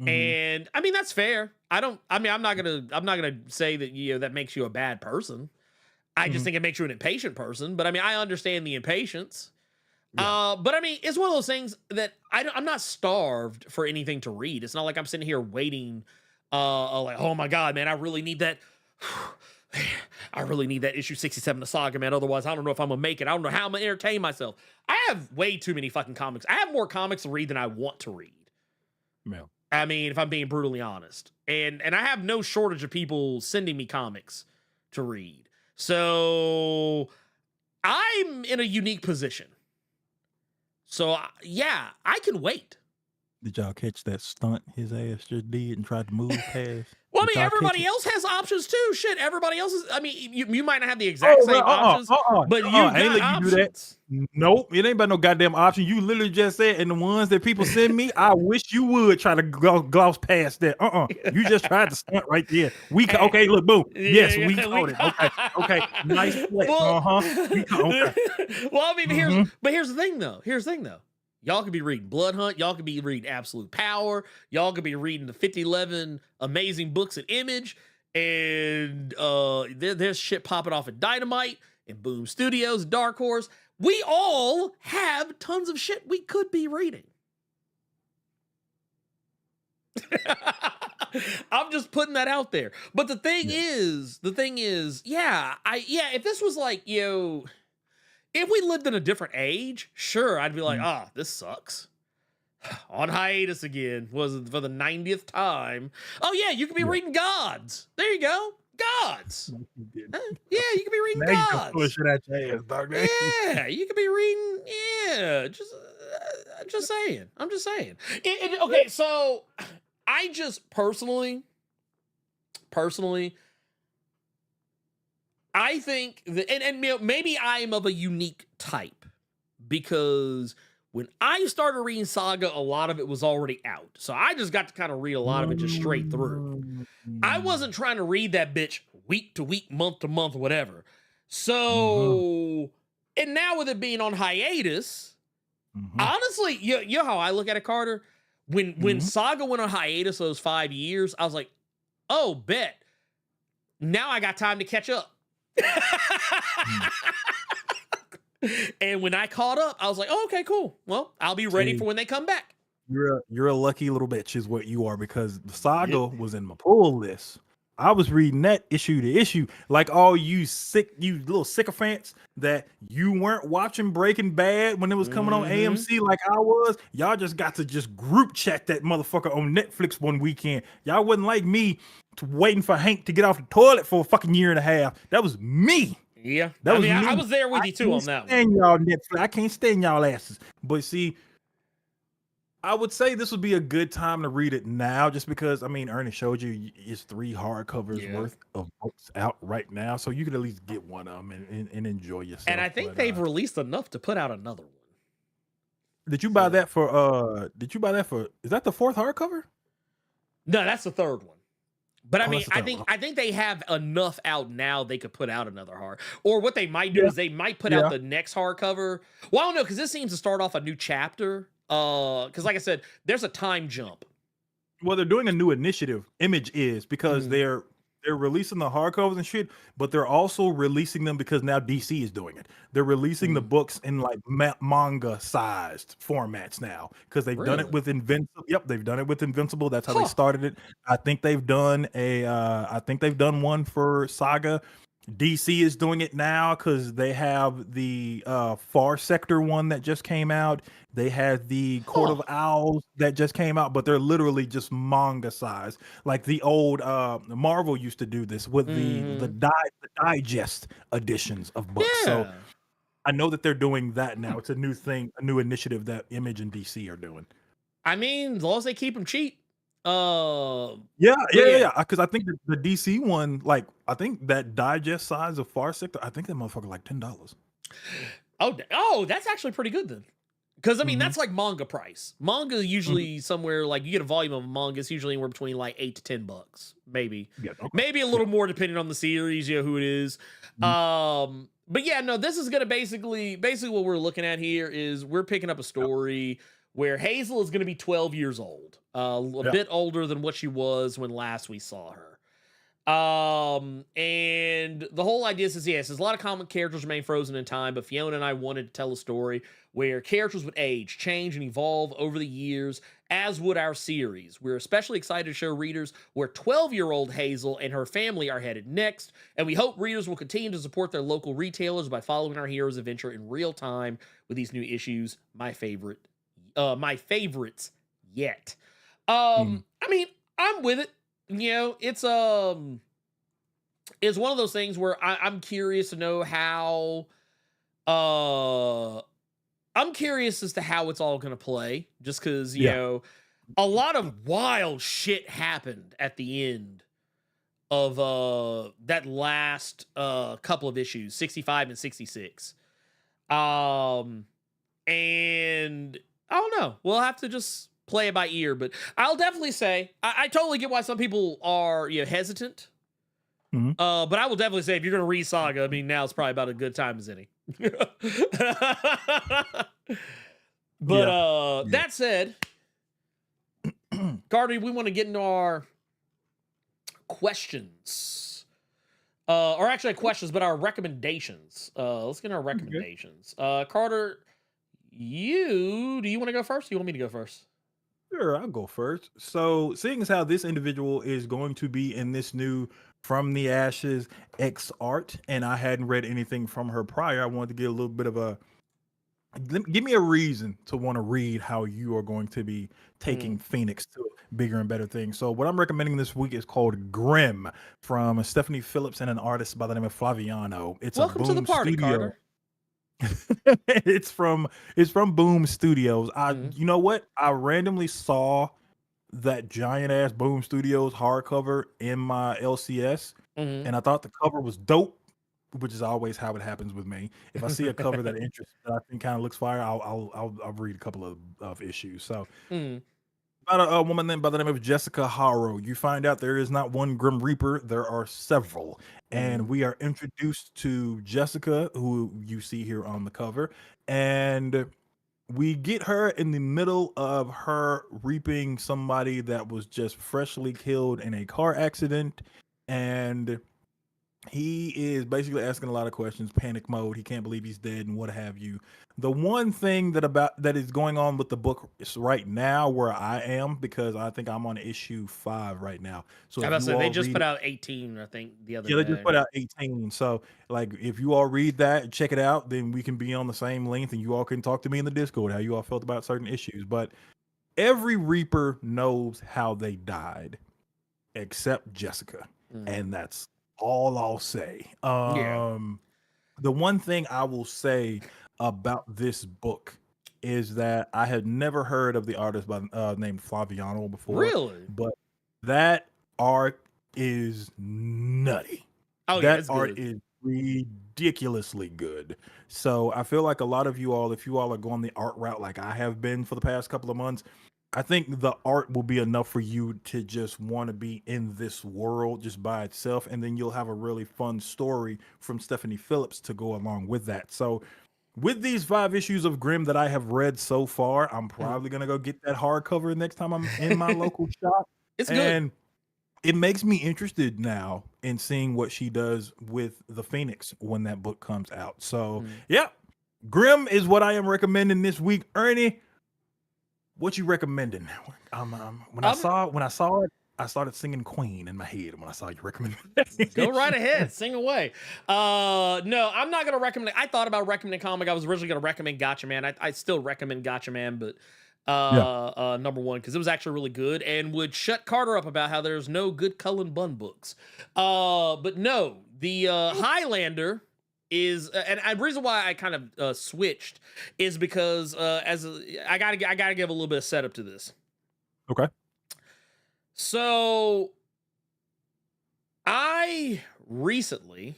And I mean, that's fair. I'm not gonna say that, that makes you a bad person. I just think it makes you an impatient person. But I mean, I understand the impatience. Yeah. But I mean, it's one of those things that I'm not starved for anything to read. It's not like I'm sitting here waiting, like, oh my God, man, I really need that. I really need that issue 67 of Saga, man. Otherwise, I don't know if I'm gonna make it. I don't know how I'm gonna entertain myself. I have way too many fucking comics. I have more comics to read than I want to read. Yeah. I mean, if I'm being brutally honest. And I have no shortage of people sending me comics to read. So I'm in a unique position. So yeah, I can wait. Did y'all catch that stunt his ass just did and tried to move past? Well, I mean, everybody else has options too. Shit, everybody else is. I mean, you might not have the exact same options, but you got options. Do that. Nope, it ain't about no goddamn option. You literally just said, and the ones that people send me, I wish you would try to gloss past that. You just tried to stunt right there. Okay, look, boom. Yes, we caught it. Okay, nice play. Well, okay. Well, I mean, here's the thing though. Y'all could be reading Blood Hunt. Y'all could be reading Absolute Power. Y'all could be reading the 5011 amazing books at Image. And there's shit popping off at Dynamite and Boom Studios, Dark Horse. We all have tons of shit we could be reading. I'm just putting that out there. But the thing is, if this was like, if we lived in a different age, sure, I'd be like, this sucks. On hiatus again. Was it for the 90th time? Oh, yeah, you could be reading Gods. There you go. Gods. Yeah, you could be reading now Gods. You can push it at your ass, dog. Yeah, you could be reading. Yeah, just saying. I'm just saying. Okay, so I just personally, I think that, and maybe I am of a unique type because when I started reading Saga, a lot of it was already out. So I just got to kind of read a lot of it just straight through. I wasn't trying to read that bitch week to week, month to month, whatever. So, and now with it being on hiatus, honestly, you know how I look at it, Carter? When Saga went on hiatus those 5 years, I was like, oh, bet. Now I got time to catch up. And when I caught up, I was like, oh, okay, cool. Well, I'll be ready for when they come back. You're a lucky little bitch is what you are, because the Saga was in my pull list. I was reading that issue to issue, like all you little sycophants that you weren't watching Breaking Bad when it was coming on AMC like I was. Y'all just got to just group chat that motherfucker on Netflix one weekend. Y'all wasn't like me waiting for Hank to get off the toilet for a fucking year and a half. That was me. Yeah, I was there with you too on that one. Y'all Netflix. I can't stand y'all asses. But see, I would say this would be a good time to read it now, just because I mean, Ernie showed you it's 3 hardcovers Yeah. worth of books out right now, so you could at least get one of them and enjoy yourself. And I think they've released enough to put out another one. Did you buy that for? Did you buy that for? Is that the 4th hardcover? No, that's the 3rd one. But I Oh, mean, that's the I third think one. I think they have enough out now they could put out another hard. Or what they might do Yeah. is they might put Yeah. out the next hardcover. Well, I don't know, because this seems to start off a new chapter. Because like I said, there's a time jump. Well, they're doing a new initiative. Image is because Mhm. they're releasing the hardcovers and shit, but they're also releasing them because now DC is doing it. They're releasing the books in like manga sized formats now because they've done it Really? with Invincible. Yep, they've done it with Invincible. That's how they Huh. started it. I think they've done one for Saga. DC is doing it now because they have the Far Sector one that just came out. They had the Court of Owls that just came out, but they're literally just manga size. Like the old Marvel used to do this with the digest editions of books. So Yeah. I know that they're doing that now. It's a new thing, a new initiative that Image and DC are doing. I mean, as long as they keep them cheap. Yeah. Yeah. Because I think the DC one, like I think that digest size of Far Sector, I think that motherfucker like $10. Oh, that's actually pretty good then. Because I mean, Mhm. that's like manga price. Manga is usually somewhere like you get a volume of manga, it's usually anywhere between like $8 to $10, maybe. Yeah, okay. Maybe a little more depending on the series, you know who it is. But yeah, no, this is gonna basically what we're looking at here is we're picking up a story where Hazel is gonna be 12 years old, a bit older than what she was when last we saw her. And the whole idea is, yes, there's a lot of comic characters remain frozen in time, but Fiona and I wanted to tell a story where characters would age, change, and evolve over the years, as would our series. We're especially excited to show readers where 12-year-old Hazel and her family are headed next, and we hope readers will continue to support their local retailers by following our heroes' adventure in real time with these new issues. My favorites yet. I mean, I'm with it. You know, it's one of those things where I'm curious to know how I'm curious as to how it's all gonna play, just because you know a lot of wild shit happened at the end of that last couple of issues, 65 and 66. And I don't know. We'll have to just play it by ear, but I'll definitely say I totally get why some people are hesitant. But I will definitely say if you're gonna read Saga, I mean now's probably about a good time as any. But that said, Carter, we want to get into our questions. Or actually questions, but our recommendations. Let's get our recommendations. Carter, do you want to go first? Or you want me to go first? Sure, I'll go first. So, seeing as how this individual is going to be in this new From the Ashes X art, and I hadn't read anything from her prior, I wanted to get a little bit of a give me a reason to want to read how you are going to be taking Phoenix to bigger and better things. So, what I'm recommending this week is called Grim from Stephanie Phillips and an artist by the name of Flaviano. It's Welcome a to the Boom party, Studio. Carter. it's from Boom Studios. You know what? I randomly saw that giant ass Boom Studios hardcover in my LCS, and I thought the cover was dope, which is always how it happens with me. If I see a cover that interests that I think kind of looks fire, I'll read a couple of issues. So. About a woman by the name of Jessica Harrow. You find out there is not one Grim Reaper, there are several. And we are introduced to Jessica, who you see here on the cover. And we get her in the middle of her reaping somebody that was just freshly killed in a car accident. And he is basically asking a lot of questions, panic mode. He can't believe he's dead and what have you. The one thing that is going on with the book is right now where I am, because I think I'm on issue 5 right now. So I was about to say they just put out 18, I think, the other day. they just put out 18. So like if you all read that and check it out, then we can be on the same length and you all can talk to me in the Discord how you all felt about certain issues. But every Reaper knows how they died except Jessica. And that's all I'll say. The one thing I will say about this book is that I had never heard of the artist by named Flaviano before. Really? But that art is nutty. Oh, yeah, That it's art good. is ridiculously good. So I feel like a lot of you all, if you all are going the art route like I have been for the past couple of months, I think the art will be enough for you to just want to be in this world just by itself. And then you'll have a really fun story from Stephanie Phillips to go along with that. So with these 5 issues of Grimm that I have read so far, I'm probably going to go get that hardcover next time I'm in my local shop. It's good. And it makes me interested now in seeing what she does with the Phoenix when that book comes out. So, yeah, Grimm is what I am recommending this week. Ernie, what you recommending? When I saw it, I started singing Queen in my head when I saw you recommend it. Go right ahead, sing away. No, I'm not gonna recommend. I thought about recommending comic. I was originally gonna recommend Gotcha Man. I still recommend Gotcha Man, but number one because it was actually really good and would shut Carter up about how there's no good Cullen Bunn books. But no, the Highlander is, and the reason why I kind of switched is because I gotta give a little bit of setup to this. Okay. So I recently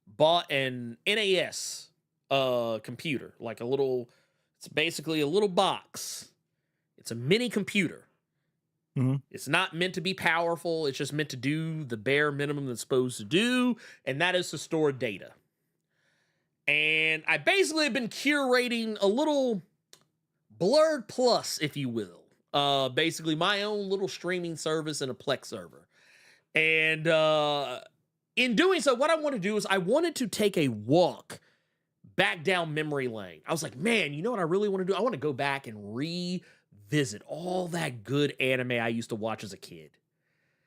bought an NAS computer, like a little. It's basically a little box. It's a mini computer. It's not meant to be powerful. It's just meant to do the bare minimum that's supposed to do, and that is to store data. And I basically have been curating a little Blerd Plus, if you will. Basically my own little streaming service and a Plex server. And in doing so, what I want to do is I wanted to take a walk back down memory lane. I was like, man, you know what I really want to do? I want to go back and revisit all that good anime I used to watch as a kid.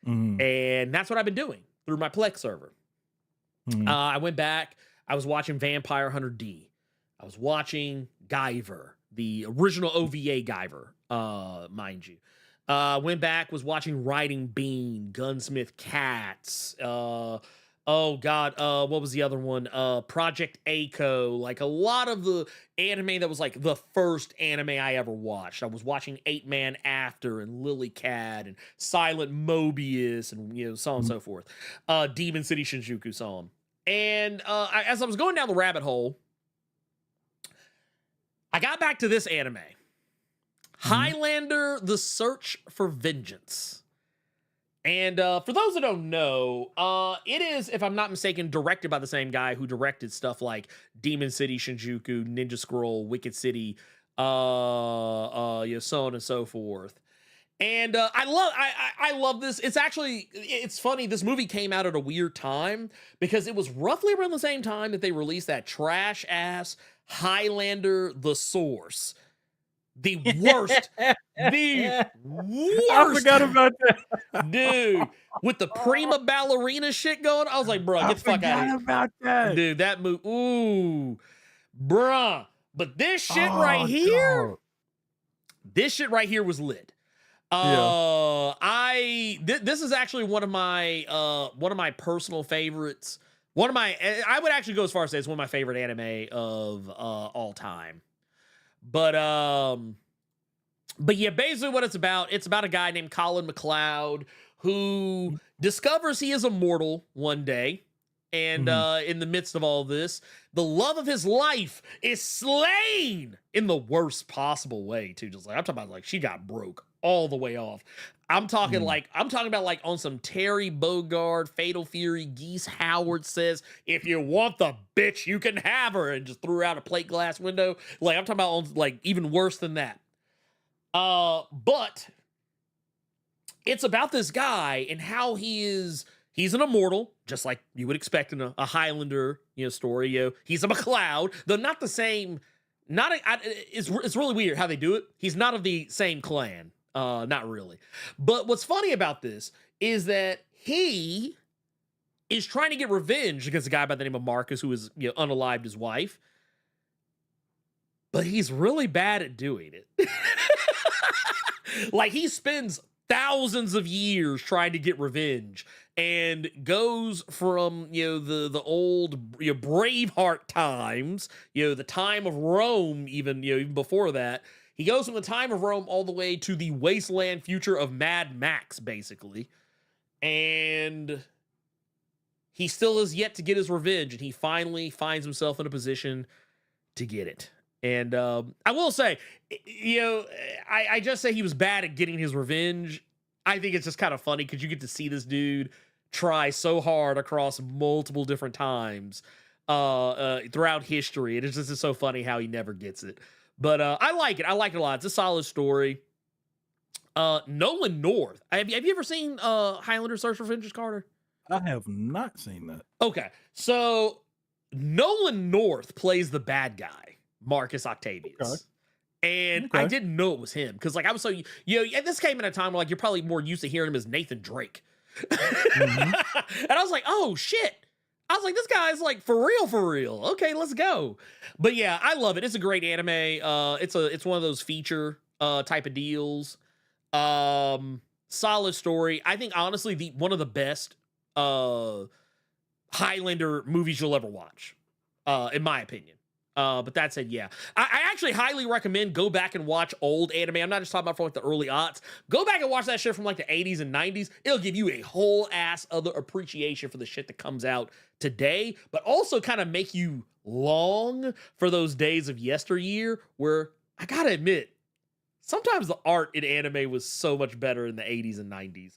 And that's what I've been doing through my Plex server. I went back. I was watching Vampire Hunter D. I was watching Guyver, the original OVA Guyver, mind you. Went back, was watching Riding Bean, Gunsmith Cats, oh God, what was the other one? Project A-ko, like a lot of the anime that was like the first anime I ever watched. I was watching 8-Man After and Lily Cat and Silent Mobius and so on and so forth. Demon City Shinjuku, so on. And as I was going down the rabbit hole, I got back to this anime. Highlander, The Search for Vengeance. And for those that don't know, it is, if I'm not mistaken, directed by the same guy who directed stuff like Demon City, Shinjuku, Ninja Scroll, Wicked City, so on and so forth. And I love this. It's funny. This movie came out at a weird time because it was roughly around the same time that they released that trash ass Highlander, The Source. The worst. The worst. I forgot about that. Dude, with the prima ballerina shit going, I was like, bro, get the fuck out of here. About that. Dude, that move, ooh, bruh. But this shit right here, God. this shit right here was lit. This is actually one of my personal favorites. I would actually go as far as say it's one of my favorite anime of all time. But yeah, basically what it's about a guy named Colin McLeod who discovers he is immortal one day. And in the midst of all this, the love of his life is slain in the worst possible way, too. Just like I'm talking about, like she got broke all the way off. I'm talking about like on some Terry Bogard, Fatal Fury, Geese Howard says, if you want the bitch, you can have her, and just threw out a plate glass window. Like I'm talking about on like even worse than that. But it's about this guy and how he's an immortal, just like you would expect in a Highlander, story. He's a McLeod, though not the same. It's really weird how they do it. He's not of the same clan, not really. But what's funny about this is that he is trying to get revenge against a guy by the name of Marcus, who is unalived his wife. But he's really bad at doing it. Like he spends thousands of years trying to get revenge, and goes from the old Braveheart times, the time of Rome, even before that. He goes from the time of Rome all the way to the wasteland future of Mad Max, basically, and he still is yet to get his revenge, and he finally finds himself in a position to get it. And I will say, I just say he was bad at getting his revenge. I think it's just kind of funny because you get to see this dude try so hard across multiple different times throughout history. And it's just so funny how he never gets it. But I like it. I like it a lot. It's a solid story. Nolan North. Have you ever seen Highlander Search for Vengeance, Carter? I have not seen that. Okay. So Nolan North plays the bad guy, Marcus Octavius. Okay. And I didn't know it was him because, like, I was so and this came in a time where, like, you're probably more used to hearing him as Nathan Drake. And I was like, oh shit. I was like, this guy's like for real. Okay, let's go. But yeah, I love it. It's a great anime. It's one of those feature type of deals. Solid story. I think honestly one of the best Highlander movies you'll ever watch, in my opinion. But that said, yeah, I actually highly recommend go back and watch old anime. I'm not just talking about from like the early aughts. Go back and watch that shit from like the 80s and 90s. It'll give you a whole ass other appreciation for the shit that comes out today, but also kind of make you long for those days of yesteryear where I gotta admit, sometimes the art in anime was so much better in the 80s and 90s.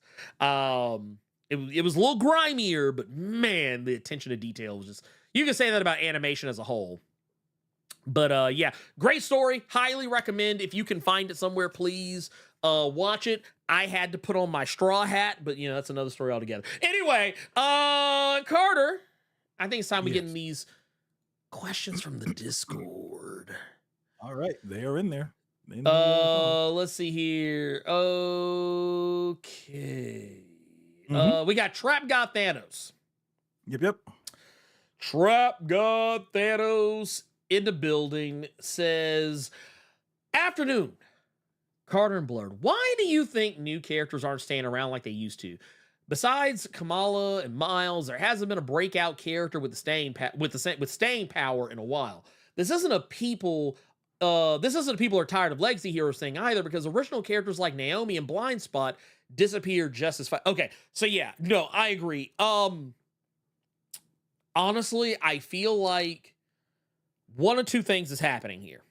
It was a little grimier, but man, the attention to detail was just, you can say that about animation as a whole. But yeah, great story. Highly recommend. If you can find it somewhere, please watch it. I had to put on my straw hat, but that's another story altogether. Anyway, Carter, I think it's time we get in these questions from the Discord. All right, they are in there. Let's see here. Okay. We got Trap God Thanos. Yep. Trap God Thanos in the building says, afternoon, Carter and Blerd. Why do you think new characters aren't staying around like they used to? Besides Kamala and Miles, there hasn't been a breakout character with staying power in a while. This isn't a people are tired of legacy heroes thing either, because original characters like Naomi and Blind Spot disappeared just as fast. Okay, so yeah, no, I agree. Honestly, I feel like one of two things is happening here.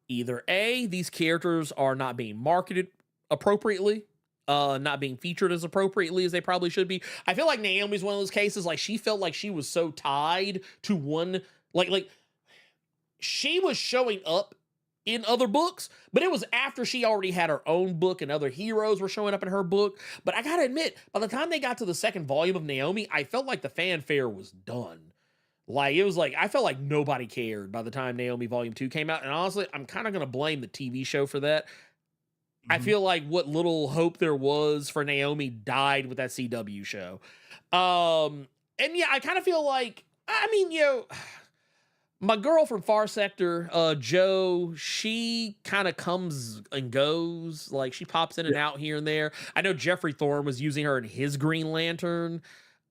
Either A, these characters are not being marketed appropriately, not being featured as appropriately as they probably should be. I feel like Naomi's one of those cases, like she felt like she was so tied to one, like she was showing up in other books, but it was after she already had her own book and other heroes were showing up in her book. But I gotta admit, by the time they got to the second volume of Naomi, I felt like the fanfare was done. Like, it was like, I felt like nobody cared by the time Naomi Volume 2 came out. And honestly, I'm kind of going to blame the TV show for that. I feel like what little hope there was for Naomi died with that CW show. And yeah, I kind of feel like, I mean, my girl from Far Sector, Jo, she kind of comes and goes. Like, she pops in and out here and there. I know Jeffrey Thorne was using her in his Green Lantern.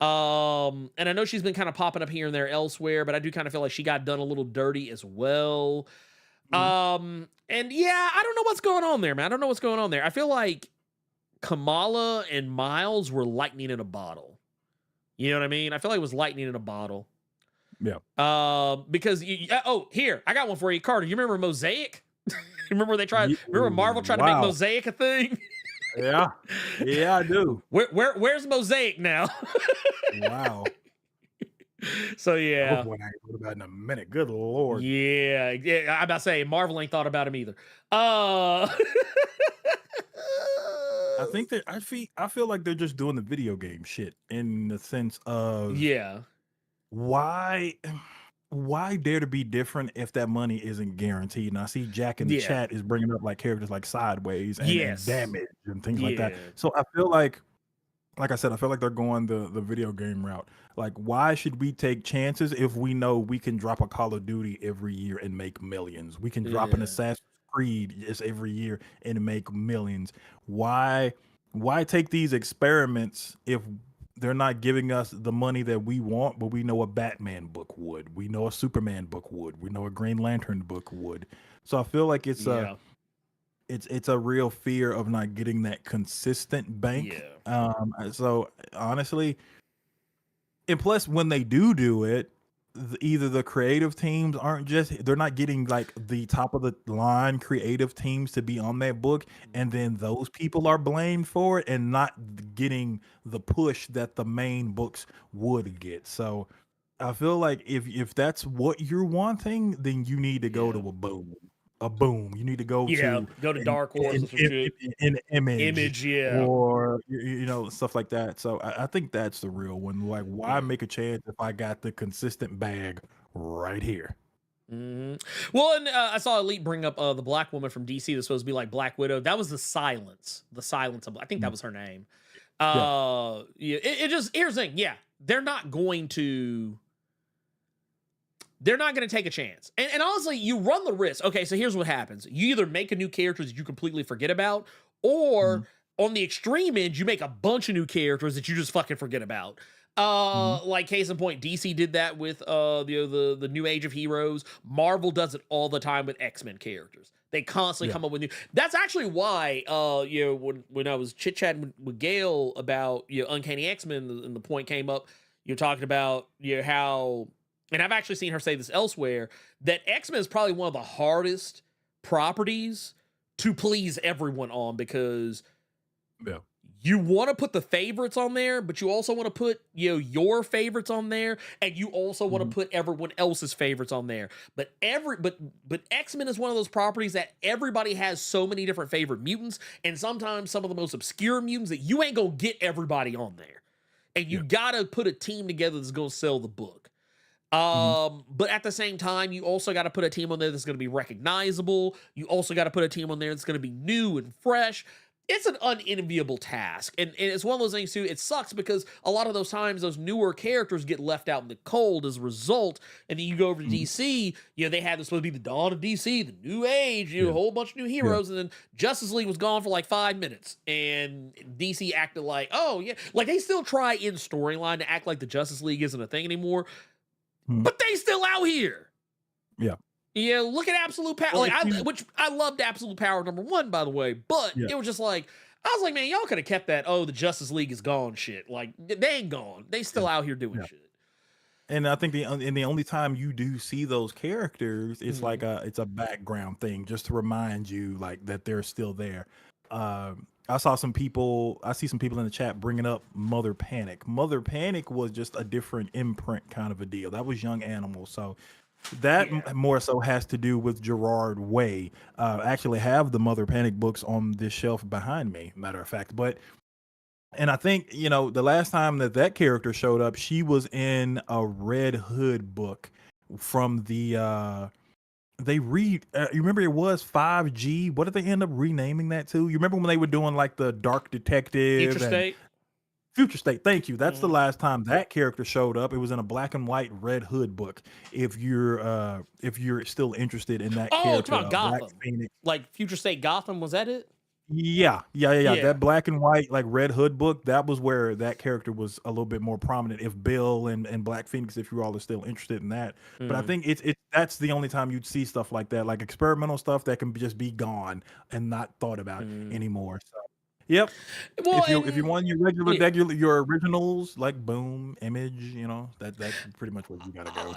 And I know she's been kind of popping up here and there elsewhere, but I do kind of feel like she got done a little dirty as well. And yeah, I don't know what's going on there, man. I don't know what's going on there. I feel like Kamala and Miles were lightning in a bottle. You know what I mean? I feel like it was lightning in a bottle. Yeah. Because here, I got one for you, Carter. You remember Mosaic? Remember Marvel tried to make Mosaic a thing? Yeah, I do. Where's Mosaic now? Wow. So yeah, what I thought about in a minute. Good Lord. Yeah. I'm about to say Marvel ain't thought about him either. I think that I feel like they're just doing the video game shit in the sense of why dare to be different if that money isn't guaranteed? And I see Jack in the chat is bringing up like characters like Sideways and Damage and things like that. So I feel like I said, I feel like they're going the video game route. Like, why should we take chances if we know we can drop a Call of Duty every year and make millions? We can drop an Assassin's Creed just every year and make millions. Why take these experiments if they're not giving us the money that we want, but we know a Batman book would, we know a Superman book would, we know a Green Lantern book would. So I feel like Yeah. it's a real fear of not getting that consistent bank. Yeah. So honestly, and plus when they do it, either the creative teams aren't they're not getting like the top of the line creative teams to be on that book, and then those people are blamed for it and not getting the push that the main books would get. So I feel like if that's what you're wanting, then you need to go Yeah. to a boom. You need to go Yeah. to Go to Dark Horse or some shit. an image, Image, yeah. or stuff like that. So I think that's the real one. Like, why make a chance if I got the consistent bag right here? Well, and I saw Elite bring up the black woman from DC that's supposed to be like Black Widow. That was the silence of, I think that was her name. Yeah, it just, here's the thing. Yeah, they're not going to take a chance. And honestly, you run the risk. Okay, so here's what happens. You either make a new character that you completely forget about, or on the extreme end, you make a bunch of new characters that you just fucking forget about. Like case in point, DC did that with the New Age of Heroes. Marvel does it all the time with X-Men characters. They constantly come up with new. That's actually why when I was chit-chatting with Gail about Uncanny X-Men, and the point came up, you're talking about how, and I've actually seen her say this elsewhere, that X-Men is probably one of the hardest properties to please everyone on, because you want to put the favorites on there, but you also want to put your favorites on there, and you also want to put everyone else's favorites on there. But X-Men is one of those properties that everybody has so many different favorite mutants, and sometimes some of the most obscure mutants that you ain't gonna get everybody on there, and you gotta put a team together that's gonna sell the book. But at the same time, you also got to put a team on there that's going to be recognizable. You also got to put a team on there that's going to be new and fresh. It's an unenviable task. And it's one of those things too. It sucks because a lot of those times those newer characters get left out in the cold as a result. And then you go over to DC, they had this supposed to be the dawn of DC, the new age, a whole bunch of new heroes. And then Justice League was gone for like 5 minutes. And DC acted like, oh yeah. Like they still try in storyline to act like the Justice League isn't a thing anymore. But they still out here. Yeah, look at Absolute Power. Well, which I loved Absolute Power #1, by the way. But it was just like, I was like, man, y'all could have kept that, the Justice League is gone shit. Like, they ain't gone. They still out here doing shit. And I think the only time you do see those characters, it's like it's a background thing just to remind you like that they're still there. I see some people in the chat bringing up Mother Panic. Mother Panic was just a different imprint kind of a deal. That was Young Animal. So that more so has to do with Gerard Way. I actually have the Mother Panic books on this shelf behind me, matter of fact. And I think, the last time that character showed up, she was in a Red Hood book from the you remember it was 5G. What did they end up renaming that to? You remember when they were doing like the Dark Detective? Future State. Thank you. That's the last time that character showed up. It was in a black and white Red Hood book. If you're still interested in that character, it's about Gotham. Black Phoenix. Like Future State Gotham, was that it? Yeah. That black and white like Red Hood book, that was where that character was a little bit more prominent. If Bill and Black Phoenix, if you all are still interested in that. But I think that's the only time you'd see stuff like that, like experimental stuff that can just be gone and not thought about anymore. So yep. Well, if you want your regular your originals like Boom, Image, that's pretty much where you gotta go.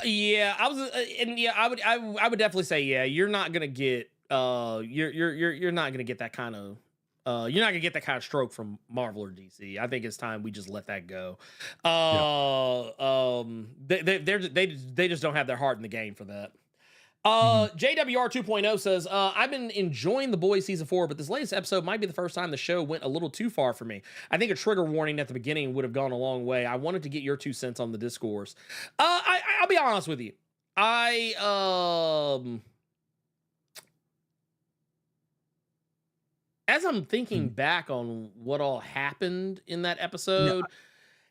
I would definitely say you're not gonna get you're not gonna get that kind of you're not gonna get that kind of stroke from Marvel or DC. I think it's time we just let that go. They just don't have their heart in the game for that. JWR 2.0 says, I've been enjoying The Boys season 4, but this latest episode might be the first time the show went a little too far for me. I think a trigger warning at the beginning would have gone a long way. I wanted to get your 2 cents on the discourse. I'll be honest with you. As I'm thinking back on what all happened in that episode,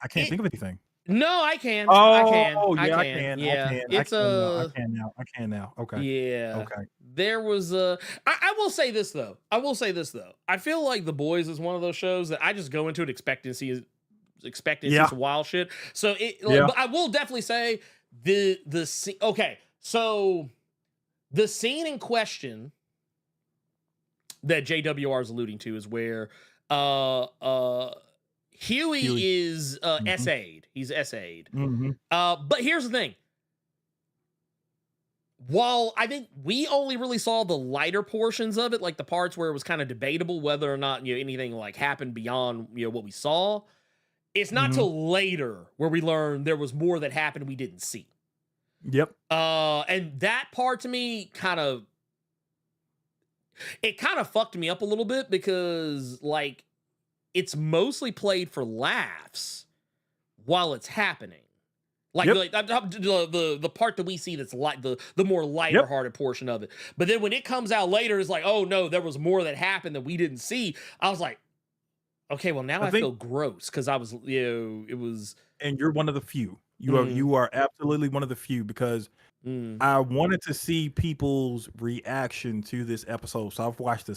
I can't think of anything. No, I can. I can. Oh, I yeah, I can. can. Yeah. I It's can now. I a can now. I can now. Okay. yeah. Okay. There was a I will say this though. I feel like The Boys is one of those shows that I just go into it expecting to see Yeah. some wild shit. So Yeah. but I will definitely say okay. So the scene in question that JWR is alluding to is where Huey is Mhm. SA'd. He's SA'd. Mhm. But here's the thing. While I think we only really saw the lighter portions of it, like the parts where it was kind of debatable whether or not anything like happened beyond what we saw, it's not Mhm. till later where we learned there was more that happened we didn't see. Yep. And that part to me kind of fucked me up a little bit because like it's mostly played for laughs while it's happening. Like, Yep. like the part that we see that's like the more lighter Yep. hearted portion of it. But then when it comes out later, it's like, oh no, there was more that happened that we didn't see. I was like, okay, well now I feel gross because I was, it was. And you're one of the few. Mhm. You are absolutely one of the few because Mm. I wanted to see people's reaction to this episode. So I watched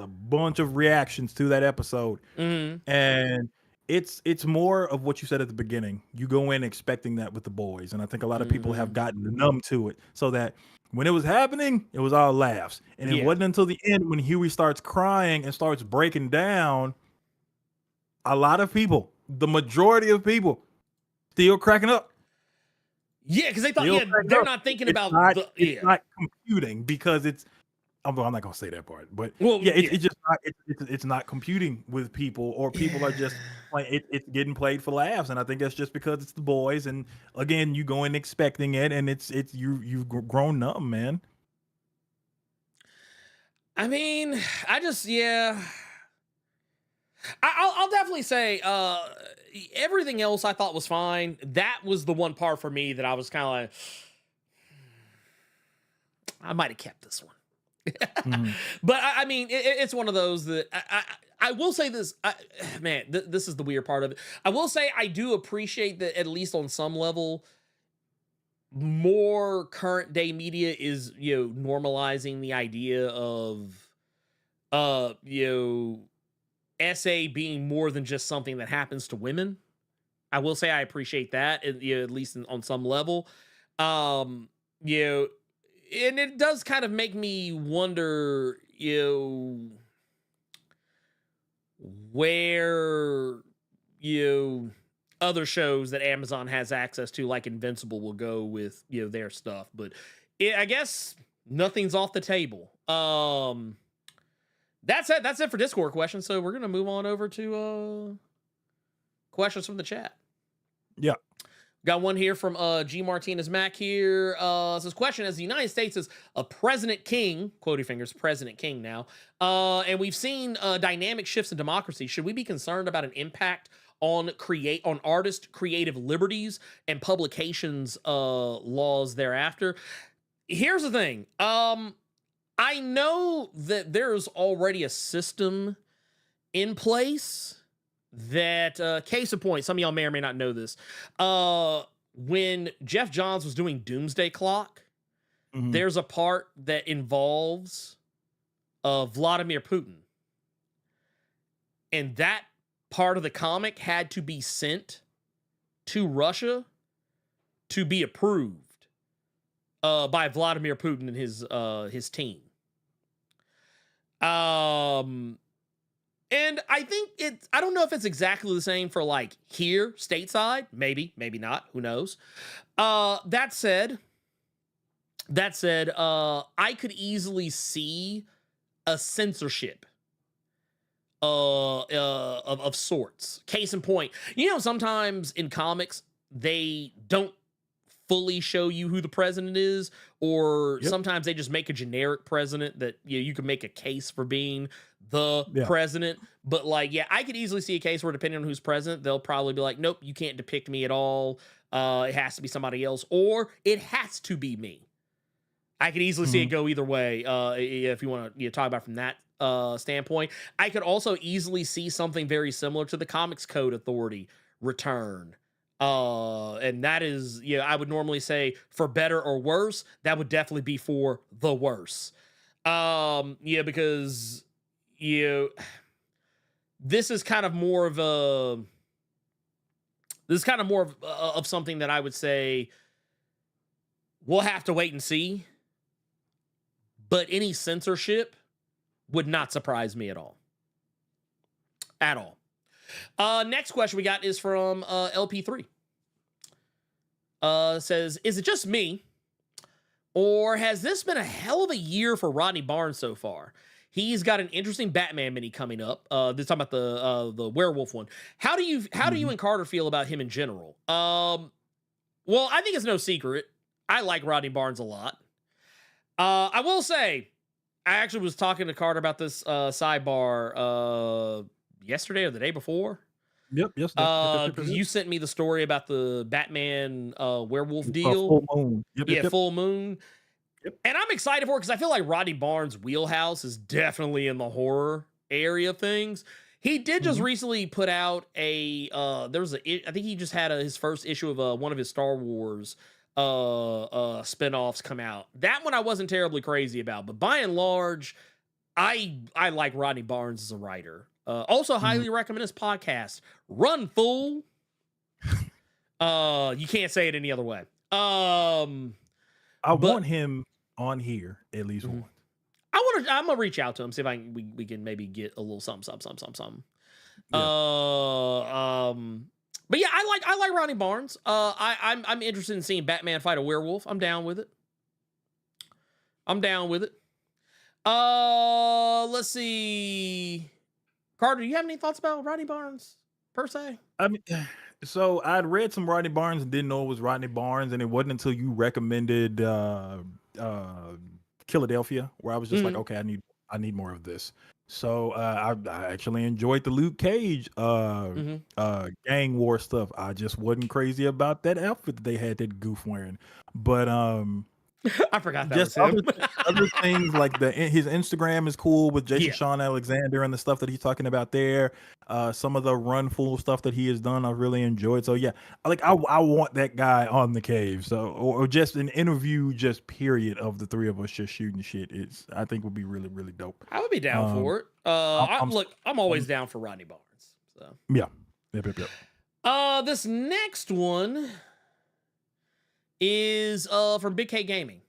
a bunch of reactions to that episode. Mhm. And it's more of what you said at the beginning. You go in expecting that with The Boys, and I think a lot of people have gotten numb to it, so that when it was happening, it was all laughs, and it Yeah. wasn't until the end when Huey starts crying and starts breaking down. A lot of people, the majority of people, still cracking up. Yeah, because they thought, Still cracking they're up. not thinking It's about not, the it's not computing because it's. I'm not gonna say that part, but Well, yeah, yeah. it's just not, it's not computing with people, or people are just like it's getting played for laughs, and I think that's just because it's The Boys, and again, you go in expecting it, and it's you've grown numb, man. I mean, I just I'll definitely say everything else I thought was fine. That was the one part for me that I was kind of like, I might have kept this one. Mhm. But I mean, it's one of those that I will say this, man. This is the weird part of it. I will say I do appreciate that at least on some level, more current day media is normalizing the idea of SA being more than just something that happens to women. I will say I appreciate that, at least on some level. You know, and it does kind of make me wonder, where other shows that Amazon has access to, like Invincible, will go with their stuff. But I guess nothing's off the table. That's it. That's it for Discord questions. So we're gonna move on over to questions from the chat. Yeah. Got one here from G Martinez Mac here. Says, question: as the United States is a president king, quoting fingers, president king now, and we've seen dynamic shifts in democracy, should we be concerned about an impact on artist creative liberties and publications laws thereafter? Here's the thing. I know that there's already a system in place that, case in point, some of y'all may or may not know this. When Jeff Johns was doing Doomsday Clock, Mhm. there's a part that involves Vladimir Putin. And that part of the comic had to be sent to Russia to be approved by Vladimir Putin and his team. And I think I don't know if it's exactly the same for like here, stateside, maybe not, who knows? That said, I could easily see a censorship of sorts. Case in point, sometimes in comics, they don't fully show you who the president is, or sometimes they just make a generic president that you can make a case for being the president. But like, I could easily see a case where, depending on who's president, they'll probably be like, nope, you can't depict me at all. It has to be somebody else, or it has to be me. I could easily see it go either way. If you want to talk about from that standpoint, I could also easily see something very similar to the Comics Code Authority return And that is, yeah, I would normally say for better or worse, that would definitely be for the worse. Yeah, because this is kind of more of a of something that I would say we'll have to wait and see. But any censorship would not surprise me at all. At all. Next question we got is from LP3. Says, is it just me? Or has this been a hell of a year for Rodney Barnes so far? He's got an interesting Batman mini coming up. This talking about the werewolf one. How do you and Carter feel about him in general? Well, I think it's no secret. I like Rodney Barnes a lot. I will say, I actually was talking to Carter about this sidebar yesterday or the day before. Yep. Yes. You sent me the story about the Batman werewolf deal. Full moon. Yep. Full moon. Yep. And I'm excited for it because I feel like Rodney Barnes' wheelhouse is definitely in the horror area of things. He did just recently put out I think he just had his first issue of one of his Star Wars spinoffs come out. That one I wasn't terribly crazy about, but by and large, I like Rodney Barnes as a writer. Also highly recommend his podcast, Run Fool. You can't say it any other way. I want him on here at least once. I'm gonna reach out to him, see if we can maybe get a little something. Yeah. But yeah, I like Rodney Barnes. I'm interested in seeing Batman fight a werewolf. I'm down with it. Let's see. Carter, do you have any thoughts about Rodney Barnes per se? I mean, so I'd read some Rodney Barnes and didn't know it was Rodney Barnes, and it wasn't until you recommended Philadelphia where I was just like, okay, I need more of this. So I actually enjoyed the Luke Cage gang war stuff. I just wasn't crazy about that outfit that they had that goof wearing. But I forgot that just was him. other things like his Instagram is cool with Jason Sean Alexander and the stuff that he's talking about there. Some of the Run Fool stuff that he has done, I really enjoyed. So yeah, like I want that guy on the cave. So or just an interview, just period of the three of us just shooting shit. I think would be really, really dope. I would be down for it. I'm always down for Rodney Barnes. So yeah. Yep. This next one is from Big K Gaming.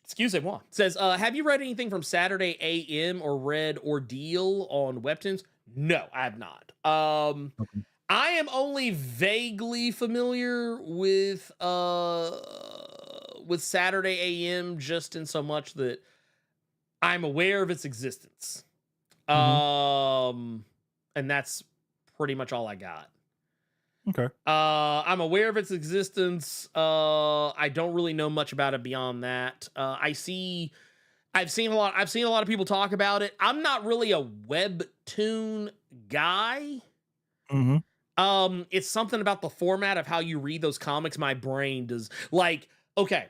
Excuse me, it says, have you read anything from Saturday AM or read Ordeal on Webtoons? No, I have not. I am only vaguely familiar with Saturday AM, just in so much that I'm aware of its existence. And that's pretty much all I got. Okay. I'm aware of its existence. I don't really know much about it beyond that. I've seen a lot of people talk about it. I'm not really a webtoon guy. It's something about the format of how you read those comics. My brain does okay.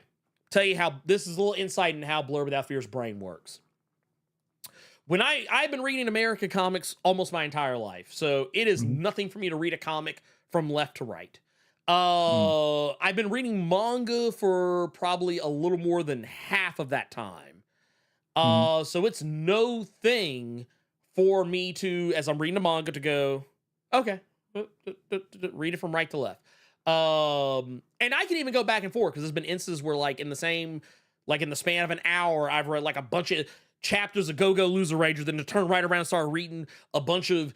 Tell you how this is a little insight into how Blerd Without Fear's brain works. When I've been reading American comics almost my entire life, so it is nothing for me to read a comic from left to right. I've been reading manga for probably a little more than half of that time. So it's no thing for me to, as I'm reading a manga, to go, okay, read it from right to left. And I can even go back and forth because there's been instances where in the span of an hour, I've read a bunch of chapters of Go-Go Loser Ranger, then to turn right around and start reading a bunch of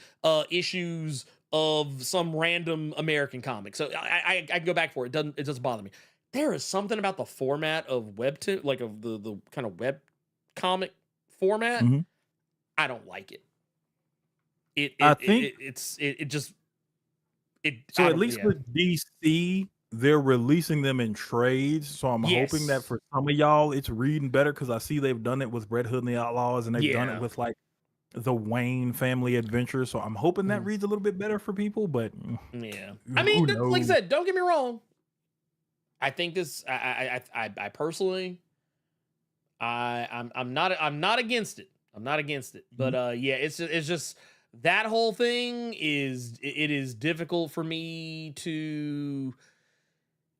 issues of some random American comic. So I can go back for it. It doesn't bother me. There is something about the format of webtoon, of the kind of web comic format. I don't like it. At least with DC, they're releasing them in trades. So I'm hoping that for some of y'all, it's reading better because I see they've done it with Red Hood and the Outlaws, and they've done it with the Wayne Family Adventure. So I'm hoping that reads a little bit better for people. But yeah, I mean, like I said, don't get me wrong. I think this. I personally, I'm not against it. I'm not against it. But yeah, it's just that whole thing is difficult for me to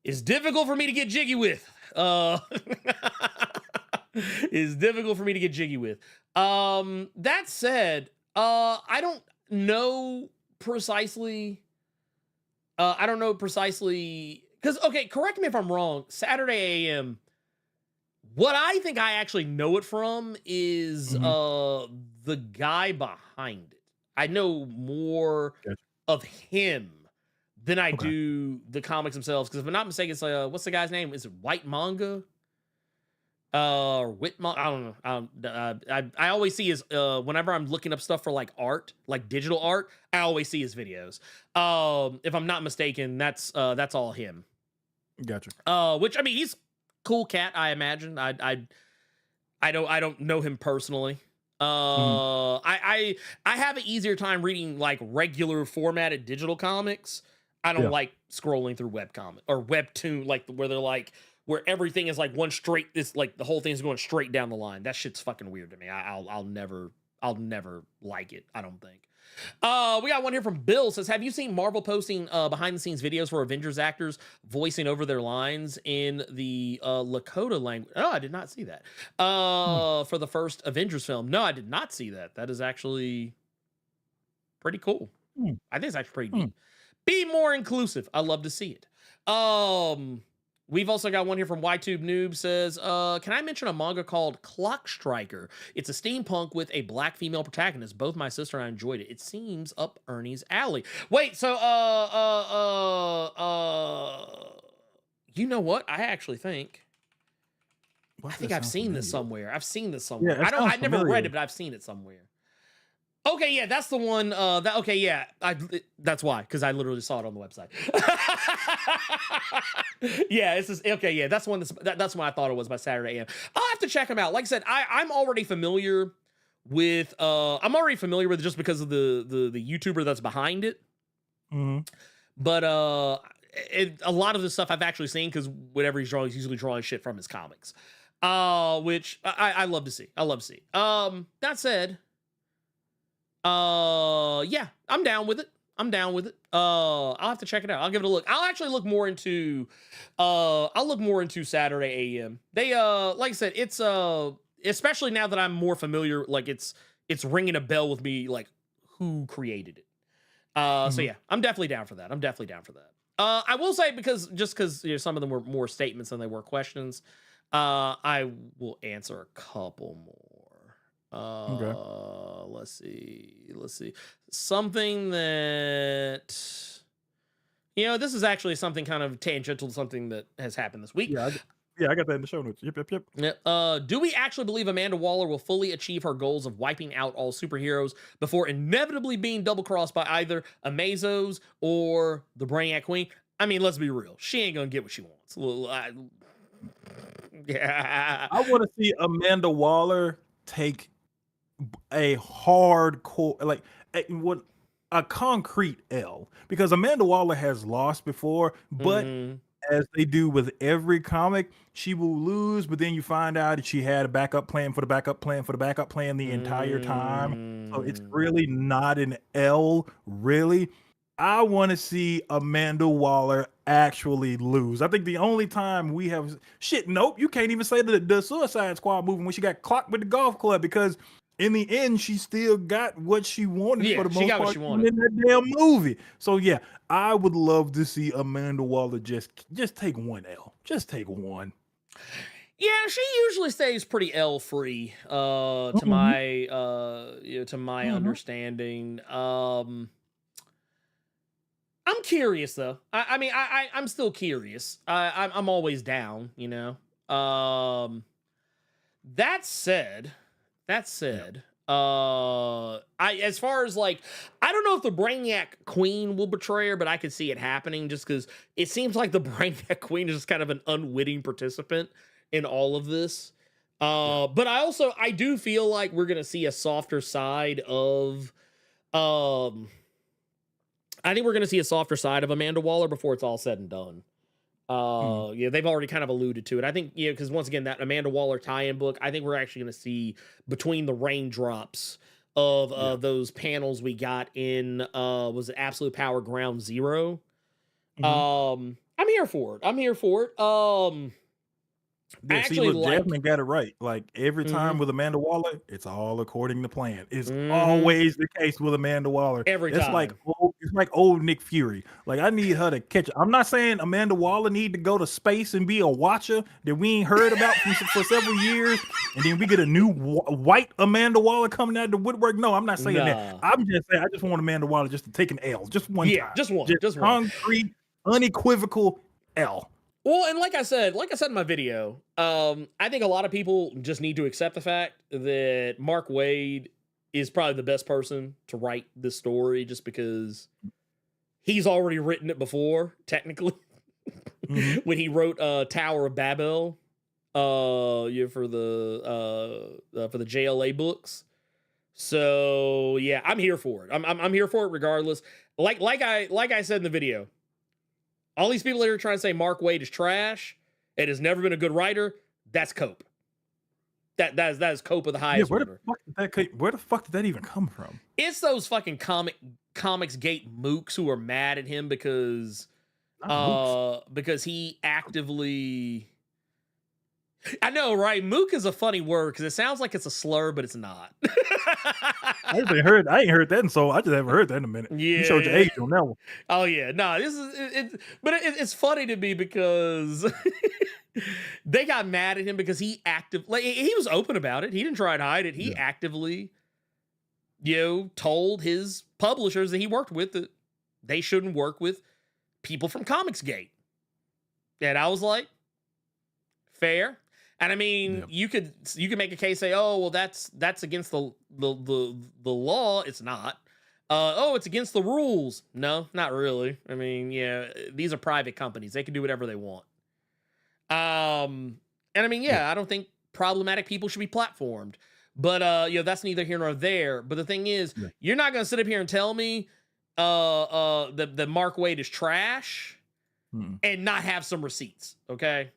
get jiggy with. Is difficult for me to get jiggy with. That said, I don't know precisely. Because, okay, correct me if I'm wrong. Saturday AM, what I think I actually know it from is the guy behind it. I know more of him than I do the comics themselves. Because if I'm not mistaken, it's like, what's the guy's name? Is it White Manga? Whitmont, I don't know. I always see his whenever I'm looking up stuff for like art, like digital art, I always see his videos. If I'm not mistaken, that's all him. Gotcha. Which I mean, he's cool cat, I imagine. I don't know him personally. I have an easier time reading like regular formatted digital comics. I don't like scrolling through webcomic or webtoon, like where they're like where everything is like one straight. It's like the whole thing is going straight down the line. That shit's fucking weird to me. I'll never like it. I don't think. We got one here from Bill. Says, have you seen Marvel posting behind the scenes videos for Avengers actors voicing over their lines in the Lakota language? Oh, I did not see that. For the first Avengers film. No, I did not see that. That is actually pretty cool. I think it's actually pretty neat. Be more inclusive. I love to see it. We've also got one here from YTube Noob. Says, can I mention a manga called Clock Striker? It's a steampunk with a black female protagonist. Both my sister and I enjoyed it. It seems up Ernie's alley. Wait, so you know what? I actually think I've seen this somewhere. I've seen this somewhere. Yeah, I never read it, but I've seen it somewhere. Okay, yeah, that's the one. That's why, because I literally saw it on the website. Yeah, it's just, okay. Yeah, that's one. That's what I thought it was by Saturday AM. I'll have to check them out. Like I said, I'm already familiar with. It just because of the YouTuber that's behind it. But a lot of the stuff I've actually seen because whatever he's drawing, he's usually drawing shit from his comics, which I love to see. That said. Yeah, I'm down with it. I'll have to check it out. I'll give it a look. I'll actually look more into Saturday AM. They like I said, it's especially now that I'm more familiar, like it's ringing a bell with me, like who created it. So yeah, I'm definitely down for that. I will say because some of them were more statements than they were questions. I will answer a couple more. Let's see. Something that, this is actually something kind of tangential to something that has happened this week. Yeah, I got that in the show notes. Yep. Do we actually believe Amanda Waller will fully achieve her goals of wiping out all superheroes before inevitably being double-crossed by either Amazos or the Brainiac Queen? I mean, let's be real. She ain't gonna get what she wants. Yeah. I want to see Amanda Waller take a hardcore, like a concrete L, because Amanda Waller has lost before, but as they do with every comic, she will lose, but then you find out that she had a backup plan for the backup plan for the backup plan the entire time. So it's really not an L, really. I want to see Amanda Waller actually lose. I think the only time we have nope, you can't even say the Suicide Squad movie when she got clocked with the golf club, because in the end, she still got what she wanted for the most part. What she wanted in that damn movie. So yeah, I would love to see Amanda Waller just take one L. Just take one. Yeah, she usually stays pretty L free. To my understanding. I'm curious though. I'm still curious. I'm always down. That said. As far as like, I don't know if the Brainiac Queen will betray her, but I could see it happening just because it seems like the Brainiac Queen is just kind of an unwitting participant in all of this. But I do feel like we're gonna see a softer side of, I think we're gonna see a softer side of Amanda Waller before it's all said and done. Yeah, they've already kind of alluded to it. I think, because once again, that Amanda Waller tie-in book, I think we're actually going to see Between the Raindrops of those panels we got in was it Absolute Power Ground Zero. I'm here for it. I'm here for it. I Yeah, see, actually look, like. Jasmine got it right. Like every time Mhm. with Amanda Waller, it's all according to plan. It's Mhm. always the case with Amanda Waller. Every It's time. like old Nick Fury. Like I need her to catch. I'm not saying Amanda Waller need to go to space and be a watcher that we ain't heard about for several years, and then we get a new white Amanda Waller coming out of the woodwork. No, I'm not saying Nah. that. I'm just saying I just want Amanda Waller just to take an L, just one Yeah, time, just one. concrete, unequivocal L. Well, and like I said in my video, I think a lot of people just need to accept the fact that Mark Waid is probably the best person to write this story, just because he's already written it before, technically. When he wrote Tower of Babel, for the JLA books. So yeah, I'm here for it. I'm here for it regardless. Like I said in the video. All these people that are trying to say Mark Waid is trash and has never been a good writer, that's Cope. That is Cope of the highest order. Where the fuck did that even come from? It's those fucking Comics Gate mooks who are mad at him because he actively. I know, right? Mook is a funny word because it sounds like it's a slur, but it's not. I ain't heard that, and so I just haven't heard that in a minute. Yeah, you showed your age on that one. Oh yeah, no, this is it. But it's funny to me because they got mad at him because he was open about it. He didn't try and hide it. He actively, told his publishers that he worked with that they shouldn't work with people from Comicsgate. And I was like, fair. And I mean, you could make a case, say, oh, well, that's against the law. It's not. Oh, it's against the rules. No, not really. I mean, yeah, these are private companies. They can do whatever they want. And I mean, I don't think problematic people should be platformed. But that's neither here nor there. But the thing is, you're not gonna sit up here and tell me that Mark Waid is trash and not have some receipts, okay?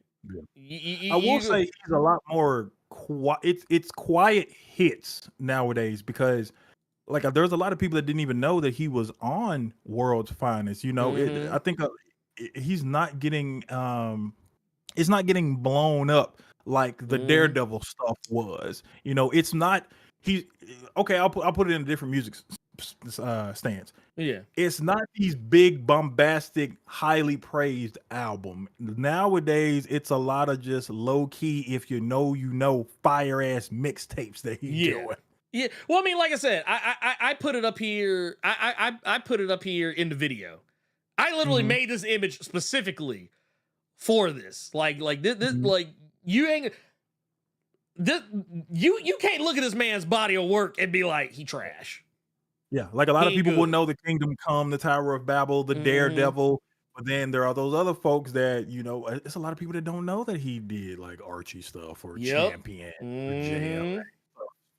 I will say he's a lot more quiet. It's quiet hits nowadays because, like, there's a lot of people that didn't even know that he was on World's Finest. I think he's not getting it's not getting blown up like the Daredevil stuff was. It's not. I'll put it in a different music stance. Yeah, it's not these big bombastic highly praised album. Nowadays it's a lot of just low key, if fire ass mixtapes that he's doing. Yeah, well, I mean, like I said, I put it up here. I put it up here in the video. I literally made this image specifically for this. Like this like you ain't this you can't look at this man's body of work and be like, he trash. Yeah, like a lot of people good. will know the Kingdom Come, the Tower of Babel, the Daredevil, but then there are those other folks that, it's a lot of people that don't know that he did like Archie stuff or Champion or JL.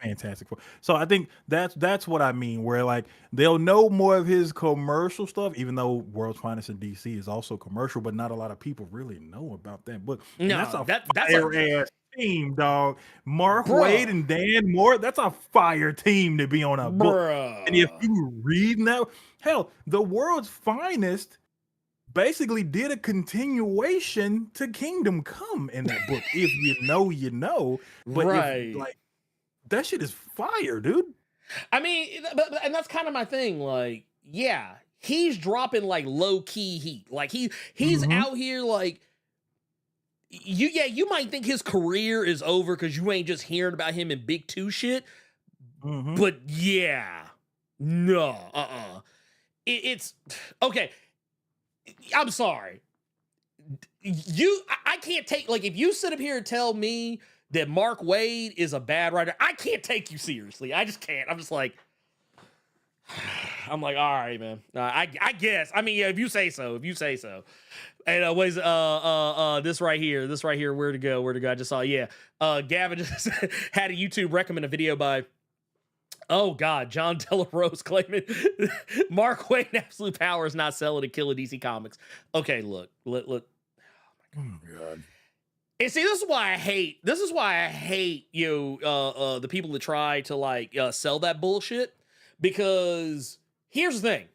Fantastic. So I think that's what I mean, where like they'll know more of his commercial stuff, even though World's Finest in DC is also commercial, but not a lot of people really know about that book. And that's a fire ass team, dog. Mark Waid and Dan Moore, that's a fire team to be on a book. And if you read that, hell, the World's Finest basically did a continuation to Kingdom Come in that book. If you know, but if, like, that shit is fire, dude. I mean, and that's kind of my thing. Like, yeah, he's dropping like low key heat. Like he's out here like you might think his career is over because you ain't just hearing about him in Big Two shit. But it's okay. I'm sorry. I can't take, like, if you sit up here and tell me that Mark Waid is a bad writer, I can't take you seriously. I just can't. I'm just like, all right, man. I guess. I mean, yeah, if you say so. And this right here, where to go? I just saw, Gavin just had a YouTube recommend a video by, oh God, John Delarose claiming Mark Waid and Absolute Power is not selling to kill a DC Comics. Okay, look. Oh my God. And see, this is why I hate the people that try to like sell that bullshit, because here's the thing.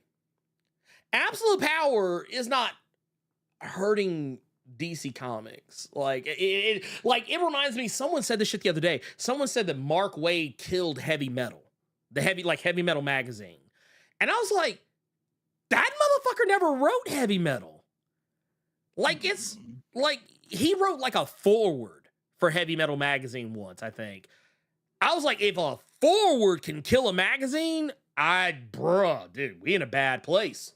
Absolute power is not hurting DC Comics. Like it reminds me, someone said this shit the other day. Someone said that Mark Waid killed Heavy Metal, Heavy Metal magazine. And I was like, that motherfucker never wrote Heavy Metal. Like, it's like he wrote like a foreword for Heavy Metal magazine once, I think. I was like, if a foreword can kill a magazine, dude, we in a bad place.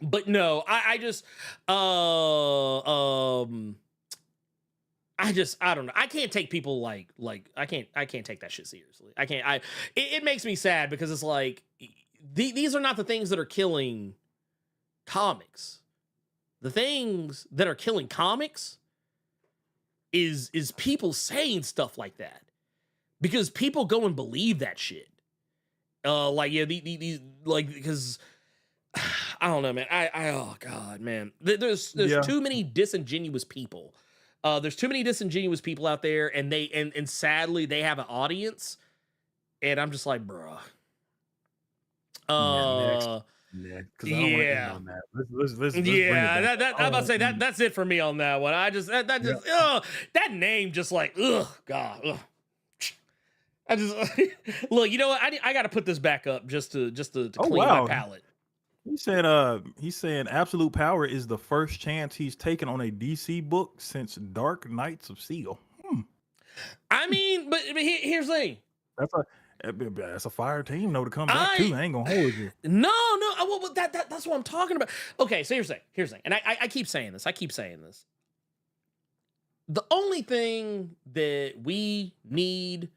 But no, I don't know. I can't take people like I can't take that shit seriously. It makes me sad, because it's like these are not the things that are killing comics. The things that are killing comics is people saying stuff like that, because people go and believe that shit. Because I don't know, man. Oh god, man. There's too many disingenuous people. There's too many disingenuous people out there, and and sadly they have an audience, and I'm just like, bruh. Because I don't want to end on that. Let's bring it back. I'm about to say that's it for me on that one. That name just like, ugh, God, ugh. I just look. You know what? I got to put this back up just to clean my palate. He said, he's saying Absolute Power is the first chance he's taken on a DC book since Dark Knights of Steel. I mean, but here's the thing. That's a fire team, though, to come back too. I ain't gonna hold you. No. Well, that's what I'm talking about. Okay, so here's the thing. And I keep saying this. The only thing that we need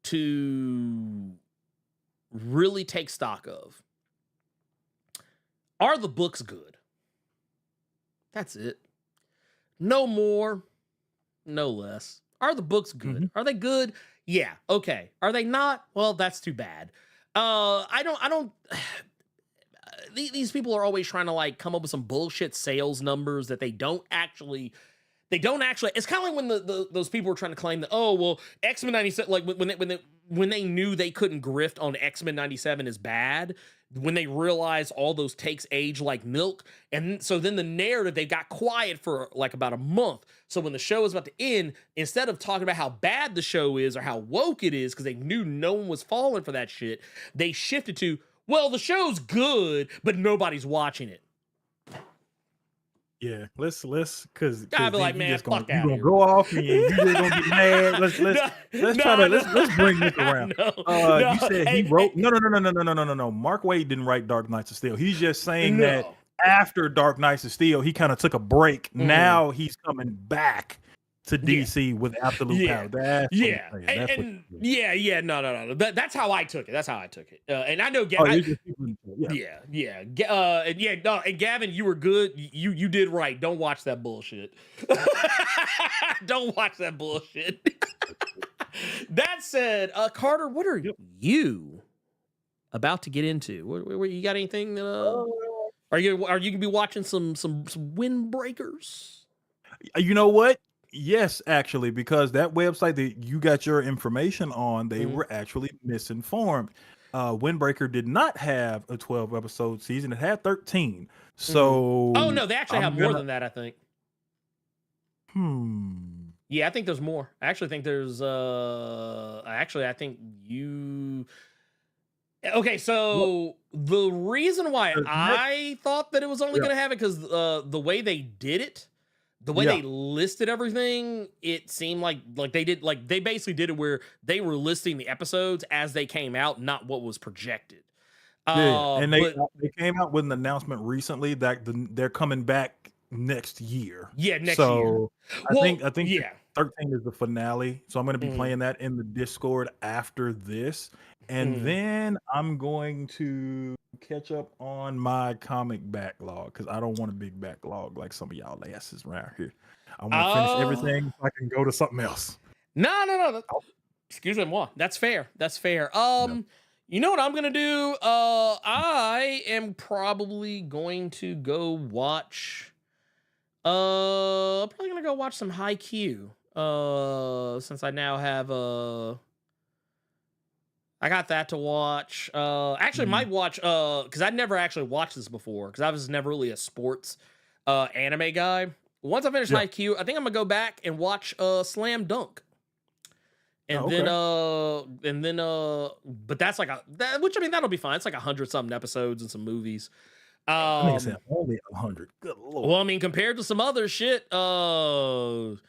to really take stock of, are the books good? That's it. No more, no less. Are the books good? Mm-hmm. Are they good? Yeah. Okay. Are they not? Well, that's too bad. I don't. These people are always trying to like come up with some bullshit sales numbers that they don't actually. It's kind of like when those people were trying to claim that, oh well, X-Men 97, like when they knew they couldn't grift on X-Men 97 is bad, when they realized all those takes age like milk. And so then the narrative, they got quiet for like about a month. So when the show was about to end, instead of talking about how bad the show is or how woke it is, because they knew no one was falling for that shit, they shifted to, well, the show's good, but nobody's watching it. Yeah, let's because I'd be like, man, fuck out. You gonna go off and you just gonna get mad. Let's bring this around. You said he wrote no. Mark Waid didn't write Dark Knights of Steel. He's just saying that after Dark Knights of Steel, he kind of took a break. Mm-hmm. Now he's coming back to DC with Absolute Power. No. That's how I took it. And I know Gavin. And Gavin, you were good. You did right. Don't watch that bullshit. Don't watch that bullshit. That said, Carter, what are you about to get into? What you got anything? Are you gonna be watching some windbreakers? You know what? Yes, actually, because that website that you got your information on, they were actually misinformed. Windbreaker did not have a 12-episode season. It had 13. So oh no, they actually have more than that, I think. Yeah, I think there's more. I actually think there's I think you. Okay, so the reason why I thought that it was only going to have it, because the way they did it, the way they listed everything, it seemed like they basically did it where they were listing the episodes as they came out, not what was projected. And they came out with an announcement recently that they're coming back next year. Yeah, next year. I think 13 is the finale. So I'm going to be playing that in the Discord after this. And then I'm going to catch up on my comic backlog, because I don't want a big backlog like some of y'all asses around here. I want to finish everything so I can go to something else. No. Excuse me, moi. That's fair. You know what I'm going to do? I am probably going to go watch Probably gonna go watch some Haikyuu. Since I now have I got that to watch. Actually, might watch because I'd never actually watched this before because I was never really a sports anime guy. Once I finish Haikyuu, I think I'm gonna go back and watch Slam Dunk. And then but that's like which I mean that'll be fine. It's like 100-something episodes and some movies. I think I said only 100. Good lord. Well, I mean, compared to some other shit, because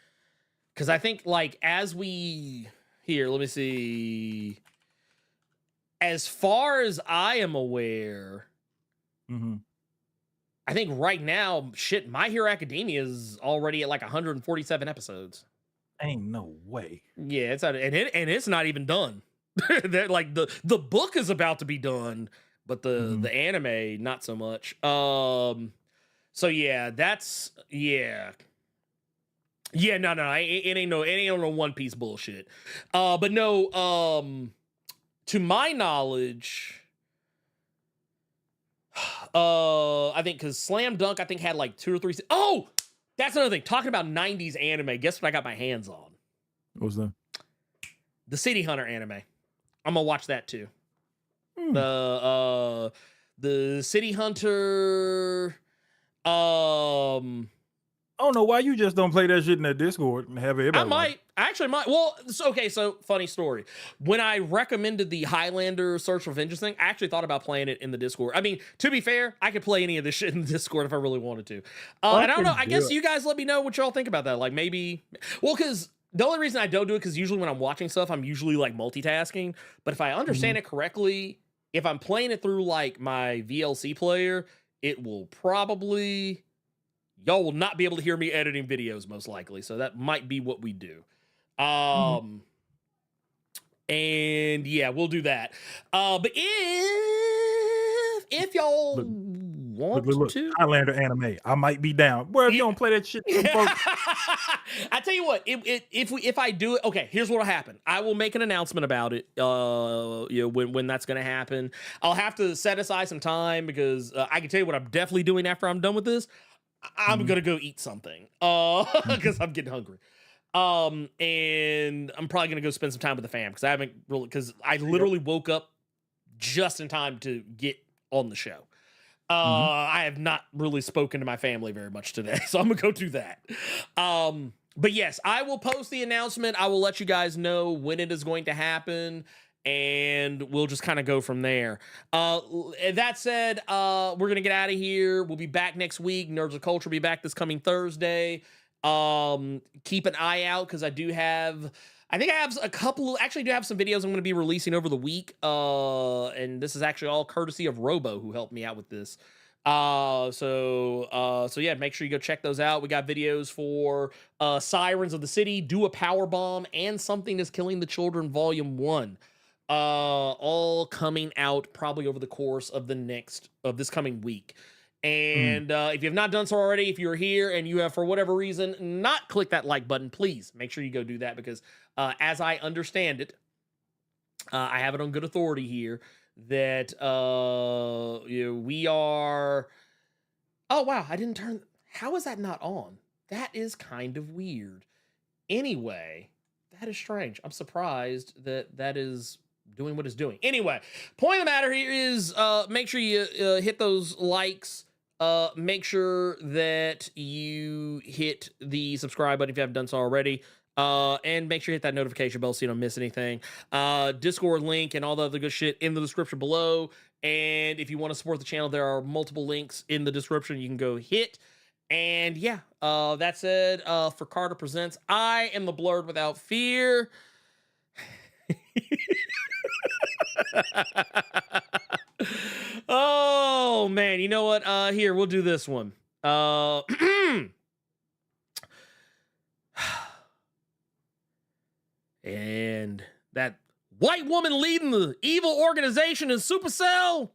I think like let me see. As far as I am aware, I think right now, shit, My Hero Academia is already at like 147 episodes. Ain't no way. Yeah, it's it's not even done. They're like the book is about to be done, but the anime not so much. So yeah, that's yeah. Yeah, no, it ain't no One Piece bullshit. But no, to my knowledge, I think because Slam Dunk, I think had like 2 or 3. Oh, that's another thing. Talking about 90s anime, guess what I got my hands on? What was that? The City Hunter anime. I'm gonna watch that too. The City Hunter. I don't know why you just don't play that shit in the Discord and have everybody. I actually might. Well, so funny story. When I recommended the Highlander Search for Vengeance thing, I actually thought about playing it in the Discord. I mean, to be fair, I could play any of this shit in the Discord if I really wanted to. And I don't know. I guess you guys let me know what y'all think about that. Like maybe, well, because the only reason I don't do it because usually when I'm watching stuff, I'm usually like multitasking. But if I understand it correctly, if I'm playing it through like my VLC player, it will probably. Y'all will not be able to hear me editing videos, most likely. So that might be what we do. And yeah, we'll do that. But if y'all want to Highlander anime, I might be down. Well, if you don't play that shit, folks. I tell you what, if I do it, okay, here's what'll happen. I will make an announcement about it. When that's gonna happen. I'll have to set aside some time because I can tell you what I'm definitely doing after I'm done with this. I'm gonna go eat something because I'm getting hungry. And I'm probably gonna go spend some time with the fam because I haven't really I literally woke up just in time to get on the show. I have not really spoken to my family very much today, so I'm gonna go do that. But yes, I will post the announcement. I will let you guys know when it is going to happen. And we'll just kind of go from there. That said, we're going to get out of here. We'll be back next week. Nerds of Culture will be back this coming Thursday. Keep an eye out because I have a couple, actually do have some videos I'm going to be releasing over the week. And this is actually all courtesy of Robo who helped me out with this. So yeah, make sure you go check those out. We got videos for Sirens of the City, Do a Power Bomb, and Something is Killing the Children Volume 1. All coming out probably over the course of this coming week. And if you have not done so already, if you're here and you have for whatever reason not clicked that like button, please make sure you go do that because as I understand it, I have it on good authority here that we are. Oh wow, I didn't turn. How is that not on? That is kind of weird. Anyway, that is strange. I'm surprised that is doing what it's doing. Anyway, point of the matter here is make sure you hit those likes. Make sure that you hit the subscribe button if you haven't done so already. And make sure you hit that notification bell so you don't miss anything. Discord link and all the other good shit in the description below. And if you want to support the channel, there are multiple links in the description you can go hit. And yeah, that said, for Carter Presents, I am the Blerd Without Fear. Oh man, you know what? Here, we'll do this one. And that white woman leading the evil organization in Supercell,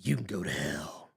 you can go to hell.